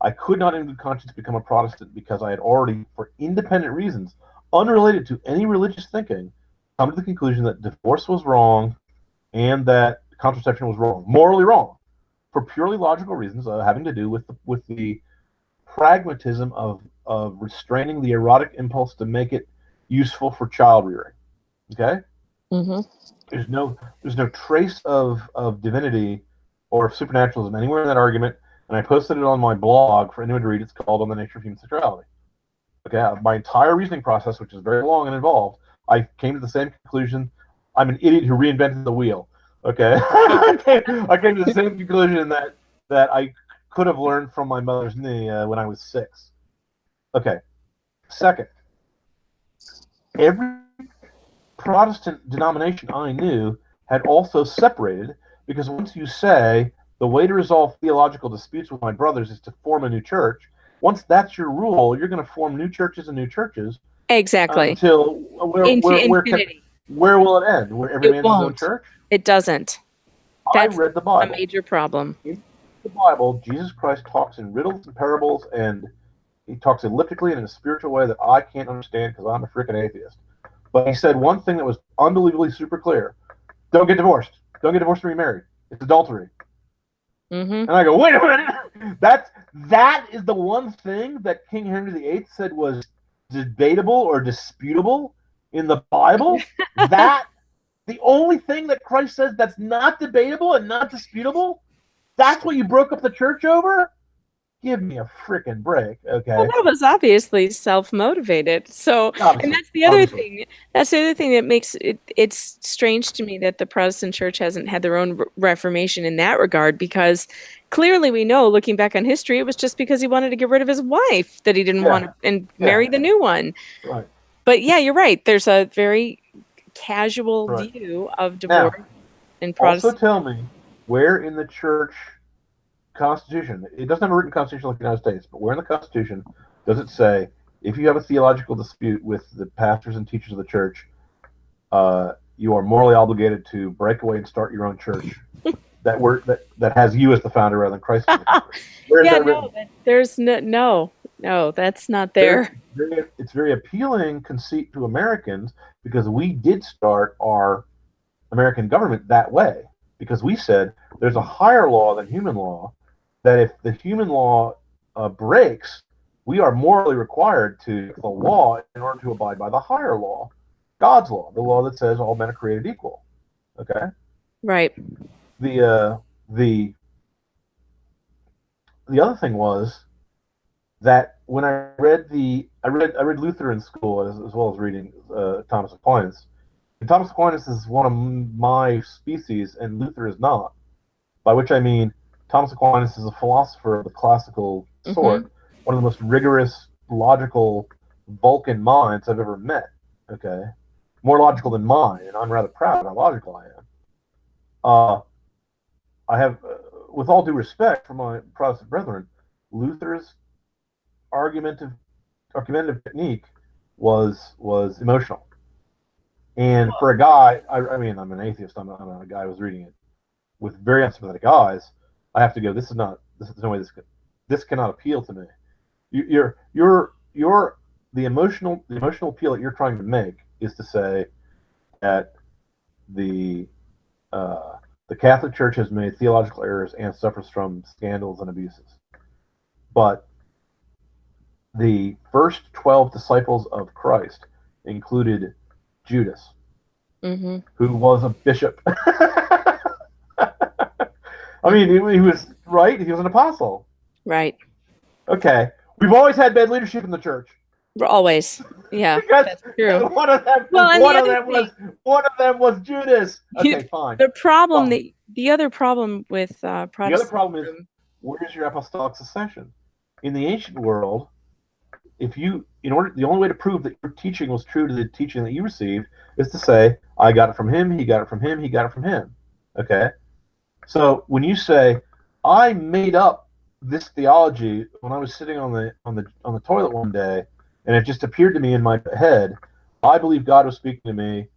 I could not, in good conscience, become a Protestant because I had already, for independent reasons, unrelated to any religious thinking, come to the conclusion that divorce was wrong and that contraception was wrong, morally wrong, for purely logical reasons having to do with the pragmatism of restraining the erotic impulse to make it useful for child rearing. Okay, Hmm. there's no trace of divinity or supernaturalism anywhere in that argument, and I posted it on my blog for anyone to read. It's called On the Nature of Human Sexuality. Okay, my entire reasoning process, which is very long and involved, I came to the same conclusion. I'm an idiot who reinvented the wheel. Okay, I came to the same conclusion that I could have learned from my mother's knee when I was 6. Okay, second, every Protestant denomination I knew had also separated because once you say the way to resolve theological disputes with my brothers is to form a new church, once that's your rule, you're going to form new churches and new churches Exactly. until Into infinity. where will it end? Where every It man's his own won't. church? It doesn't. I That's read the a Bible. major problem. In the Bible, Jesus Christ talks in riddles and parables, and he talks elliptically and in a spiritual way that I can't understand because I'm a freaking atheist. But he said one thing that was unbelievably super clear: don't get divorced. Don't get divorced and remarried. It's adultery. Hmm. And I go, wait a minute. That is the one thing that King Henry VIII said was debatable or disputable in the Bible. That the only thing that Christ says that's not debatable and not disputable. That's what you broke up the church over. Give me a freaking break, Well, okay? that was obviously self-motivated. So, and Obviously, that's the other obviously, thing. That's the other thing that makes it's strange to me that the Protestant church hasn't had their own reformation in that regard, because clearly we know, looking back on history, it was just because he wanted to get rid of his wife that he didn't want yeah, to and yeah, marry the new one. right, But yeah, you're right. There's a very casual right. view of Now, divorce in also Protestant. tell me where in the church Constitution, it doesn't have a written constitution like the United States, but where in the Constitution does it say if you have a theological dispute with the pastors and teachers of the church, you are morally obligated to break away and start your own church that has you as the founder rather than Christ as the founder? Where is Yeah, that no, written? there's no, that's not Very, there. it's very appealing conceit to Americans because we did start our American government that way. because we said there's a higher law than human law, that if the human law breaks, we are morally required to the law in order to abide by the higher law, God's law, the law that says all men are created equal. Okay? Right. The other thing was that when I read Luther in school as well as reading Thomas Aquinas. And Thomas Aquinas is one of my species, and Luther is not. By which I mean Thomas Aquinas is a philosopher of the classical sort, one of the most rigorous, logical, Vulcan minds I've ever met. Okay, more logical than mine, and I'm rather proud of how logical I am. I have, with all due respect for my Protestant brethren, Luther's argumentative technique was emotional. And for a guy, I mean, I'm an atheist. I'm a guy who was reading it with very unsympathetic eyes. I have to go. There's no way this cannot appeal to me. The emotional appeal that you're trying to make is to say that the Catholic Church has made theological errors and suffers from scandals and abuses, but the first 12 disciples of Christ included Judas, who was a bishop. I mean, he was right. He was an apostle. Right. Okay. We've always had bad leadership in the church. Always. Yeah, that's true. One of them was Judas. Okay, fine. The problem, the other problem with Protestantism. The other problem is, where's your apostolic succession? In the ancient world, the only way to prove that your teaching was true to the teaching that you received is to say, I got it from him, he got it from him, he got it from him. Okay? So when you say, I made up this theology when I was sitting on the toilet one day, and it just appeared to me in my head, I believe God was speaking to me,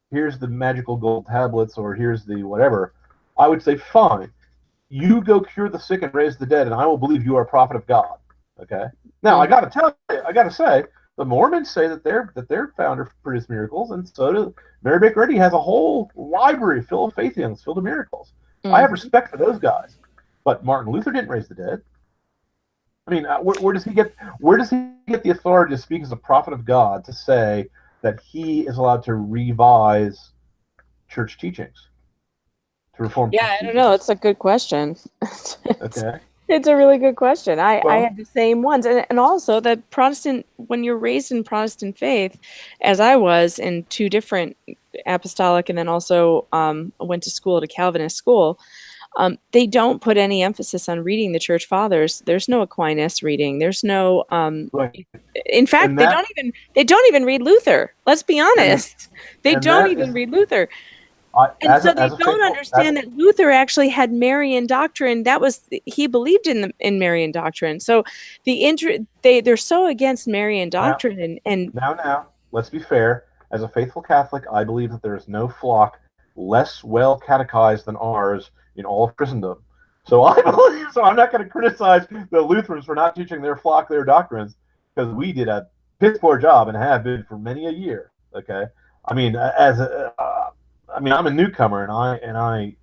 here's the magical gold tablets, or here's the whatever, I would say, fine, you go cure the sick and raise the dead, and I will believe you are a prophet of God. Okay? Now, I got to say, the Mormons say that their founder produced miracles, and so does Mary Baker Eddy has a whole library full of faith-healings, filled with miracles. I have respect for those guys, but Martin Luther didn't raise the dead. I mean, where does he get the authority to speak as a prophet of God to say that he is allowed to revise church teachings, to reform? Yeah, I don't know. It's a good question. Okay. It's a really good question. I had the same ones. And also that Protestant, when you're raised in Protestant faith, as I was in two different apostolic, and then also went to school at a Calvinist school, they don't put any emphasis on reading the church fathers. There's no Aquinas reading. There's no, Right. In fact, they don't even read Luther. Let's be honest. They don't even read Luther. And so they don't understand that Luther actually had Marian doctrine. He believed in Marian doctrine. So they're so against Marian doctrine. Now, let's be fair. As a faithful Catholic, I believe that there is no flock less well catechized than ours in all of Christendom. So I'm not going to criticize the Lutherans for not teaching their flock their doctrines, because we did a piss poor job and have been for many a year. Okay, I mean, I'm a newcomer, and I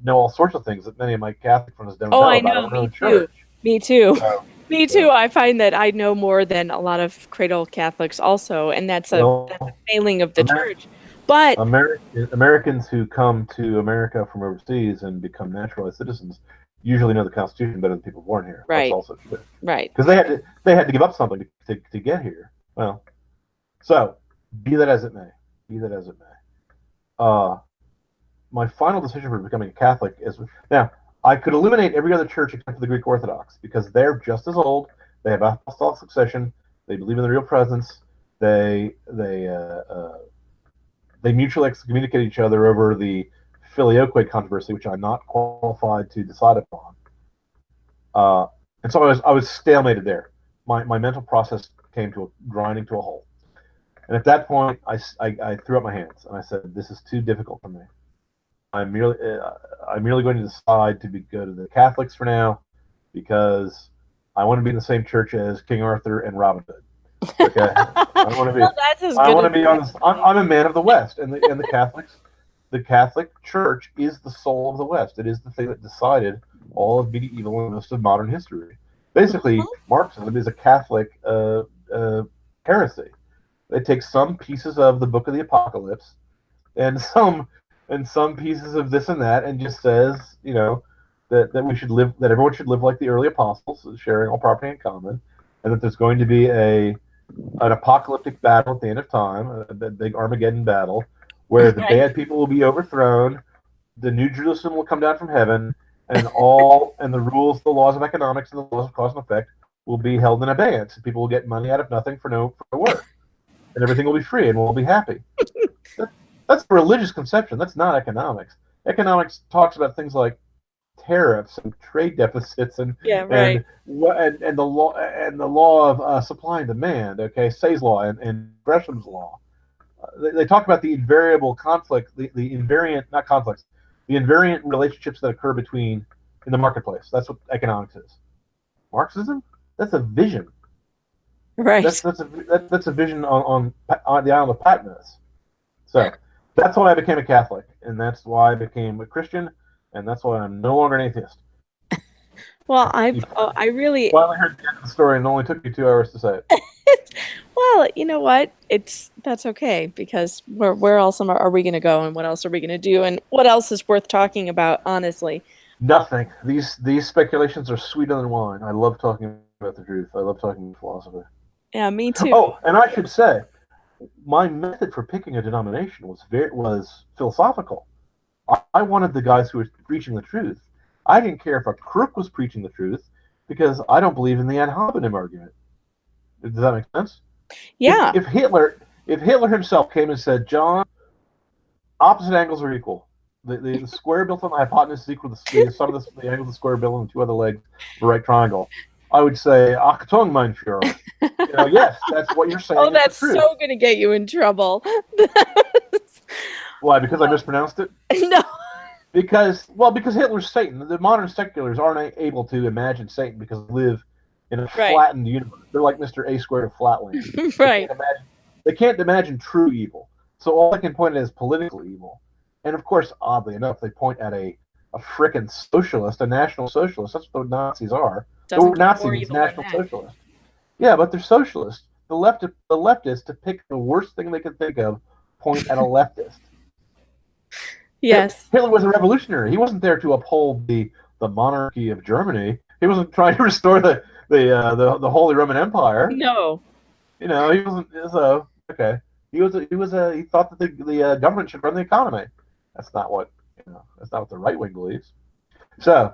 know all sorts of things that many of my Catholic friends don't know about our own church. Me too. Me too. I find that I know more than a lot of cradle Catholics also, and that's a failing of the church. But Americans who come to America from overseas and become naturalized citizens usually know the Constitution better than people born here. Right. That's also true. Right. Because they had to give up something to get here. Well, so be that as it may. My final decision for becoming a Catholic is, now, I could eliminate every other church except for the Greek Orthodox, because they're just as old. They have apostolic succession. They believe in the real presence. They mutually excommunicate each other over the filioque controversy, which I'm not qualified to decide upon. And so I was stalemated there. My mental process came to grinding to a halt. And at that point, I threw up my hands and I said, "This is too difficult for me. I'm merely going to decide to go to the Catholics for now, because I want to be in the same church as King Arthur and Robin Hood." Okay, I want to be. I'm a man of the West, and the Catholics, the Catholic Church is the soul of the West. It is the thing that decided all of medieval and most of modern history. Basically, Marxism is a Catholic heresy. It takes some pieces of the Book of the Apocalypse and some pieces of this and that, and just says, that we should live, that everyone should live like the early apostles, sharing all property in common, and that there's going to be an apocalyptic battle at the end of time, a big Armageddon battle, where the bad people will be overthrown, the New Jerusalem will come down from heaven, and the rules, the laws of economics, and the laws of cause and effect will be held in abeyance. People will get money out of nothing for no work, and everything will be free, and we'll all be happy. That's a religious conception. That's not economics. Economics talks about things like tariffs and trade deficits and the law of supply and demand. Okay, Say's law and Gresham's law. They talk about the invariable conflict, the invariant, not conflicts, the invariant relationships that occur in the marketplace. That's what economics is. Marxism? That's a vision. Right. That's a vision on the island of Patmos. So that's why I became a Catholic, and that's why I became a Christian, and that's why I'm no longer an atheist. Well, I really finally heard the end of the story, and it only took you 2 hours to say it. Well, you know what? That's okay, because where else are we going to go, and what else are we going to do, and what else is worth talking about? Honestly, nothing. These speculations are sweeter than wine. I love talking about the truth. I love talking about philosophy. Yeah, me too. Oh, and I should say, my method for picking a denomination was philosophical. I wanted the guys who were preaching the truth. I didn't care if a crook was preaching the truth, because I don't believe in the ad hominem argument. Does that make sense? Yeah. If Hitler himself came and said, John, opposite angles are equal. The square built on the hypotenuse is equal to the sum of the angle of the square built on the two other legs of a right triangle, I would say, Achtung, mein Führer. Yes, that's what you're saying. Oh, that's so going to get you in trouble. Why? Because I mispronounced it? No. Because Hitler's Satan. The modern seculars aren't able to imagine Satan because they live in a flattened universe. They're like Mr. A squared of Flatland. Right. They can't imagine true evil. So all they can point at is political evil. And of course, oddly enough, they point at a frickin' socialist, a national socialist. That's what the Nazis are. The Nazi means national socialist. Yeah, but they're socialists. The leftists, to pick the worst thing they can think of, point at a leftist. Yes. Hitler was a revolutionary. He wasn't there to uphold the monarchy of Germany. He wasn't trying to restore the Holy Roman Empire. No. He wasn't. So okay. He thought that the government should run the economy. That's not what the right wing believes. So,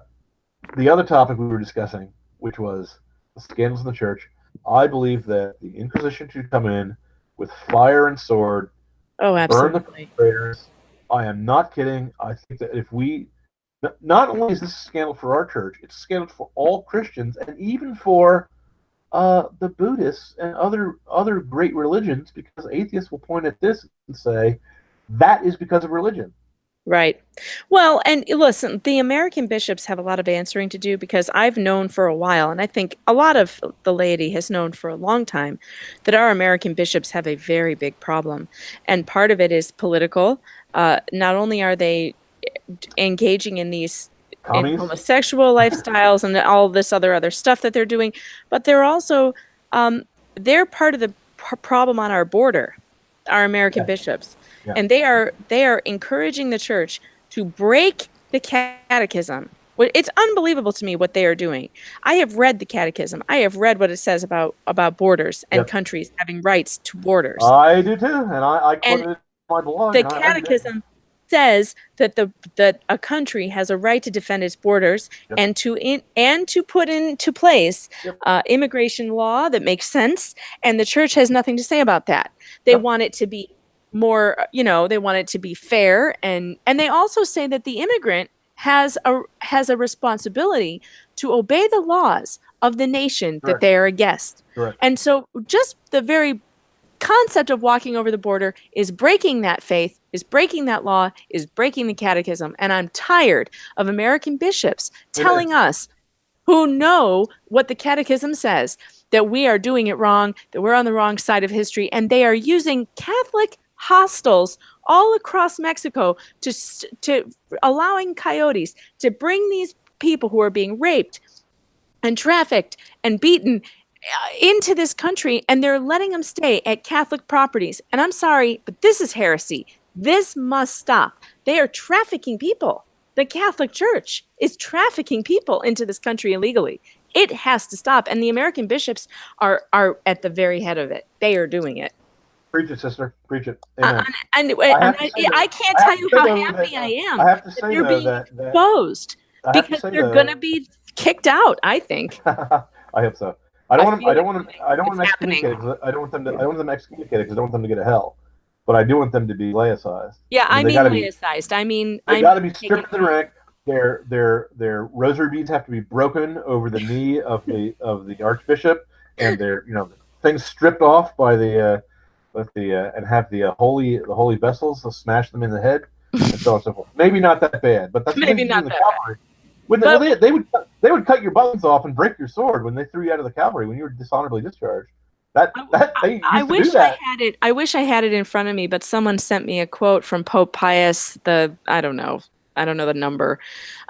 the other topic we were discussing, which was the scandals in the church, I believe that the Inquisition should come in with fire and sword. Oh, absolutely. Burn the perpetrators. I am not kidding. I think that if we, not only is this a scandal for our church, it's a scandal for all Christians, and even for the Buddhists and other great religions, because atheists will point at this and say that is because of religion. Right. Well, and listen, the American bishops have a lot of answering to do, because I've known for a while, and I think a lot of the laity has known for a long time, that our American bishops have a very big problem. And part of it is political. Not only are they engaging in these homosexual lifestyles and all this other stuff that they're doing, but they're also they're part of the problem on our border, our American bishops. Yeah. And they are encouraging the church to break the catechism. It's unbelievable to me what they are doing. I have read the catechism. I have read what it says about borders and countries having rights to borders. I do too, and I quoted it in my blog. The catechism says that a country has a right to defend its borders and to put into place immigration law that makes sense. And the church has nothing to say about that. They want it to be more, they want it to be fair, and they also say that the immigrant has a responsibility to obey the laws of the nation that they are a guest. Correct. And so just the very concept of walking over the border is breaking that faith, is breaking that law, is breaking the catechism. And I'm tired of American bishops telling us, who know what the catechism says, that we are doing it wrong, that we're on the wrong side of history, and they are using Catholic hostels all across Mexico to allowing coyotes to bring these people who are being raped and trafficked and beaten into this country, and they're letting them stay at Catholic properties. And I'm sorry, but this is heresy. This must stop. They are trafficking people. The Catholic Church is trafficking people into this country illegally. It has to stop. And the American bishops are at the very head of it. They are doing it. Preach it, sister. Preach it. Amen. I can't tell you how happy I am. I have to say, they're being that exposed because they're going to be kicked out, I think. I hope so. I don't want them excommunicated because I don't want them to get to hell. But I do want them to be laicized. Yeah, I mean laicized. They got to be stripped of the rank. Their rosary beads have to be broken over the knee of the archbishop, and their things stripped off by and have the holy vessels. They'll smash them in the head, and so on and so forth. Maybe not that bad, but that's maybe not that bad. They would cut your buttons off and break your sword when they threw you out of the cavalry when you were dishonorably discharged. I wish I had it in front of me, but someone sent me a quote from Pope Pius I don't know the number.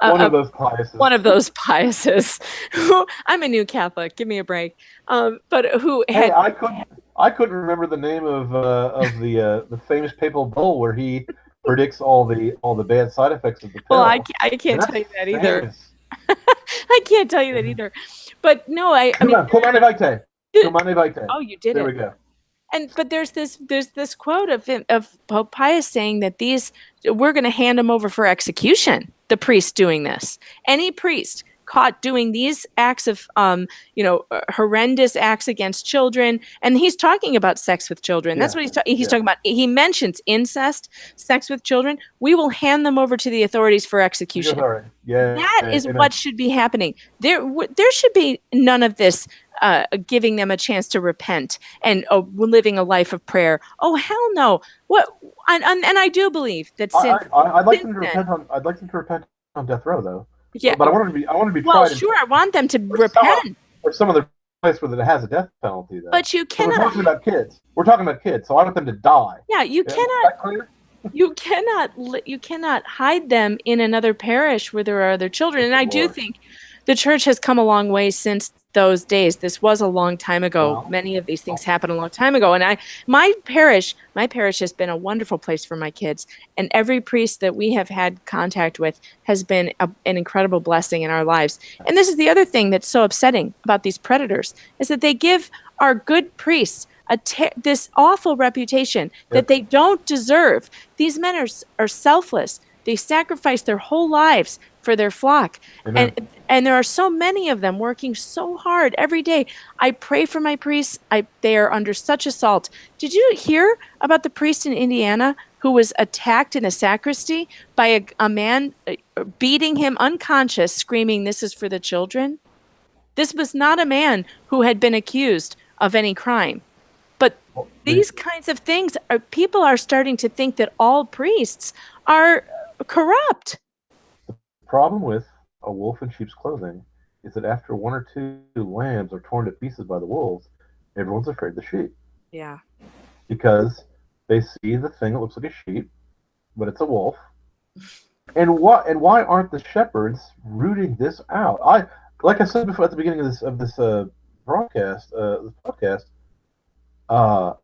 One of those Piuses. One of those Piuses. I'm a new Catholic. Give me a break. But who had? Hey, I couldn't remember the name of the famous papal bull where he predicts all the bad side effects of the pill. Well, I can't tell you that either. I can't tell you that either. But no, Comane Vitae. Oh, you did there it. There we go. But there's this quote of Pope Pius saying that we're going to hand them over for execution. The priest doing this, any priest caught doing these acts of horrendous acts against children, and he's talking about sex with children. Yeah. That's what he's talking about. He mentions incest, sex with children. We will hand them over to the authorities for execution. That is what should be happening. There should be none of this. Giving them a chance to repent and living a life of prayer. Oh, hell no! What? And I do believe that sin. I'd like them to repent on death row, though. Yeah, but I want to be tried. Well, sure, I want them to repent. Or some other place where it has a death penalty, though. But you cannot. We're talking about kids. We're talking about kids, so I want them to die. Yeah, you cannot. You cannot hide them in another parish where there are other children. And I do think the church has come a long way since those days. This was a long time ago. Wow. Many of these things happened a long time ago. And my parish has been a wonderful place for my kids. And every priest that we have had contact with has been an incredible blessing in our lives. And this is the other thing that's so upsetting about these predators, is that they give our good priests this awful reputation that they don't deserve. These men are selfless. They sacrifice their whole lives for their flock. Amen. And there are so many of them working so hard every day. I pray for my priests. They are under such assault. Did you hear about the priest in Indiana who was attacked in a sacristy by a man beating him unconscious, screaming, "This is for the children"? This was not a man who had been accused of any crime. But these kinds of things, people are starting to think that all priests are corrupt. The problem with a wolf in sheep's clothing is that after one or two lambs are torn to pieces by the wolves, everyone's afraid of the sheep. Yeah. Because they see the thing that looks like a sheep, but it's a wolf. And why aren't the shepherds rooting this out? Like I said before at the beginning of this broadcast, this podcast. I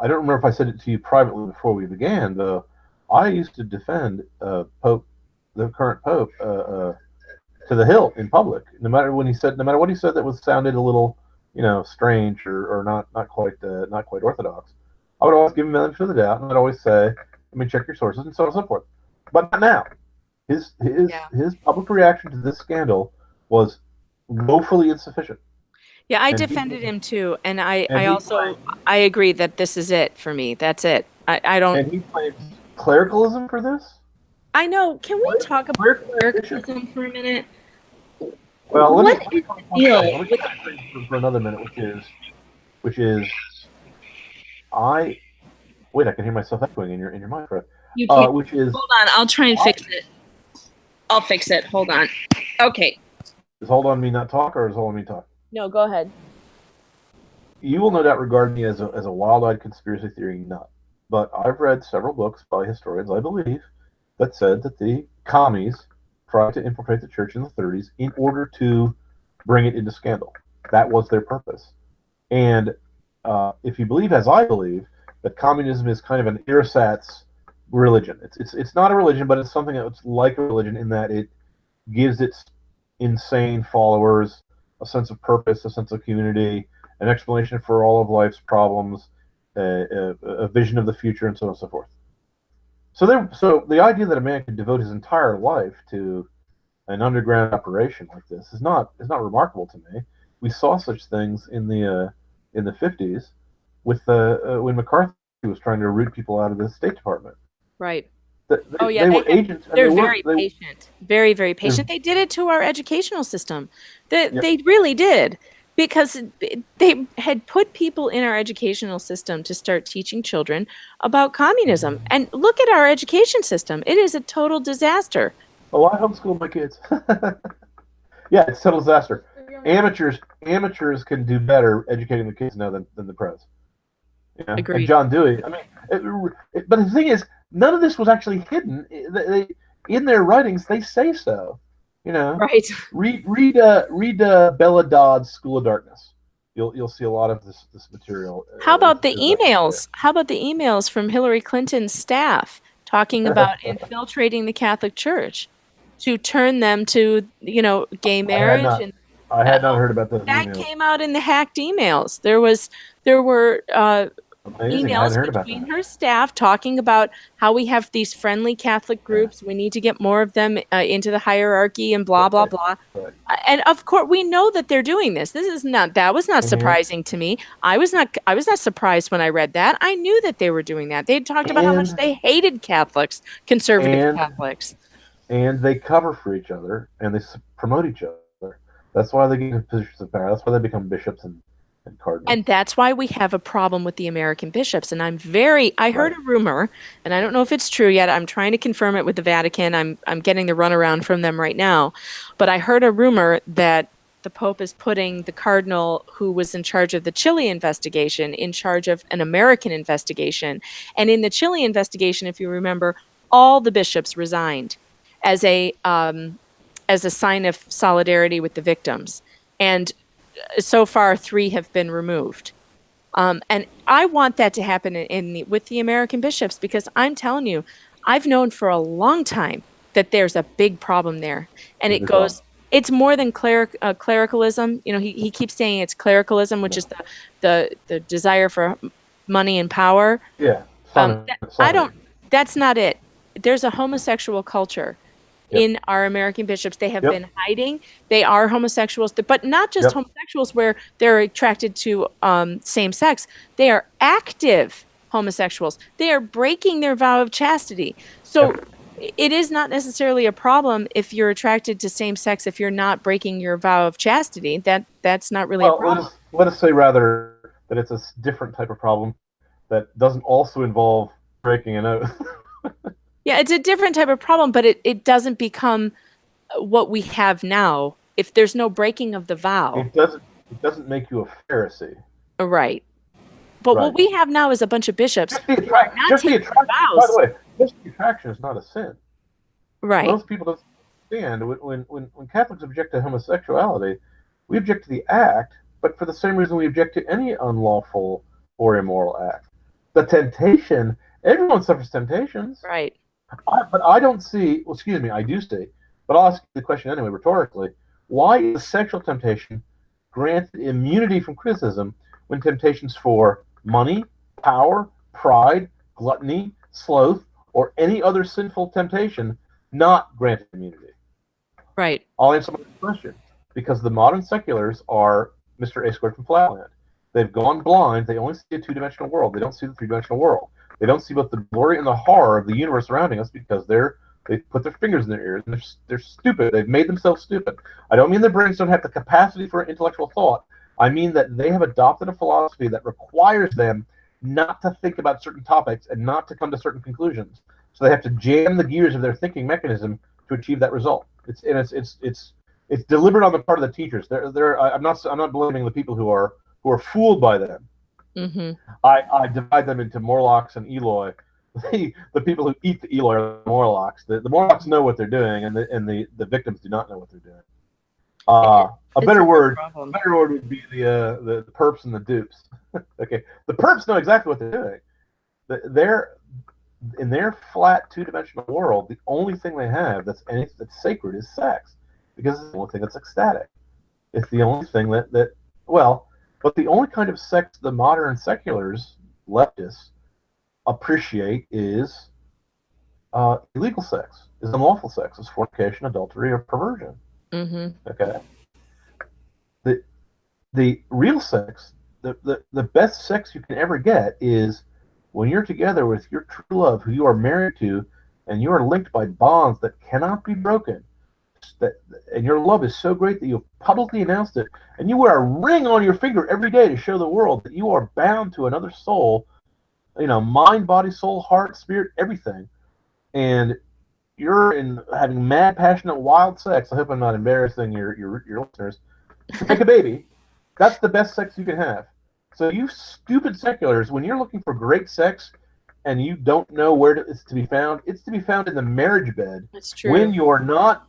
don't remember if I said it to you privately before we began, though. I used to defend the current Pope, to the hilt in public. No matter what he said that sounded a little, strange or not quite orthodox. I would always give him the benefit of the doubt, and I'd always say, check your sources, and so on and so forth. But not now. His public reaction to this scandal was woefully insufficient. Yeah, I defended him too, and I agree that this is it for me. That's it. I don't. And he claims clericalism for this. I know. Can we talk about clericalism for a minute? Well, let me for another minute, which is, I can hear myself echoing in your microphone. You can't. Hold on, I'll try and fix it. I'll fix it. Hold on. Okay. Is hold on me not talk, or is hold on me talk? No, go ahead. You will no doubt regard me as a wild-eyed conspiracy theory nut. but I've read several books by historians, I believe, that said that the commies tried to infiltrate the church in the 30s in order to bring it into scandal. That was their purpose. And if you believe, as I believe, that communism is kind of an ersatz religion. It's not a religion, but it's something that's like a religion in that it gives its insane followers a sense of purpose, a sense of community, an explanation for all of life's problems, a vision of the future, and so on and so forth. So the idea that a man could devote his entire life to an underground operation like this is not remarkable to me. We saw such things in the 50s with when McCarthy was trying to root people out of the State Department. Right. They were agents. They're very patient. Very, very patient. They did it to our educational system. They really did. Because they had put people in our educational system to start teaching children about communism. And look at our education system. It is a total disaster. Oh, I homeschool my kids. Yeah, it's a total disaster. Amateurs can do better educating the kids now than the pros. Yeah. Agreed. And John Dewey. I mean, but the thing is, none of this was actually hidden. In their writings, they say so. You know, right? Read Bella Dodd's School of Darkness. You'll see a lot of this material. How about the emails? How about the emails from Hillary Clinton's staff talking about infiltrating the Catholic Church to turn them to gay marriage? I had not heard about those. That emails. Came out in the hacked emails. There were emails between her staff talking about how we have these friendly Catholic groups. We need to get more of them into the hierarchy and blah, blah, blah. Right. And of course, we know that they're doing this. That was not surprising to me. I was not surprised when I read that. I knew that they were doing that. They had talked about how much they hated Catholics, conservative Catholics. And they cover for each other and they promote each other. That's why they get into positions of power. That's why they become bishops and cardinals. And that's why we have a problem with the American bishops. And I heard a rumor, and I don't know if it's true yet. I'm trying to confirm it with the Vatican. I'm getting the runaround from them right now. But I heard a rumor that the Pope is putting the cardinal who was in charge of the Chile investigation in charge of an American investigation. And in the Chile investigation, if you remember, all the bishops resigned as a sign of solidarity with the victims. And so far, 3 have been removed. And I want that to happen with the American bishops, because I'm telling you, I've known for a long time that there's a big problem there. And it's more than clericalism. He keeps saying it's clericalism, which is the desire for money and power. Yeah. That's not it. There's a homosexual culture. In our American bishops. They have been hiding. They are homosexuals, but not just homosexuals where they're attracted to same sex. They are active homosexuals. They are breaking their vow of chastity. So it is not necessarily a problem if you're attracted to same sex if you're not breaking your vow of chastity. That's not really a problem. Let us say rather that it's a different type of problem that doesn't also involve breaking an oath. Yeah, it's a different type of problem, but it doesn't become what we have now if there's no breaking of the vow. It doesn't make you a Pharisee. Right. But what we have now is a bunch of bishops who are not taking vows. By the way, just the attraction is not a sin. Right. Most people don't understand when Catholics object to homosexuality, we object to the act, but for the same reason we object to any unlawful or immoral act. The temptation, everyone suffers temptations. Right. But I don't see, I do see, but I'll ask you the question anyway, rhetorically. Why is sexual temptation granted immunity from criticism when temptations for money, power, pride, gluttony, sloth, or any other sinful temptation not granted immunity? Right. I'll answer my question. Because the modern seculars are Mr. A squared from Flatland. They've gone blind. They only see a two-dimensional world. They don't see the three-dimensional world. They don't see both the glory and the horror of the universe surrounding us because they put their fingers in their ears and they're stupid. They've made themselves stupid. I don't mean their brains don't have the capacity for intellectual thought. I mean that they have adopted a philosophy that requires them not to think about certain topics and not to come to certain conclusions. So they have to jam the gears of their thinking mechanism to achieve that result. It's deliberate on the part of the teachers. I'm not blaming the people who are fooled by them. Mm-hmm. I divide them into Morlocks and Eloi. The people who eat the Eloi are the Morlocks. The Morlocks know what they're doing, and the victims do not know what they're doing. A better word would be the perps and the dupes. Okay, the perps know exactly what they're doing. They're in their flat two-dimensional world. The only thing they have that's sacred is sex, because it's the only thing that's ecstatic. It's the only thing that but the only kind of sex the modern seculars, leftists, appreciate is illegal sex, is unlawful sex, is fornication, adultery, or perversion. Mm-hmm. Okay. The real sex, the best sex you can ever get is when you're together with your true love, who you are married to, and you are linked by bonds that cannot be broken. And your love is so great that you've publicly announced it, and you wear a ring on your finger every day to show the world that you are bound to another soul, mind, body, soul, heart, spirit, everything. And you're having mad, passionate, wild sex. I hope I'm not embarrassing your listeners. To make a baby, that's the best sex you can have. So you stupid seculars, when you're looking for great sex and you don't know where it's to be found in the marriage bed. That's true. When you're not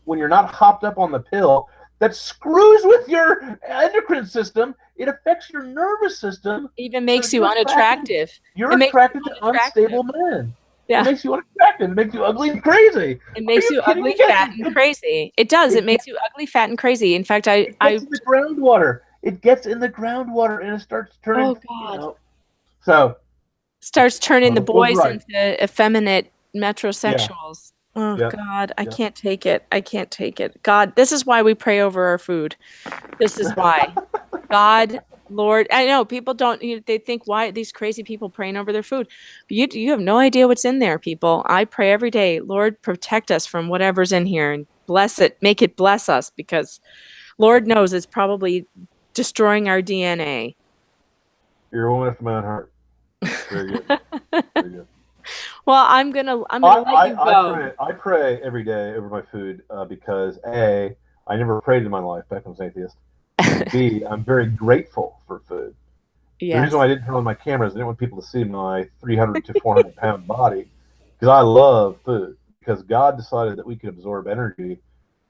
hopped up on the pill that screws with your endocrine system, it affects your nervous system. Even makes you unattractive. You're attracted to unstable men. Yeah. It makes you unattractive. It makes you ugly and crazy. It makes you ugly, fat, and crazy. It does. It makes you ugly, fat, and crazy. In fact, it gets in the groundwater. It gets in the groundwater and it starts turning. Oh God. So starts turning the boys into effeminate metrosexuals. Yeah. Oh God, I can't take it. I can't take it. God, this is why we pray over our food. This is why. God, Lord, I know people don't. They think, why these crazy people praying over their food? But you have no idea what's in there, people. I pray every day, Lord, protect us from whatever's in here and bless it. Make it bless us, because Lord knows it's probably destroying our DNA. You're a woman after my own heart. Very good. Very good. Well, I'm gonna let you go. I pray every day over my food because A, I never prayed in my life back when I was atheist. And B, I'm very grateful for food. Yes. The reason why I didn't turn on my cameras, I didn't want people to see my 300 to 400 pound body, because I love food. Because God decided that we could absorb energy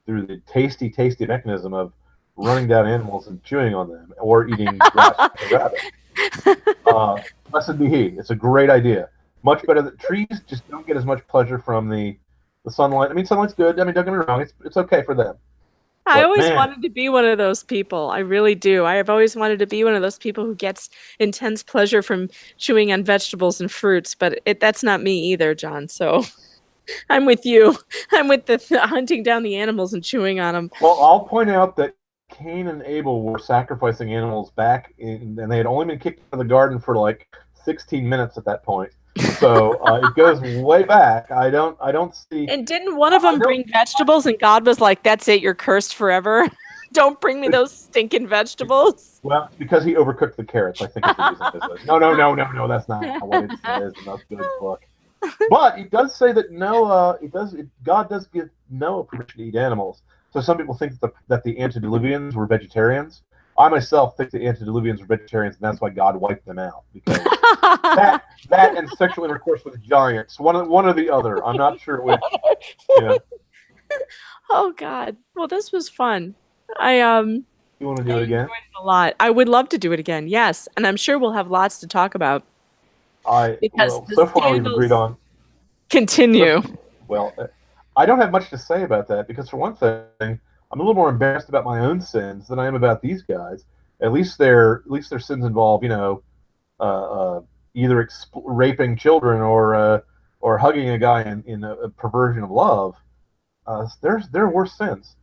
through the tasty mechanism of running down animals and chewing on them, or eating grass and rabbit. Blessed be He. It's a great idea. Much better than trees. Just don't get as much pleasure from the sunlight. I mean, sunlight's good. I mean, don't get me wrong. It's okay for them. I always wanted to be one of those people. I really do. I have always wanted to be one of those people who gets intense pleasure from chewing on vegetables and fruits, but that's not me either, John. So I'm with you. I'm with the hunting down the animals and chewing on them. Well, I'll point out that Cain and Abel were sacrificing animals and they had only been kicked out of the garden for like 16 minutes at that point. So it goes way back. I don't see. And didn't one of them bring vegetables, and God was like, "That's it, you're cursed forever. Don't bring me those stinking vegetables." Well, because he overcooked the carrots, I think it's the reason. No, that's not what it says. That's good book. But it does say that God does give Noah permission to eat animals. So some people think that the antediluvians were vegetarians. I myself think the antediluvians were vegetarians, and that's why God wiped them out, because that and sexual intercourse with giants, one or the other. I'm not sure which. Yeah. Oh God! Well, this was fun. You want to do it again? Enjoyed it a lot. I would love to do it again. Yes, and I'm sure we'll have lots to talk about. So far we've agreed on. Continue. Well, I don't have much to say about that, because for one thing, I'm a little more embarrassed about my own sins than I am about these guys. At least their sins involve, either raping children or hugging a guy in a perversion of love. There are worse sins.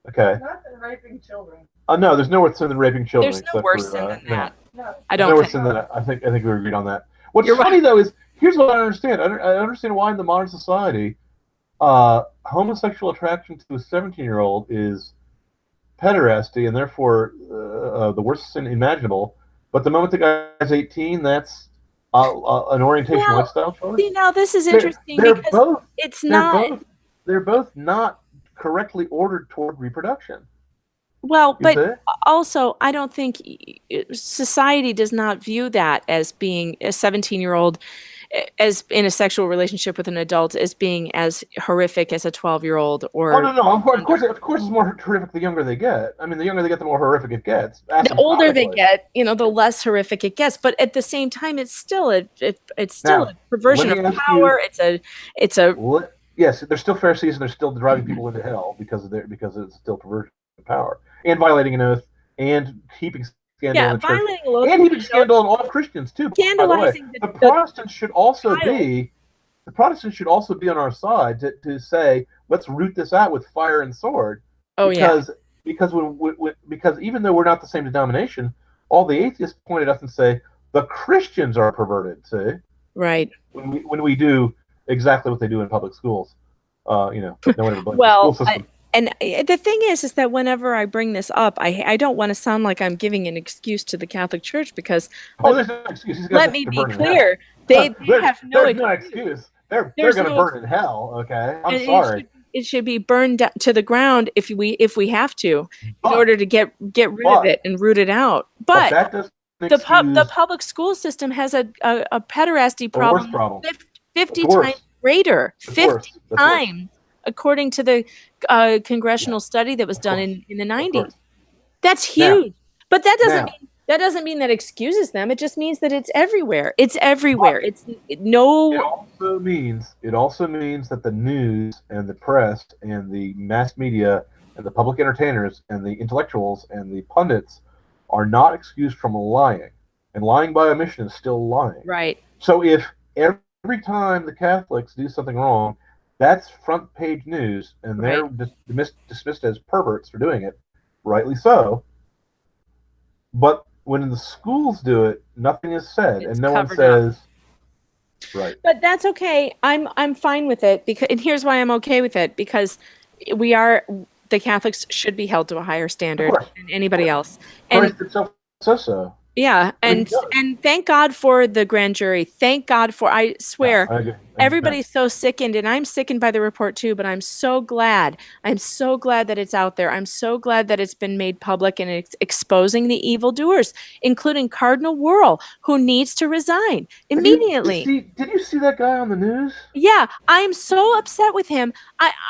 Okay. Not than raping children. No, there's no worse sin than raping children. There's no worse sin than that. No. I don't. No worse sin than that. I think we agreed on that. What's funny though is, here's what I understand. I understand why in the modern society, homosexual attraction to a 17-year-old is pederasty, and therefore the worst sin imaginable. But the moment the guy's 18, that's an orientation lifestyle choice. See, now this is interesting because it's not. They're both not correctly ordered toward reproduction. Well, You but see? also, I don't think society does not view that as being a 17-year-old as in a sexual relationship with an adult as being as horrific as a 12-year-old Oh or no, younger. of course, it's more horrific the younger they get. I mean, the younger they get, the more horrific it gets, The older they asymptotically. get, the less horrific it gets. But at the same time, it's still it's still Now, a let perversion me of ask you. power. It's a Yes, they're still Pharisees and they're still driving people into hell because it's still perversion of power and violating an oath and heaping scandal yeah, in the church violating a oath, and heaping scandal on all Christians too. By the way, scandalizing the the Protestants should also child. be the Protestants should also be on our side to say let's root this out with fire and sword Oh yeah, because because even though we're not the same denomination, all the atheists point at us and say the Christians are perverted. See, right. when we do exactly what they do in public schools. But no one ever blames the school Well, system. the thing is that whenever I bring this up, I don't want to sound like I'm giving an excuse to the Catholic Church because Oh, there's no excuse. These guys let have me to be burn in hell. clear, they have no There's no excuse. excuse. They're There's going to no burn excuse. in hell. Okay, I'm And sorry, it should be burned to the ground if we have to in but order to get rid of but it and root it out. but But that doesn't the excuse public school system has a pederasty a worse problem problem. 50 It's times worse. greater, It's 50 worse. That's worse. times, according to the Yeah, congressional study that was of done course, in the of 90s. course. That's Now, huge. But now, that doesn't mean that excuses them. It just means that it's everywhere. It's everywhere. but No. it also means that the news and the press and the mass media and the public entertainers and the intellectuals and the pundits are not excused from lying, and lying by omission is still lying. Right. So if every time the Catholics do something wrong, that's front page news, and they're dismissed as perverts for doing it, rightly so. But when the schools do it, nothing is said, It's and no one covered up. says, right. But that's okay. I'm fine with it because, and here's why I'm okay with it, because the Catholics should be held to a higher Of standard course, than anybody else. Christ And itself says so. yeah, I mean, he does. and thank God for the grand jury. Thank God for, I Yeah, swear, I agree. everybody's so sickened, and I'm sickened by the report too, but I'm so glad. I'm so glad that it's out there. I'm so glad that it's been made public and it's exposing the evildoers, including Cardinal Wuerl, who needs to resign immediately. Did you see that guy on the news? Yeah, I'm so upset with him.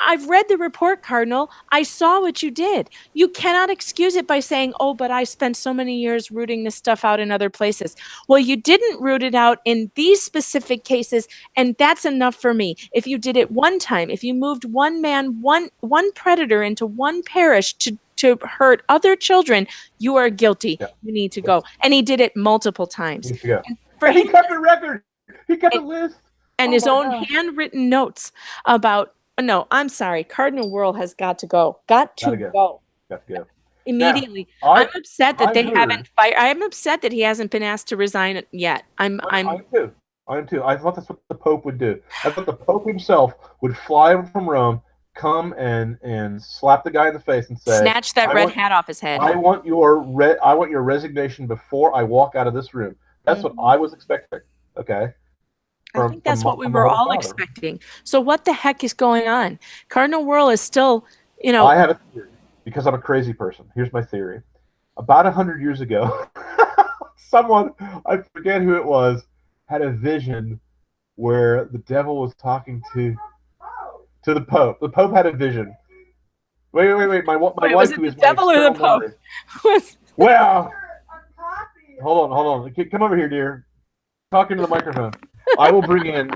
I've read the report, Cardinal. I saw what you did. You cannot excuse it by saying, oh, but I spent so many years rooting this stuff out in other places. Well, you didn't root it out in these specific cases, and that's enough for me. If you did it one time, if you moved one man, one predator into one parish to hurt other children, you are guilty. Yeah. You need to go. And he did it multiple times. He needs to go. And He kept a record. He kept a list. And Oh his my own gosh. handwritten notes about, no, I'm sorry, Cardinal Wuerl has got to go. Got to go. Got to go. Immediately. Now, I'm upset that they heard, haven't fired. I'm upset that he hasn't been asked to resign yet. I am too. I am too. I thought that's what the Pope would do. I thought the Pope himself would fly over from Rome, come and slap the guy in the face and say, snatch that red hat off his head. I want your resignation before I walk out of this room. That's what I was expecting. Okay. I think that's what we were all expecting. So what the heck is going on? Cardinal Wuerl is still, I have a theory because I'm a crazy person. Here's my theory. About 100 years ago, someone, I forget who it was, had a vision where the devil was talking to the Pope. The Pope had a vision. Wait. My wife, who is the devil or the Pope? Well, hold on. Come over here, dear. Talking to the microphone. I will bring in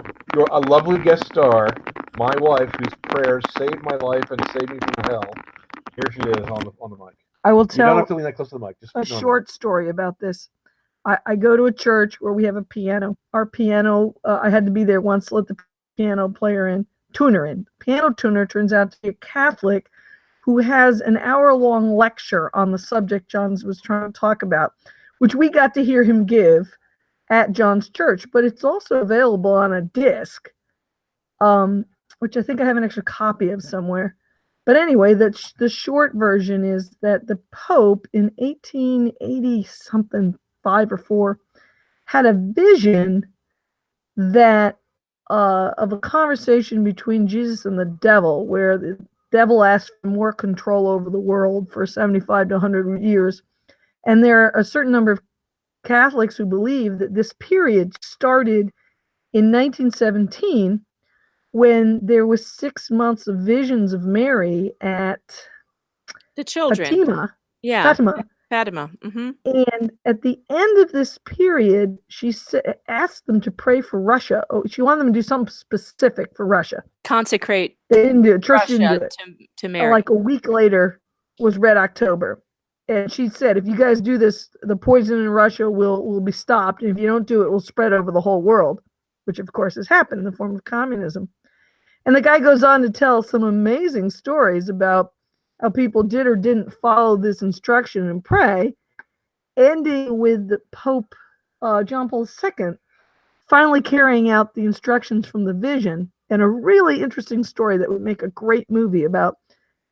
a lovely guest star, my wife, whose prayers saved my life and saved me from hell. Here she is on the mic. I will tell you don't have to lean that close to the mic. Just a short story about this. I go to a church where we have a piano. Our piano, I had to be there once to let the piano tuner in. Piano tuner turns out to be a Catholic who has an hour-long lecture on the subject John was trying to talk about, which we got to hear him give at John's church, but it's also available on a disc, which I think I have an extra copy of somewhere. But anyway, the short version is that the Pope in 1880 something, 5 or 4, had a vision that of a conversation between Jesus and the devil, where devil asked for more control over the world for 75 to 100 years. And there are a certain number of Catholics who believe that this period started in 1917 when there was 6 months of visions of Mary at The children. Fatima. Yeah. Fatima. Mm-hmm. And at the end of this period, she asked them to pray for Russia. Oh, she wanted them to do something specific for Russia. Consecrate. They didn't do it. Church Russia didn't do it. To Mary. Like a week later was Red October. And she said, if you guys do this, the poison in Russia will be stopped. And if you don't do it, it will spread over the whole world, which of course has happened in the form of communism. And the guy goes on to tell some amazing stories about how people did or didn't follow this instruction and pray, ending with the Pope John Paul II finally carrying out the instructions from the vision, and a really interesting story that would make a great movie about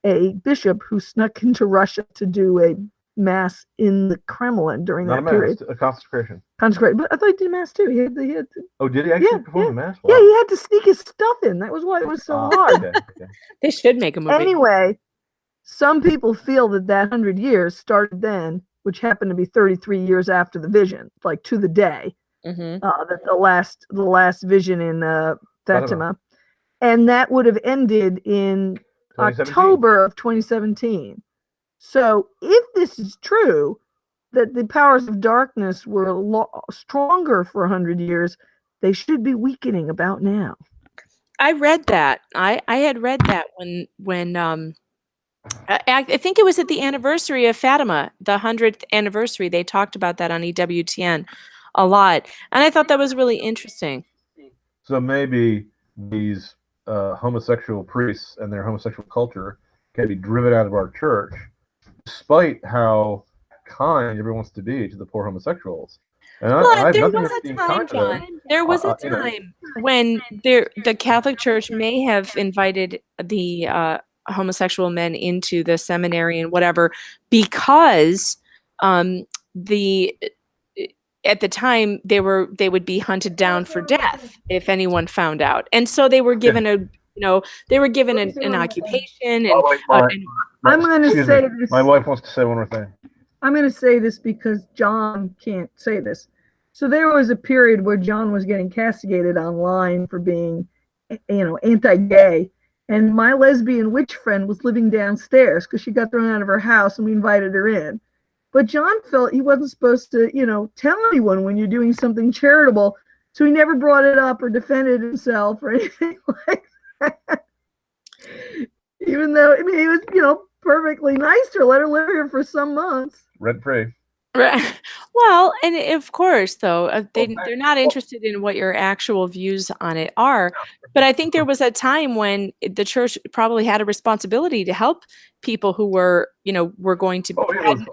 a bishop who snuck into Russia to do a mass in the Kremlin during that period. A consecration. Consecration. But I thought he did mass too. He had to, oh, did he actually perform the mass? Wow. Yeah, he had to sneak his stuff in. That was why it was so hard. Okay. They should make a movie. Anyway, some people feel that 100 years started then, which happened to be 33 years after the vision, like to the day. Mm-hmm. That the last vision in Fatima, and that would have ended in October of 2017. So if this is true, that the powers of darkness were stronger for 100 years, they should be weakening about now. I read that. I had read that when I think it was at the anniversary of Fatima, the 100th anniversary. They talked about that on EWTN a lot, and I thought that was really interesting. So maybe these homosexual priests and their homosexual culture can be driven out of our church, despite how kind everyone wants to be to the poor homosexuals. And there was a time, John. There was a time when the Catholic Church may have invited the homosexual men into the seminary and whatever, because at the time they would be hunted down for death if anyone found out, and so they were given an occupation. And I'm going to say this. My wife wants to say one more thing. I'm going to say this because John can't say this. So there was a period where John was getting castigated online for being, anti-gay. And my lesbian witch friend was living downstairs because she got thrown out of her house and we invited her in. But John felt he wasn't supposed to, tell anyone when you're doing something charitable. So he never brought it up or defended himself or anything like that. Even though, he was, perfectly nice to her, let her live here for some months. Rent free. Right. Well, and of course, though, they're not interested in what your actual views on it are. But I think there was a time when the church probably had a responsibility to help people who were going to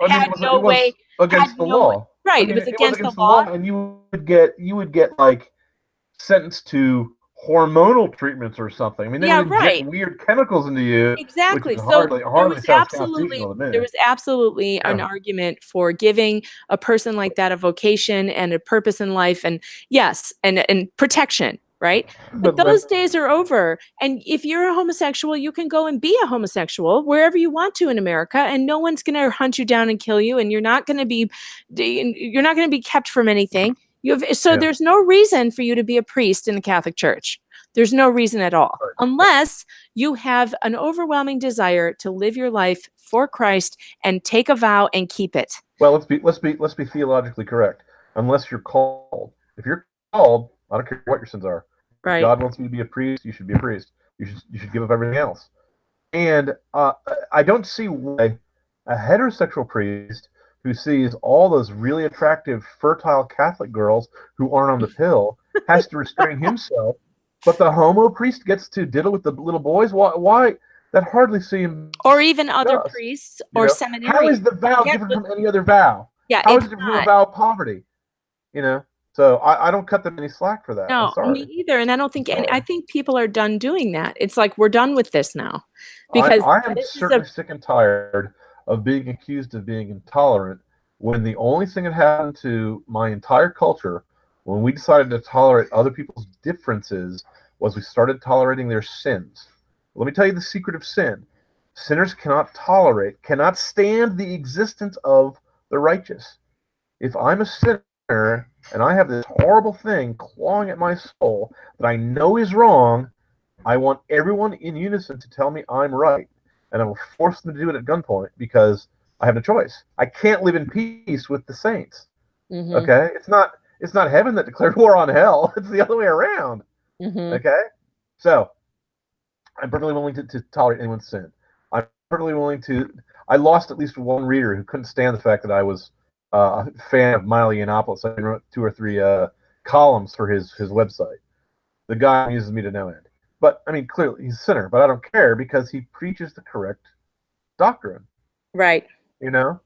had no way against the law. Right. It was against the law, and you would get like sentenced to hormonal treatments or something. I mean, they would inject weird chemicals into you. Exactly. So there was absolutely an argument for giving a person like that a vocation and a purpose in life, and yes, and protection, right? But those days are over. And if you're a homosexual, you can go and be a homosexual wherever you want to in America, and no one's going to hunt you down and kill you, and you're not going to be kept from anything. There's no reason for you to be a priest in the Catholic Church. There's no reason at all, unless you have an overwhelming desire to live your life for Christ and take a vow and keep it. Well, let's be theologically correct. Unless you're called. If you're called, I don't care what your sins are. Right. If God wants you to be a priest, you should be a priest. You should give up everything else. And I don't see why a heterosexual priest who sees all those really attractive, fertile Catholic girls who aren't on the pill has to restrain himself, but the homo priest gets to diddle with the little boys? Why? That hardly seems... Or even other priests or seminaries. How is the vow different from any other vow? Yeah, how is it different from a vow of poverty? So I don't cut them any slack for that. No, me either. And I don't think... I think people are done doing that. It's like, we're done with this now. Because I am certainly sick and tired of being accused of being intolerant when the only thing that happened to my entire culture when we decided to tolerate other people's differences was we started tolerating their sins. Let me tell you the secret of sin. Sinners cannot cannot stand the existence of the righteous. If I'm a sinner and I have this horrible thing clawing at my soul that I know is wrong, I want everyone in unison to tell me I'm right. And I will force them to do it at gunpoint because I have no choice. I can't live in peace with the saints. Mm-hmm. Okay? It's not heaven that declared war on hell. It's the other way around. Mm-hmm. Okay? So, I'm perfectly willing to tolerate anyone's sin. I'm perfectly willing to... I lost at least one reader who couldn't stand the fact that I was a fan of Milo Yiannopoulos. I wrote 2 or 3 columns for his website. The guy uses me to no end. But, I mean, clearly, he's a sinner, but I don't care because he preaches the correct doctrine. Right. You know?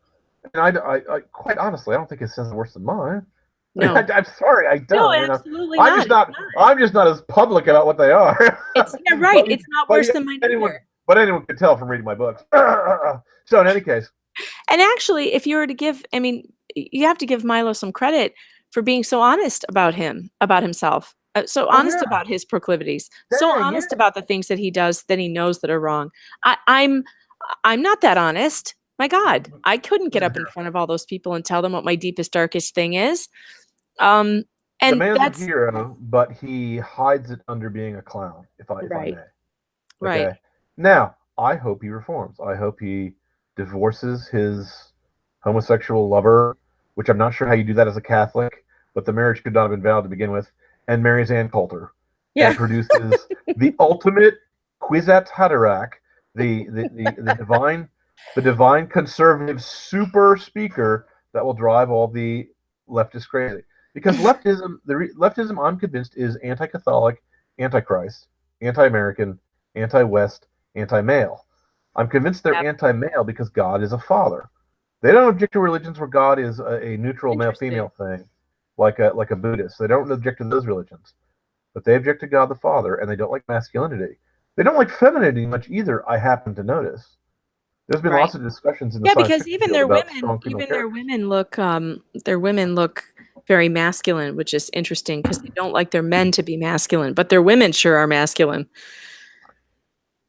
And I quite honestly, I don't think his sins are worse than mine. No. I'm sorry, I don't. No, you know? absolutely I'm just not as public about what they are. It's right. It's not worse than mine either. But anyone could tell from reading my books. So in any case. And actually, if you were to give, I mean, you have to give Milo some credit for being so honest about himself. So honest about his proclivities, so honest about the things that he does that he knows that are wrong. I'm not that honest. My God, I couldn't get up in front of all those people and tell them what my deepest, darkest thing is. And the man's a hero, but he hides it under being a clown, if I may. Okay? Right. Now, I hope he reforms. I hope he divorces his homosexual lover, which I'm not sure how you do that as a Catholic, but the marriage could not have been valid to begin with, and marries Ann Coulter, and produces the ultimate Kwisatz Haderach, the divine conservative super speaker that will drive all the leftists crazy. Because leftism, I'm convinced, is anti-Catholic, anti-Christ, anti-American, anti-West, anti-male. I'm convinced they're anti-male because God is a father. They don't object to religions where God is a neutral male-female thing, like a Buddhist. They don't object to those religions, but they object to God the Father, and they don't like masculinity. They don't like femininity much either. I happen to notice. There's been lots of discussions in the because even their women look very masculine, which is interesting because they don't like their men to be masculine, but their women sure are masculine.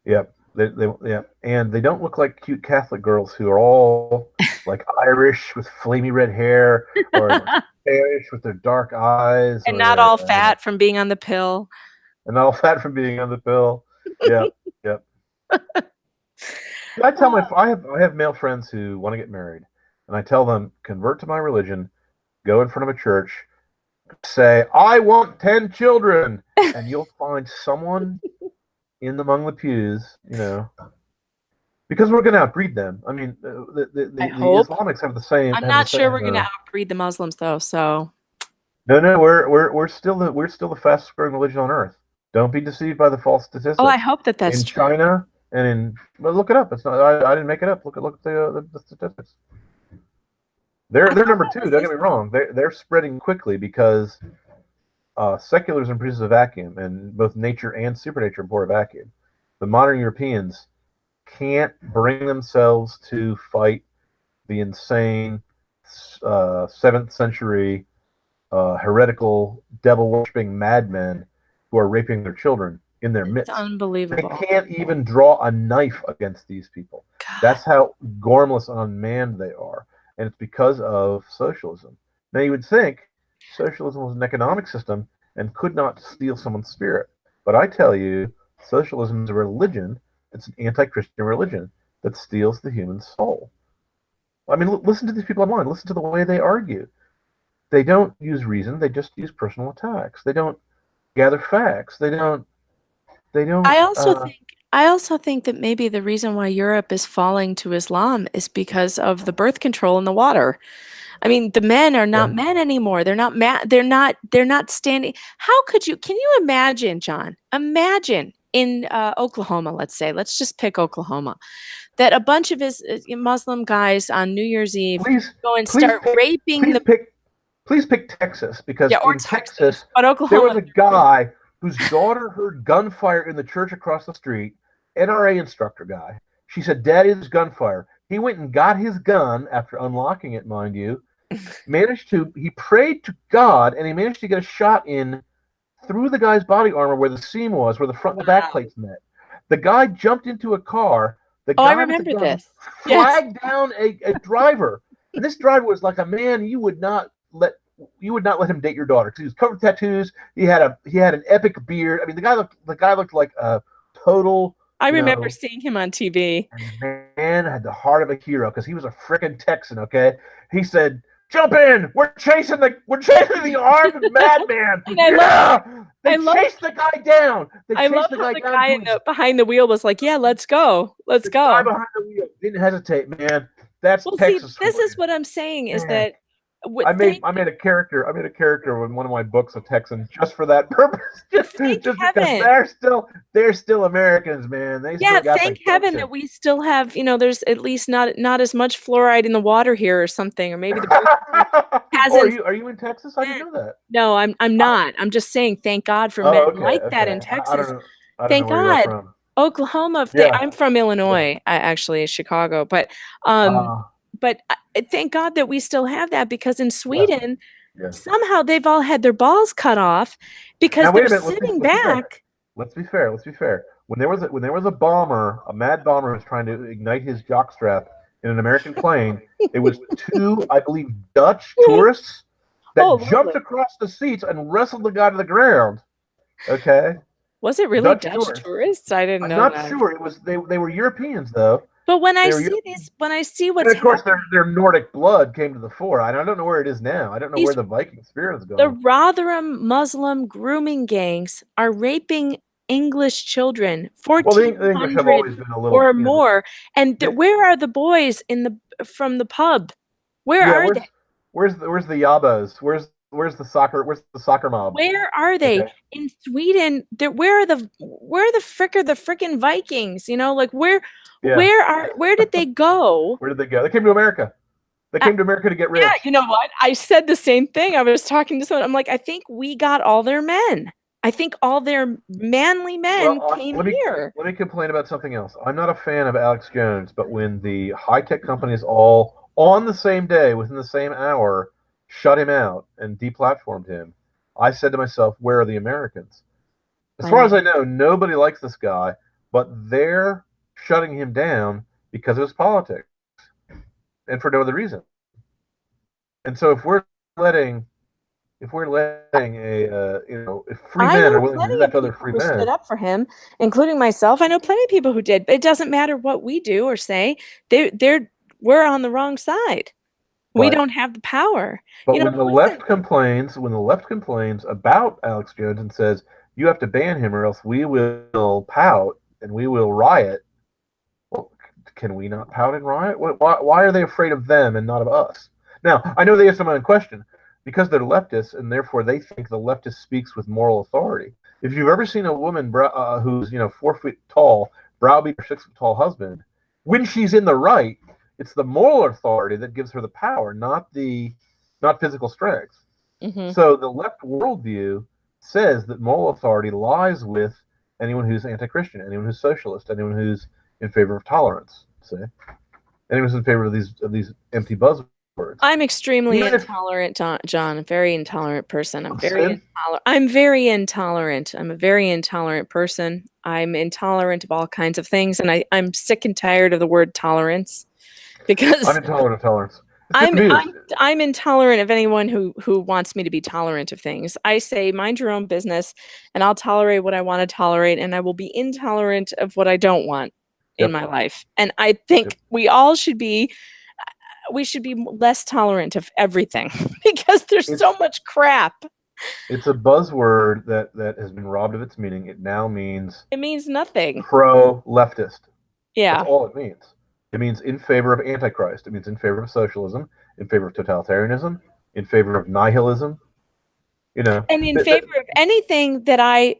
Yep. And they don't look like cute Catholic girls who are all like Irish with flamey red hair or Spanish with their dark eyes. And not all fat from being on the pill. Yep. I tell I have male friends who want to get married, and I tell them, convert to my religion, go in front of a church, say, I want 10 children, and you'll find someone among the pews, because we're going to outbreed them. I mean, the Islamics have the same. I'm not sure we're going to outbreed the Muslims, though. So no, we're still the fastest growing religion on earth. Don't be deceived by the false statistics. Oh, I hope that's true. In China and look it up. It's not. I didn't make it up. Look at the statistics. They're number 2. Don't get me wrong. They're spreading quickly because secularism produces a vacuum, and both nature and supernature import a vacuum. The modern Europeans can't bring themselves to fight the insane 7th century heretical, devil-worshipping madmen who are raping their children in their midst. It's unbelievable. They can't even draw a knife against these people. God. That's how gormless and unmanned they are. And it's because of socialism. Now, you would think socialism was an economic system and could not steal someone's spirit. But I tell you, socialism is a religion. It's an anti-Christian religion that steals the human soul. I mean, listen to these people online. Listen to the way they argue. They don't use reason. They just use personal attacks. They don't gather facts. They don't. I also think that maybe the reason why Europe is falling to Islam is because of the birth control in the water. I mean, the men are not men anymore. They're not they're not standing. How could you? Can you imagine, John? Imagine in Oklahoma, let's say. Let's just pick Oklahoma. That a bunch of his Muslim guys on New Year's Eve go and start raping the. Please pick Texas, because in Texas, but Oklahoma, there was a guy whose daughter heard gunfire in the church across the street, NRA instructor guy. She said, Daddy, there's gunfire. He went and got his gun after unlocking it, mind you. He prayed to God, and he managed to get a shot in through the guy's body armor where the seam was, where the front and the back plates met. The guy jumped into a car, The Oh, I guy with the remember gun this. Yes. flagged down a driver, and this driver was like a man you would not let him date your daughter because he was covered with tattoos. He had an epic beard. I mean, the guy looked like a total. I remember seeing him on TV. And the man had the heart of a hero because he was a frickin' Texan. Okay, he said, "Jump in! We're chasing the armed madman." They chased the guy down. I love how the guy behind the wheel was like, "Yeah, let's go, let's go." The guy behind the wheel didn't hesitate, man. That's Texas. See, this is what I'm saying is that I made a character in one of my books, a Texan, just for that purpose. just because they're still Americans, man. Thank heaven that we still have, there's at least not as much fluoride in the water here or something, or maybe the hasn't. Are you in Texas? I didn't know that. No, I'm not. I'm just saying thank God for men like that in Texas. I don't know where you're from. Oklahoma. I'm from Illinois, actually, Chicago, but thank God that we still have that, because in Sweden, somehow they've all had their balls cut off because they're sitting back. Let's be fair. When there was a bomber, a mad bomber was trying to ignite his jockstrap in an American plane, it was two, I believe, Dutch tourists that jumped across the seats and wrestled the guy to the ground. Okay. Was it really Dutch tourists? I didn't know. I'm not sure. It was they were Europeans though. But when I see what's and of course their Nordic blood came to the fore. I don't know where it is now. I don't know where the Viking spirit is going. The Rotherham Muslim grooming gangs are raping English children, 1,400 or more. And where are the boys from the pub? Where are they? Where's the Yabas? Where's the soccer mob? Where are they? Okay. In Sweden, where are the frickin' Vikings? Where did they go? Where did they go? They came to America. They came to America to get rich. Yeah, you know what? I said the same thing. I was talking to someone. I'm like, I think we got all their men. I think all their manly men came here. Let me complain about something else. I'm not a fan of Alex Jones, but when the high-tech companies all on the same day, within the same hour, shut him out and deplatformed him, I said to myself, where are the Americans? As far as I know, nobody likes this guy, but they're shutting him down because of his politics and for no other reason. And so if we're letting if free men are willing to do that to other free men, stood up for him, including myself. I know plenty of people who did, but it doesn't matter what we do or say. We're on the wrong side. We don't have the power. But when the left complains about Alex Jones and says you have to ban him or else we will pout and we will riot, well, can we not pout and riot? Why are they afraid of them and not of us? Now, I know they answer my own question because they're leftists and therefore they think the leftist speaks with moral authority. If you've ever seen a woman who's 4 feet tall browbeat her 6 foot tall husband, when she's in the right, it's the moral authority that gives her the power, not physical strength. Mm-hmm. So the left worldview says that moral authority lies with anyone who's anti-Christian, anyone who's socialist, anyone who's in favor of tolerance. See, anyone who's in favor of these empty buzzwords. I'm extremely intolerant, John. A very intolerant person. I'm very intolerant. I'm a very intolerant person. I'm intolerant of all kinds of things, and I'm sick and tired of the word tolerance. Because I'm intolerant of tolerance. I'm intolerant of anyone who wants me to be tolerant of things. I say mind your own business, and I'll tolerate what I want to tolerate, and I will be intolerant of what I don't want in my life. And I think we all should be. We should be less tolerant of everything because there's so much crap. It's a buzzword that has been robbed of its meaning. It now means nothing. Pro-leftist. Yeah, that's all it means. It means in favor of Antichrist. It means in favor of socialism, in favor of totalitarianism, in favor of nihilism. And in favor of anything that I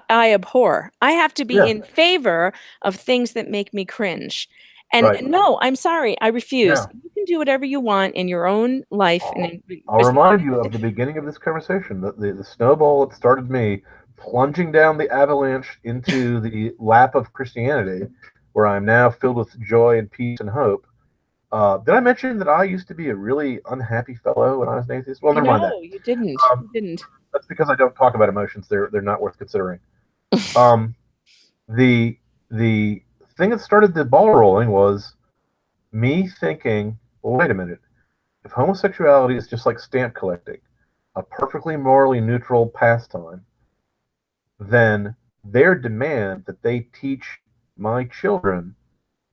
abhor. I have to be in favor of things that make me cringe. And no, I'm sorry, I refuse. Yeah. You can do whatever you want in your own life. I'll remind you of the beginning of this conversation, the snowball that started me plunging down the avalanche into the lap of Christianity, where I'm now filled with joy and peace and hope. Did I mention that I used to be a really unhappy fellow when I was an atheist? Well, never mind that. No, you didn't. You didn't. That's because I don't talk about emotions. They're not worth considering. The thing that started the ball rolling was me thinking, well, wait a minute. If homosexuality is just like stamp collecting, a perfectly morally neutral pastime, then their demand that they teach my children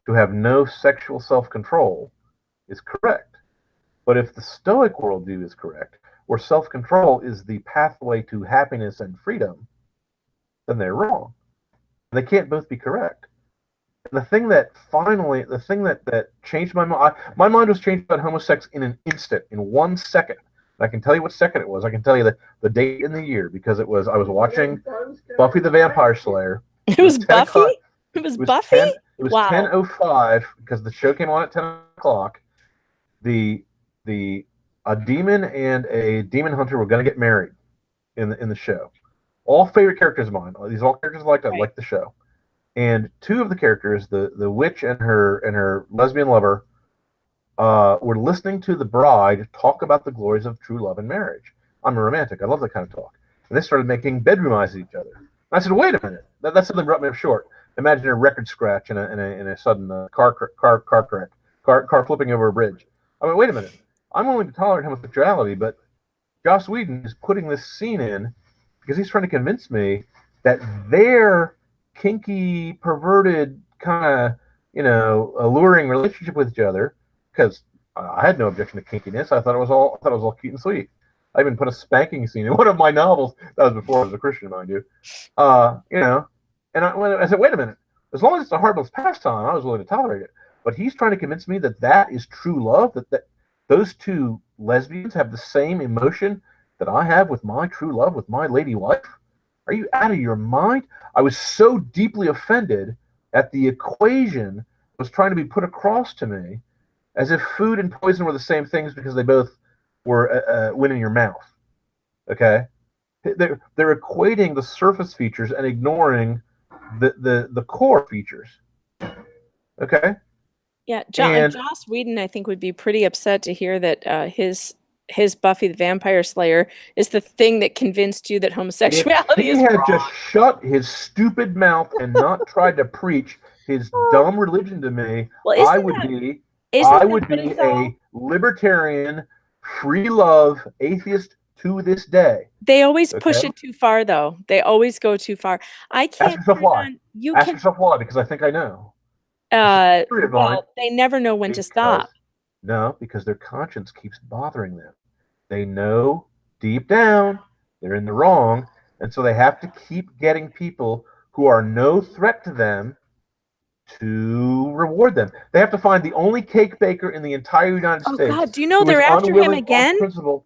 to have no sexual self-control is correct. But if the Stoic worldview is correct, where self-control is the pathway to happiness and freedom, then they're wrong. They can't both be correct. And the thing that changed my mind was changed about homosex in an instant, in 1 second. And I can tell you what second it was. I can tell you the date and the year, because I was watching Buffy the Vampire Slayer. It was Buffy? It was Buffy? It was wow. 10:05 because the show came on at 10 o'clock. A demon and a demon hunter were going to get married in the show. All favorite characters of mine. These are all characters I liked. I liked the show. And two of the characters, the witch and her lesbian lover, were listening to the bride talk about the glories of true love and marriage. I'm a romantic. I love that kind of talk. And they started making bedroom eyes at each other. And I said, wait a minute. That's something brought me up short. Imagine a record scratch in a sudden car flipping over a bridge. I mean, wait a minute. I'm willing to tolerate homosexuality, but Joss Whedon is putting this scene in because he's trying to convince me that their kinky, perverted, kind of, alluring relationship with each other, because I had no objection to kinkiness. I thought it was all cute and sweet. I even put a spanking scene in one of my novels. That was before I was a Christian, mind you. And I said, wait a minute. As long as it's a harmless pastime, I was willing to tolerate it. But he's trying to convince me that is true love, that those two lesbians have the same emotion that I have with my true love, with my lady wife. Are you out of your mind? I was so deeply offended at the equation that was trying to be put across to me, as if food and poison were the same things because they both were went in your mouth. Okay? They're equating the surface features and ignoring the core features. Okay? Yeah, Joss Whedon, I think, would be pretty upset to hear that his Buffy the Vampire Slayer is the thing that convinced you that homosexuality is wrong. If he had just shut his stupid mouth and not tried to preach his dumb religion to me, I would be a libertarian, free love atheist to this day. They always push it too far, though. They always go too far. I can't. Ask yourself why. Ask yourself why, because I think I know. Well, they never know when to stop. No, because their conscience keeps bothering them. They know deep down they're in the wrong, and so they have to keep getting people who are no threat to them to reward them. They have to find the only cake baker in the entire United States. Oh God, do you know they're after him again? The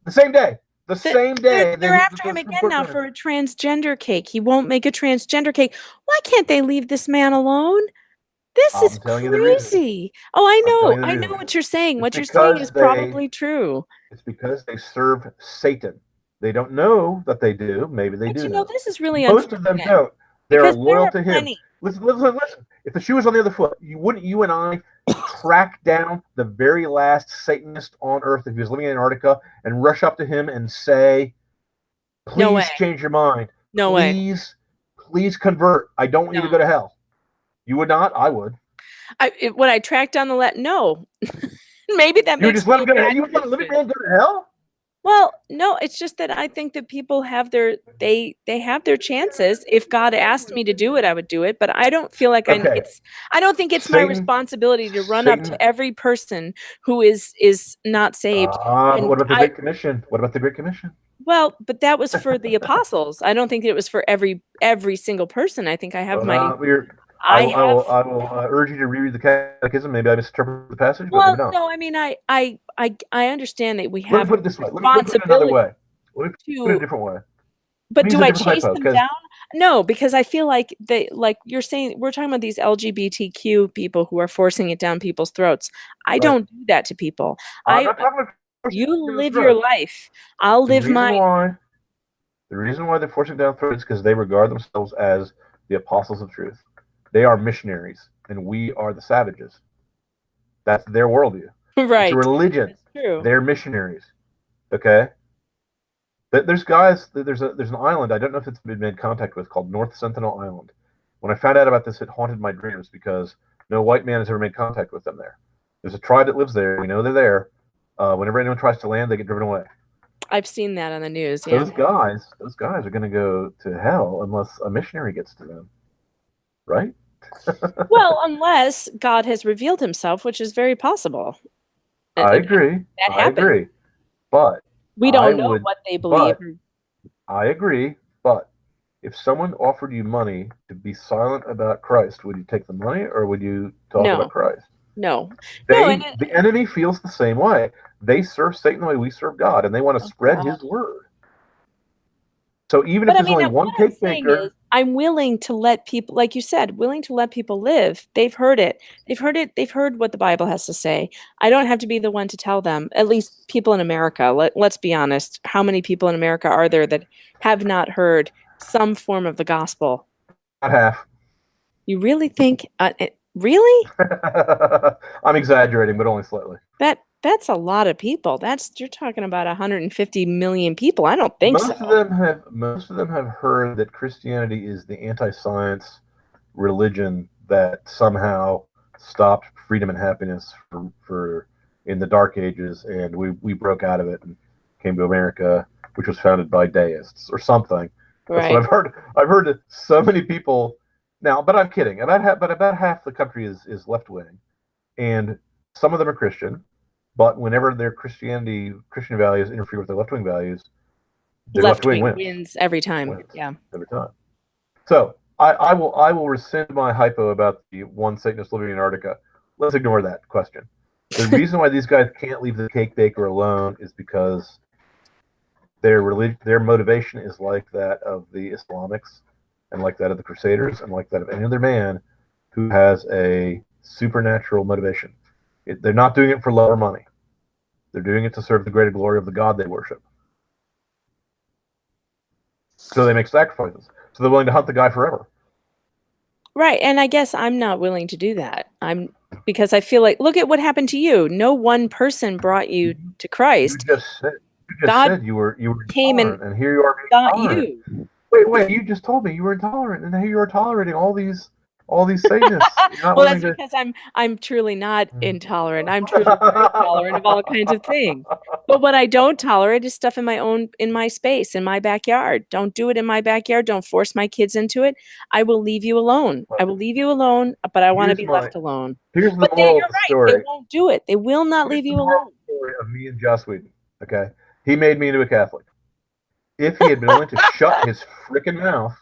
same day. Same day. They're after him again now for a transgender cake. He won't make a transgender cake. Why can't they leave this man alone? This is crazy. Oh, I know what you're saying. What you're saying is probably true. It's because they serve Satan. They don't know that they do. Maybe they do. You know, this is really most of them don't. They're loyal to him. Listen. If the shoe was on the other foot, you and I track down the very last Satanist on earth if he was living in Antarctica and rush up to him and say, please change your mind. No way. Please convert. I don't want you to go to hell. You would not? I would. Would I track down the no. Maybe that makes you would let a living man go to hell? Well, no, it's just that I think that people have they have their chances. If God asked me to do it, I would do it. But I don't feel like I don't think it's my responsibility to run up to every person who is not saved. What about the Great Commission? What about the Great Commission? Well, but that was for the apostles. I don't think it was for every single person. I think I have I will urge you to reread the Catechism. Maybe I misinterpreted the passage. Well, but no, I mean, I understand that we have. Let me put it this way. Let me put it another way. Let me put it a different way. But do I chase them down? No, because I feel like you're saying, we're talking about these LGBTQ people who are forcing it down people's throats. I don't do that to people. You live your life. I'll live mine. The reason why they're forcing down throats is because they regard themselves as the apostles of truth. They are missionaries, and we are the savages. That's their worldview. Right. It's a religion. That's true. They're missionaries. Okay? But there's an island, I don't know if it's been made contact with, called North Sentinel Island. When I found out about this, it haunted my dreams because no white man has ever made contact with them there. There's a tribe that lives there. We know they're there. Whenever anyone tries to land, they get driven away. I've seen that on the news. Yeah. Those guys are going to go to hell unless a missionary gets to them, right? Well, unless God has revealed himself, which is very possible. I agree. That happened. I agree. But we don't know what they believe. I agree. But if someone offered you money to be silent about Christ, would you take the money or would you talk about Christ? No. The enemy feels the same way. They serve Satan the way we serve God, and they want to spread his word. So even if there's only one cake baker, I'm willing to let people, like you said, willing to let people live. They've heard it. They've heard what the Bible has to say. I don't have to be the one to tell them. At least people in America. Let's be honest. How many people in America are there that have not heard some form of the gospel? Not half. You really think? Really? I'm exaggerating, but only slightly. That's a lot of people. You're talking about 150 million people. I don't think so. Most of them have heard that Christianity is the anti-science religion that somehow stopped freedom and happiness for in the Dark Ages, and we broke out of it and came to America, which was founded by deists or something. Right. That's what I've heard. I've heard that so many people now, but I'm kidding. About half the country is left wing, and some of them are Christian. But whenever their Christian values interfere with their left-wing values, their left-wing wins every time. Yeah, every time. So I will rescind my hypo about the one Satanist living in Antarctica. Let's ignore that question. The reason why these guys can't leave the cake baker alone is because their motivation is like that of the Islamics, and like that of the Crusaders, and like that of any other man who has a supernatural motivation. They're not doing it for love or money. They're doing it to serve the greater glory of the God they worship. So they make sacrifices. So they're willing to hunt the guy forever. Right, and I guess I'm not willing to do that. Because I feel like, look at what happened to you. No one person brought you to Christ. You just said you were came intolerant, and here you are being intolerant. Wait, you just told me you were intolerant, and here you are tolerating all these Satanists. Well, that's because I'm truly not intolerant. I'm truly very tolerant of all kinds of things. But what I don't tolerate is stuff in my space, in my backyard. Don't do it in my backyard. Don't force my kids into it. I will leave you alone. I will leave you alone, but I want to be left alone. Here's the moral of the story. They won't do it. They will not leave you alone. Story of me and Joss Whedon. Okay, he made me into a Catholic. If he had been willing to shut his frickin' mouth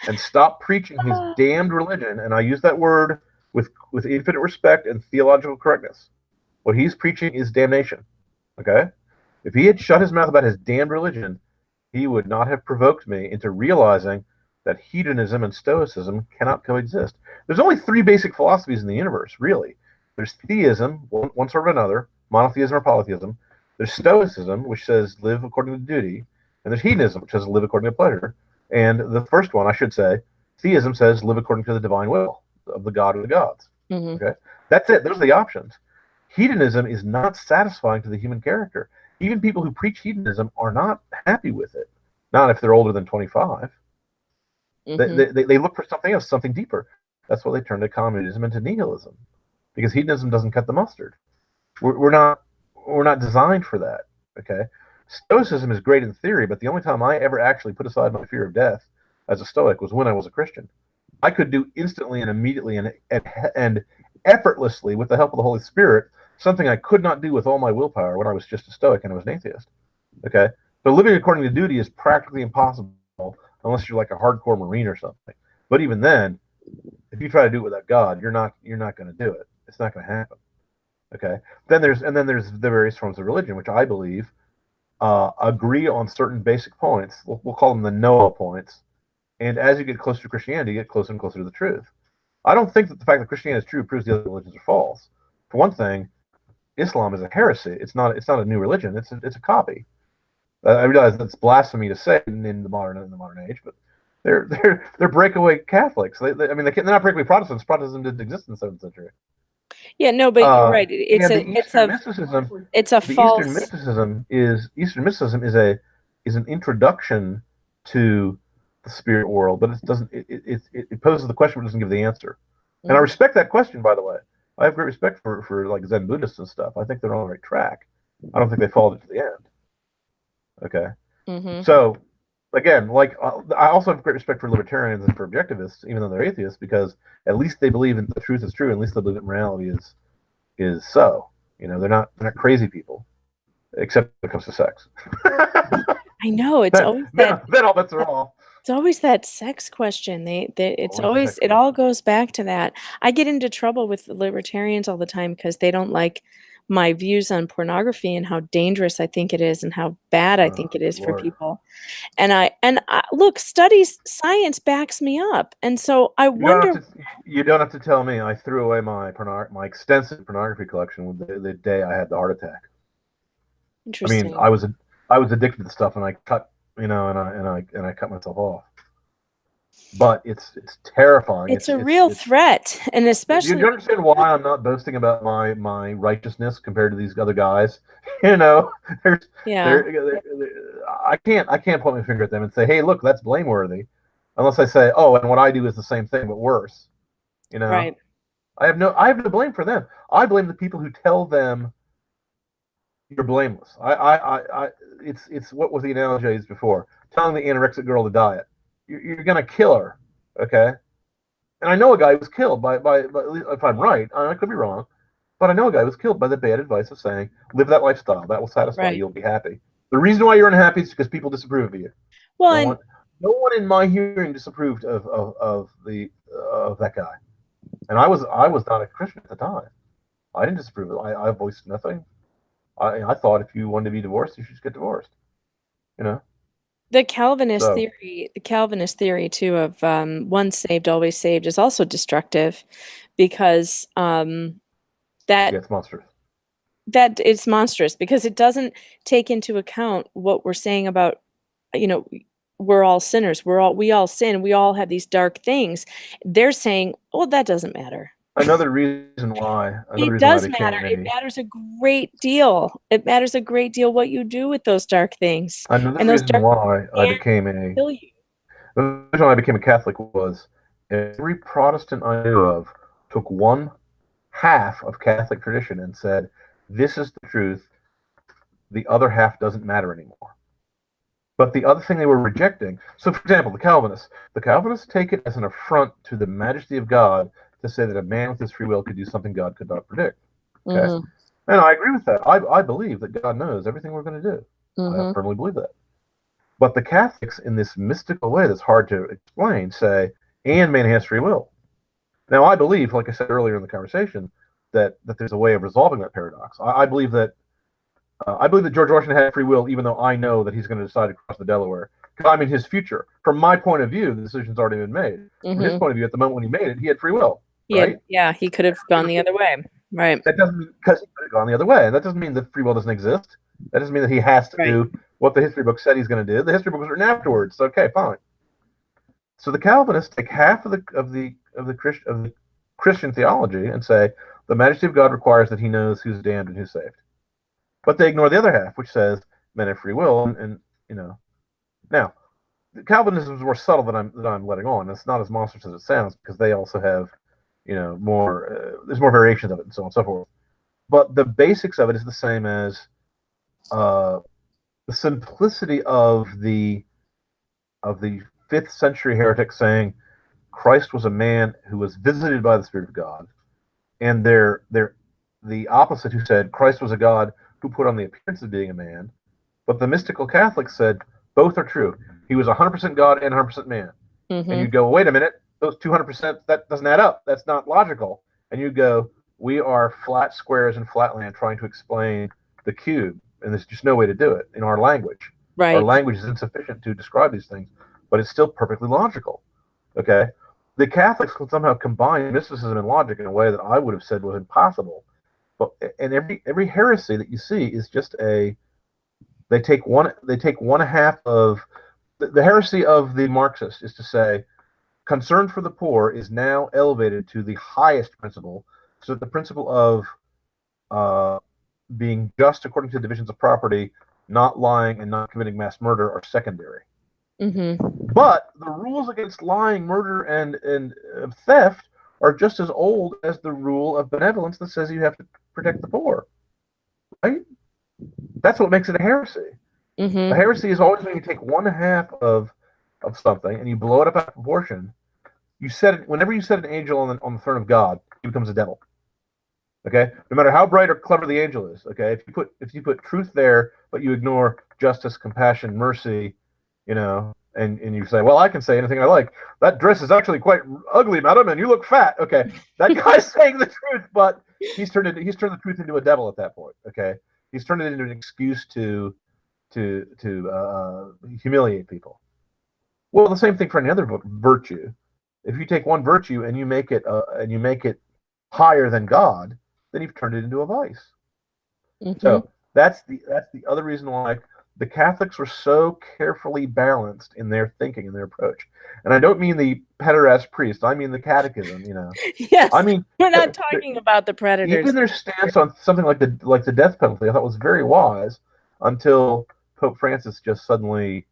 and stop preaching his damned religion, and I use that word with infinite respect and theological correctness. What he's preaching is damnation. Okay? If he had shut his mouth about his damned religion, he would not have provoked me into realizing that hedonism and stoicism cannot coexist. There's only three basic philosophies in the universe, really. There's theism, one sort of another, monotheism or polytheism. There's stoicism, which says live according to duty. And there's hedonism, which says live according to pleasure. And the first one, I should say, theism says live according to the divine will of the God or the gods. Mm-hmm. Okay, that's it. Those are the options. Hedonism is not satisfying to the human character. Even people who preach hedonism are not happy with it. Not if they're older than 25. Mm-hmm. They look for something else, something deeper. That's why they turn to communism and to nihilism, because hedonism doesn't cut the mustard. We're not designed for that. Okay. Stoicism is great in theory, but the only time I ever actually put aside my fear of death as a Stoic was when I was a Christian. I could do instantly and immediately and effortlessly, with the help of the Holy Spirit, something I could not do with all my willpower when I was just a Stoic and I was an atheist. Okay? So living according to duty is practically impossible unless you're like a hardcore Marine or something. But even then, if you try to do it without God, you're not going to do it. It's not going to happen. Okay? Then there's the various forms of religion, which I believe agree on certain basic points. We'll call them the Noah points. And as you get closer to Christianity, you get closer and closer to the truth. I don't think that the fact that Christianity is true proves the other religions are false. For one thing, Islam is a heresy. It's not a new religion. It's a copy. I realize that's blasphemy to say in the modern age, but they're breakaway Catholics. They're not breakaway Protestants. Protestantism didn't exist in the 7th century. Yeah, no, but you're right. Eastern false. Eastern mysticism is an introduction to the spirit world, but it doesn't. It poses the question, but doesn't give the answer. And I Mhm. respect that question, by the way. I have great respect for like Zen Buddhists and stuff. I think they're on the right track. I don't think they followed it to the end. Okay, Mhm. so again, like I also have great respect for libertarians and for objectivists, even though they're atheists, because at least they believe in the truth is true. And at least they believe that morality is so. You know, they're not crazy people, except when it comes to sex. I know it's always that. then all bets are off. It's always that sex question. It's Always the always, sex it all question. goes back to that. I get into trouble with libertarians all the time because they don't like my views on pornography and how dangerous I think it is and how bad I think it Good is for Lord. people. And I look, science backs me up. And so I You don't wonder, have to. You don't have to tell me. I threw away my extensive pornography collection the day I had the heart attack. I mean, interesting. I was addicted to the stuff, and I cut, and I cut myself off. But it's terrifying. It's a real threat, and Do you especially, understand why I'm not boasting about my righteousness compared to these other guys? You know, there's yeah, there I can't point my finger at them and say, hey, look, that's blameworthy, unless I say, oh, and what I do is the same thing but worse. You know, right. I have no blame for them. I blame the people who tell them you're blameless. It's what was the analogy I used before? Telling the anorexic girl to diet. You're gonna kill her, okay? And I know a guy was killed by if I'm right, I could be wrong, but I know a guy was killed by the bad advice of saying, live that lifestyle. That will satisfy you. Right. You'll be happy. The reason why you're unhappy is because people disapprove of you. Well, No and one, no one in my hearing disapproved of that guy. And I was not a Christian at the time. I didn't disapprove of it. I voiced nothing. I thought if you wanted to be divorced, you should just get divorced. You know. So The Calvinist theory too of once saved, always saved is also destructive because that yeah, it's monstrous. that it's monstrous because it doesn't take into account what we're saying about, you know, we're all sinners. We all sin. We all have these dark things. They're saying, "Oh, that doesn't matter." Another It reason why I does matter. became It a matters a great deal. It matters a great deal what you do with those dark things. another And those reason dark why I can became a kill you. the reason why I became a Catholic was every Protestant I knew of took one half of Catholic tradition and said, "This is the truth. The other half doesn't matter anymore." But the other thing they were rejecting, so for example, the Calvinists take it as an affront to the majesty of God to say that a man with his free will could do something God could not predict. Okay, Mhm. and I agree with that. I believe that God knows everything we're going to do. I Mhm. firmly believe that. But the Catholics, in this mystical way that's hard to explain, say, "And man has free will." Now, I believe, like I said earlier in the conversation, that there's a way of resolving that paradox. I believe that George Washington had free will, even though I know that he's going to decide to cross the Delaware. Because I'm in his future. From my point of view, the decision's already been made. From his Mhm. point of view, at the moment when he made it, he had free will, right? Yeah, he could have gone the other way. Right. That doesn't mean because he could have gone the other way. And that doesn't mean that free will doesn't exist. That doesn't mean that he has to Right. do what the history book said he's going to do. The history book was written afterwards. So, okay, fine. So the Calvinists take half of the Christian theology and say the majesty of God requires that He knows who's damned and who's saved, but they ignore the other half, which says men have free will, and you know. Now, Calvinism is more subtle than I'm letting on. It's not as monstrous as it sounds because they also have, more. There's more variations of it and so on and so forth. But the basics of it is the same as uh, the simplicity of the fifth century heretic saying Christ was a man who was visited by the Spirit of God, and they're the opposite who said Christ was a God who put on the appearance of being a man. But the mystical Catholics said both are true. He was 100% God and 100% man. And Mhm. you go, wait a minute, those 200%, that doesn't add up. That's not logical. And you go, we are flat squares in flatland trying to explain the cube, and there's just no way to do it in our language. Our Right. language is insufficient to describe these things, but it's still perfectly logical. Okay? The Catholics can somehow combine mysticism and logic in a way that I would have said was impossible. But and every heresy that you see is just they take one half of the heresy of the Marxist is to say concern for the poor is now elevated to the highest principle, so that the principle of uh, being just according to divisions of property, not lying and not committing mass murder are secondary. But the rules against lying, murder, and theft are just as old as the rule of benevolence that says you have to protect the poor. Right? That's what makes it a heresy. A heresy is always when you take one half of something and you blow it up out of proportion. Whenever you set an angel on the throne of God, he becomes a devil. Okay, no matter how bright or clever the angel is. Okay, if you put truth there, but you ignore justice, compassion, mercy, and you say, well, I can say anything I like. That dress is actually quite ugly, madam, and you look fat. Okay, that guy's saying the truth, but he's turned the truth into a devil at that point. Okay, he's turned it into an excuse to humiliate people. Well, the same thing for any other virtue. If you take one virtue and you make it higher than God, then you've turned it into a vice. So that's the other reason why the Catholics were so carefully balanced in their thinking and their approach. And I don't mean the pederast priest. I mean the catechism. Yes. I mean, we're not talking about the predators. Even their stance on something like the death penalty, I thought was very wise until Pope Francis just suddenly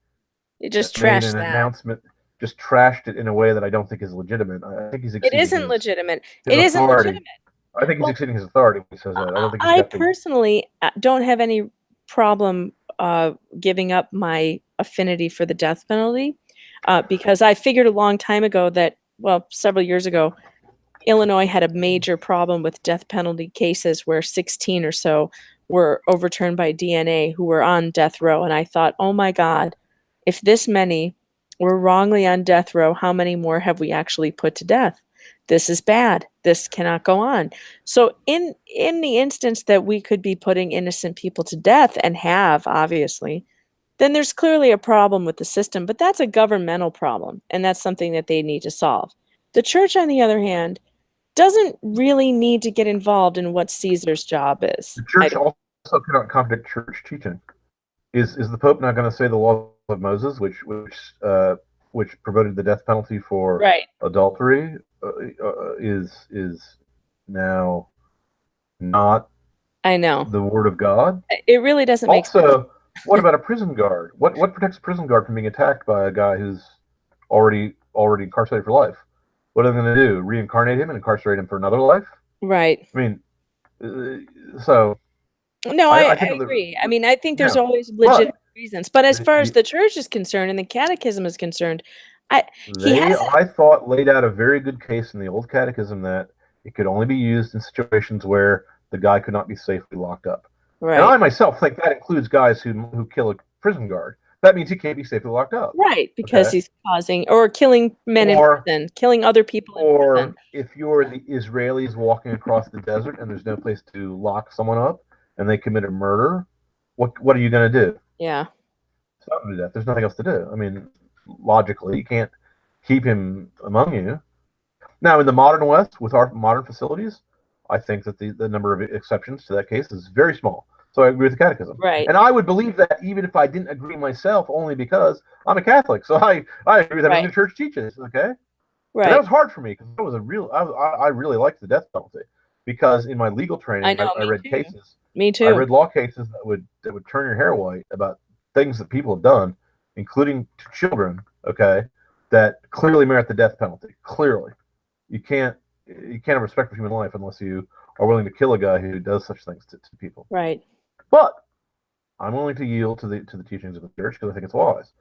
made an announcement. Just trashed it in a way that I don't think is legitimate. I think he's exceeding It isn't legitimate. I think he's exceeding his authority when he says that. I don't think I personally don't have any problem giving up my affinity for the death penalty because I figured a long time ago that, several years ago, Illinois had a major problem with death penalty cases where 16 or so were overturned by DNA who were on death row. And I thought, oh my God, if this many were wrongly on death row, how many more have we actually put to death? This is bad. This cannot go on. So in the instance that we could be putting innocent people to death, and have, obviously, then there's clearly a problem with the system, but that's a governmental problem, and that's something that they need to solve. The church, on the other hand, doesn't really need to get involved in what Caesar's job is. The church also cannot contradict church teaching. Is the Pope not going to say the law of Moses, which promoted the death penalty for adultery, is now not the word of God? It really doesn't make sense. Also, what about a prison guard? What protects a prison guard from being attacked by a guy who's already incarcerated for life? What are they going to do? Reincarnate him and incarcerate him for another life? Right. I mean, so... No, I agree. I mean, I think there's always legitimate reasons. But as far as the church is concerned and the catechism is concerned, I thought laid out a very good case in the old catechism that it could only be used in situations where the guy could not be safely locked up. Right. And I myself think that includes guys who kill a prison guard. That means he can't be safely locked up. Right, because he's causing or killing men in prison, killing other people in prison. Or if you're the Israelis walking across the desert and there's no place to lock someone up, and they commit a murder, what are you going to do? Yeah. Stop do that. There's nothing else to do. I mean, logically, you can't keep him among you. Now, in the modern West, with our modern facilities, I think that the number of exceptions to that case is very small. So I agree with the catechism. Right. And I would believe that even if I didn't agree myself, only because I'm a Catholic. So I agree with everything the church teaches, okay? Right. And that was hard for me because I really liked the death penalty. Because in my legal training, I read cases. Me too. I read law cases that would turn your hair white about things that people have done, including to children, okay, that clearly merit the death penalty. Clearly. You can't have respect for human life unless you are willing to kill a guy who does such things to people. Right. But I'm willing to yield to the teachings of the church because I think it's wise.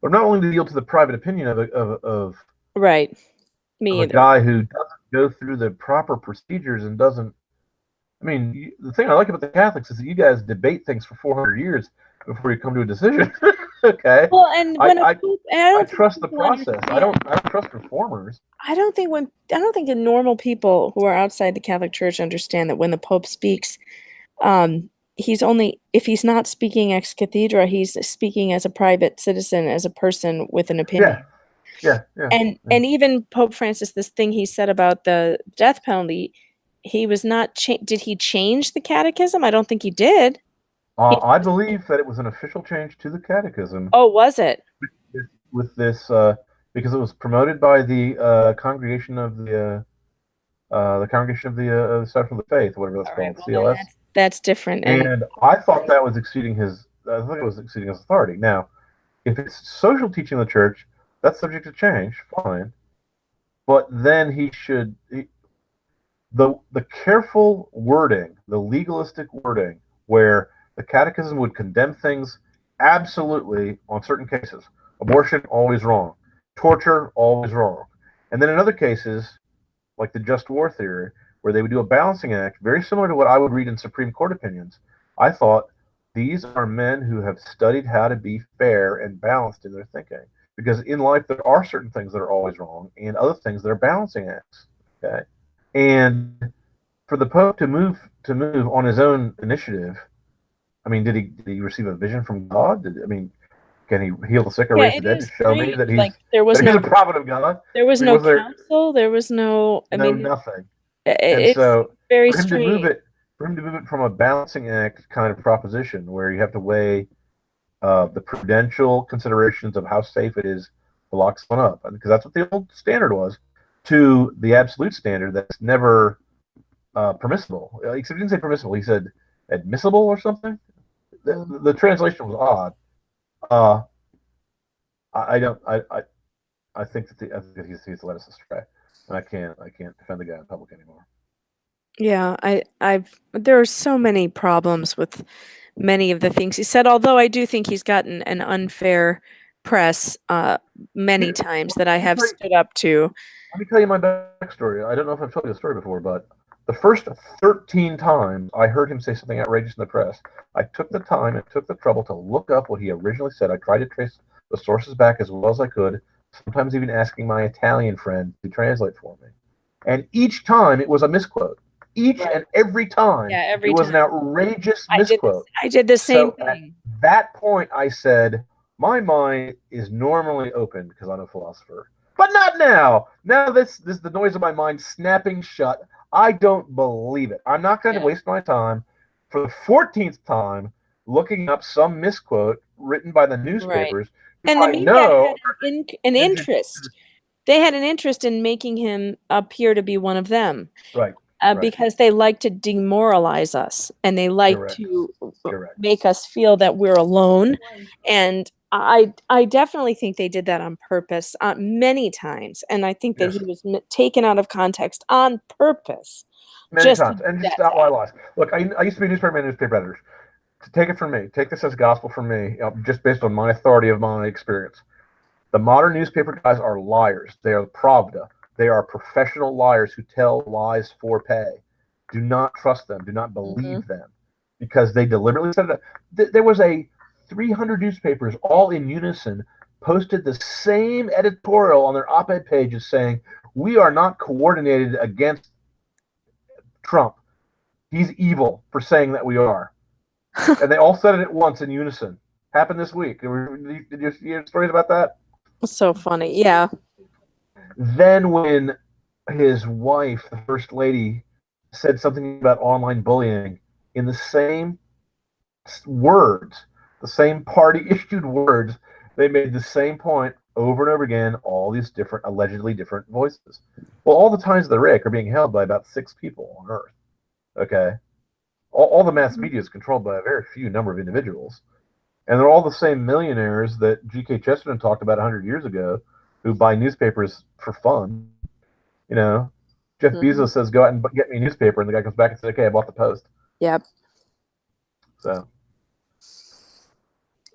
But I'm not willing to yield to the private opinion of right. Me either. A guy who doesn't go through the proper procedures and doesn't. I mean, the thing I like about the Catholics is that you guys debate things for 400 years before you come to a decision. Okay. Well, and I trust the process. I don't trust reformers. I don't think the normal people who are outside the Catholic Church understand that when the Pope speaks, he's only, if he's not speaking ex cathedra, he's speaking as a private citizen, as a person with an opinion. Yeah. And even Pope Francis, this thing he said about the death penalty, he was not. Did he change the catechism? I don't think he did. I believe that it was an official change to the catechism. Oh, was it? With this, because it was promoted by the Congregation of the Section of the Faith, whatever that's called, CLS. That's different. And I thought that was exceeding his. I think it was exceeding his authority. Now, If it's social teaching of the church, that's subject to change, fine. But then the careful wording, the legalistic wording, where the catechism would condemn things absolutely on certain cases. Abortion, always wrong. Torture, always wrong. And then in other cases, like the just war theory, where they would do a balancing act, very similar to what I would read in Supreme Court opinions. I thought these are men who have studied how to be fair and balanced in their thinking. Because in life, there are certain things that are always wrong and other things that are balancing acts. Okay. And for the Pope to move on his own initiative, I mean, did he receive a vision from God? Can he heal the sick or raise the dead to show me that he's a prophet of God? There was no council. There was no. Nothing. It's so very for him strange. to move it from a balancing act kind of proposition where you have to weigh the prudential considerations of how safe it is to lock someone up, because that's what the old standard was, to the absolute standard that's never permissible. Except he didn't say permissible; he said admissible or something. The translation was odd. I think that he's led us astray, and I can't defend the guy in public anymore. Yeah, there are so many problems with many of the things he said, although I do think he's gotten an unfair press many times that I have stood up to. Let me tell you my backstory. I don't know if I've told you the story before, but the first 13 times I heard him say something outrageous in the press, I took the time and took the trouble to look up what he originally said. I tried to trace the sources back as well as I could, sometimes even asking my Italian friend to translate for me. And each time it was a misquote. And every time it was an outrageous misquote. I did the same thing. At that point, I said, my mind is normally open because I'm a philosopher. But not now. Now this the noise of my mind snapping shut. I don't believe it. I'm not going to waste my time for the 14th time looking up some misquote written by the newspapers. And the media had an interest. They had an interest in making him appear to be one of them. Right. Because they like to demoralize us, and they like to make us feel that we're alone. And I definitely think they did that on purpose many times, and I think that he was taken out of context on purpose. Many times, and just outlaw lies. Look, I used to be a newspaper man, newspaper editor. Take it from me. Take this as gospel from me, just based on my authority of my experience. The modern newspaper guys are liars. They are Pravda. They are professional liars who tell lies for pay. Do not trust them. Do not believe them, because they deliberately said it. There was 300 newspapers all in unison posted the same editorial on their op-ed pages saying, we are not coordinated against Trump. He's evil for saying that we are. And they all said it at once in unison. Happened this week. Did you hear stories about that? So funny. Yeah. Then when his wife, the first lady, said something about online bullying in the same words, the same party-issued words, they made the same point over and over again, all these different, allegedly different voices. Well, all the times of the rake are being held by about 6 people on Earth. Okay? All the mass media is controlled by a very few number of individuals. And they're all the same millionaires that G.K. Chesterton talked about 100 years ago, who buy newspapers for fun. You know, Jeff Bezos says, go out and get me a newspaper, and the guy comes back and says, okay, I bought the Post. Yep. So.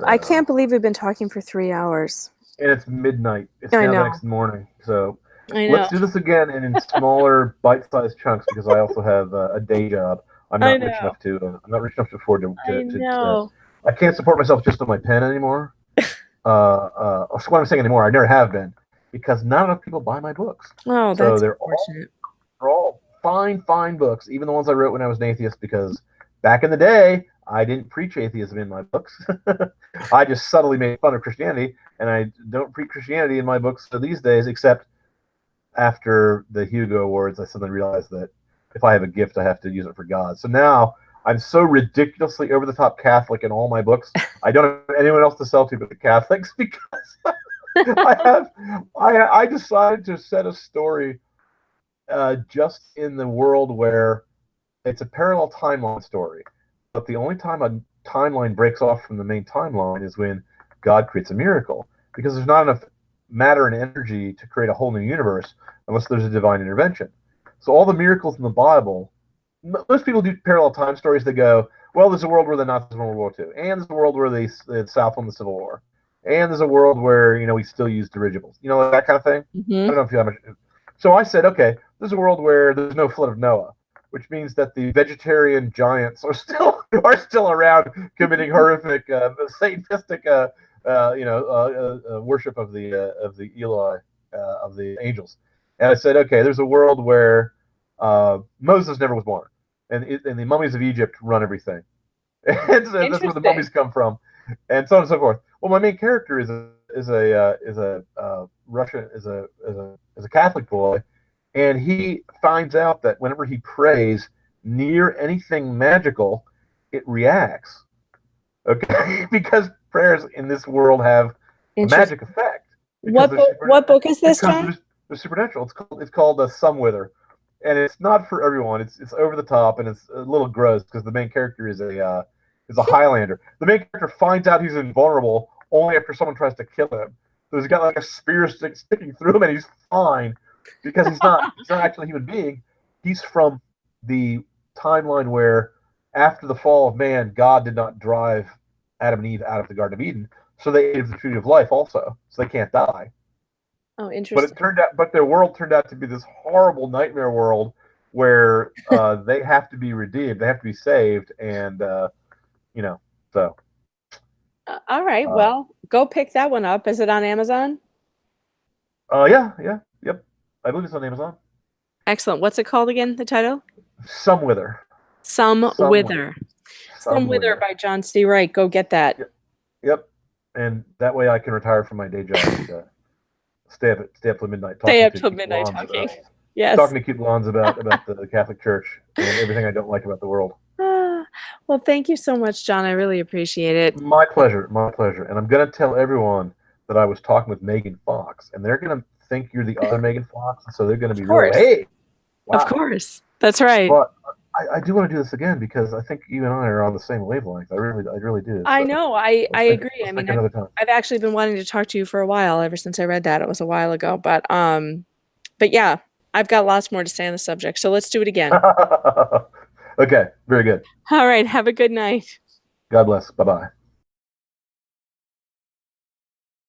I can't believe we've been talking for 3 hours. And it's midnight. It's now the next morning. So I know. Let's do this again and in smaller, bite-sized chunks, because I also have a day job. I'm not rich enough to afford to I can't support myself just on my pen anymore. What I'm saying anymore, I never have been, because not enough people buy my books. Oh, that's unfortunate. They're all fine books, even the ones I wrote when I was an atheist, because back in the day, I didn't preach atheism in my books. I just subtly made fun of Christianity, and I don't preach Christianity in my books these days, except after the Hugo Awards, I suddenly realized that if I have a gift, I have to use it for God. So now I'm so ridiculously over-the-top Catholic in all my books. I don't have anyone else to sell to but the Catholics, because I decided to set a story just in the world where it's a parallel timeline story. But the only time a timeline breaks off from the main timeline is when God creates a miracle, because there's not enough matter and energy to create a whole new universe unless there's a divine intervention. So all the miracles in the Bible, most people do parallel time stories. They go, well, there's a world where the Nazis won World War II, and there's a world where the South won the Civil War, and there's a world where, we still use dirigibles, that kind of thing. I don't know if you have much. So I said, okay, there's a world where there's no flood of Noah, which means that the vegetarian giants are still around committing horrific satanistic worship of the Eli of the angels. And I said, okay, there's a world where Moses never was born, and the mummies of Egypt run everything, and so that's where the mummies come from, and so on and so forth. Well, my main character is a Catholic boy, and he finds out that whenever he prays near anything magical, it reacts. Okay, because prayers in this world have a magic effect. What book is this, John? The supernatural. It's called Sumwither, and it's not for everyone. It's over the top, and it's a little gross because the main character is a Highlander. The main character finds out he's invulnerable only after someone tries to kill him. So he's got like a spear stick sticking through him, and he's fine because he's not actually a human being. He's from the timeline where after the fall of man, God did not drive Adam and Eve out of the Garden of Eden, so they ate of the tree of life also, so they can't die. Oh, interesting. But their world turned out to be this horrible nightmare world where they have to be redeemed, they have to be saved, and so. All right, well, go pick that one up. Is it on Amazon? Yep. I believe it's on Amazon. Excellent. What's it called again? The title? Sumwither. Sumwither by John C. Wright. Go get that. Yep. And that way I can retire from my day job and stay up till midnight. Talking. Yes. Talking to cute blondes about the Catholic Church and everything I don't like about the world. Well, thank you so much, John. I really appreciate it. My pleasure. And I'm going to tell everyone that I was talking with Megan Fox, and they're going to think you're the other Megan Fox, and so they're going to be really, hey, wow. Of course. That's right. But I do want to do this again because I think you and I are on the same wavelength. I really do. I know. I agree. I mean, I've actually been wanting to talk to you for a while, ever since I read that. It was a while ago. But yeah, I've got lots more to say on the subject. So let's do it again. Okay. Very good. All right. Have a good night. God bless. Bye-bye.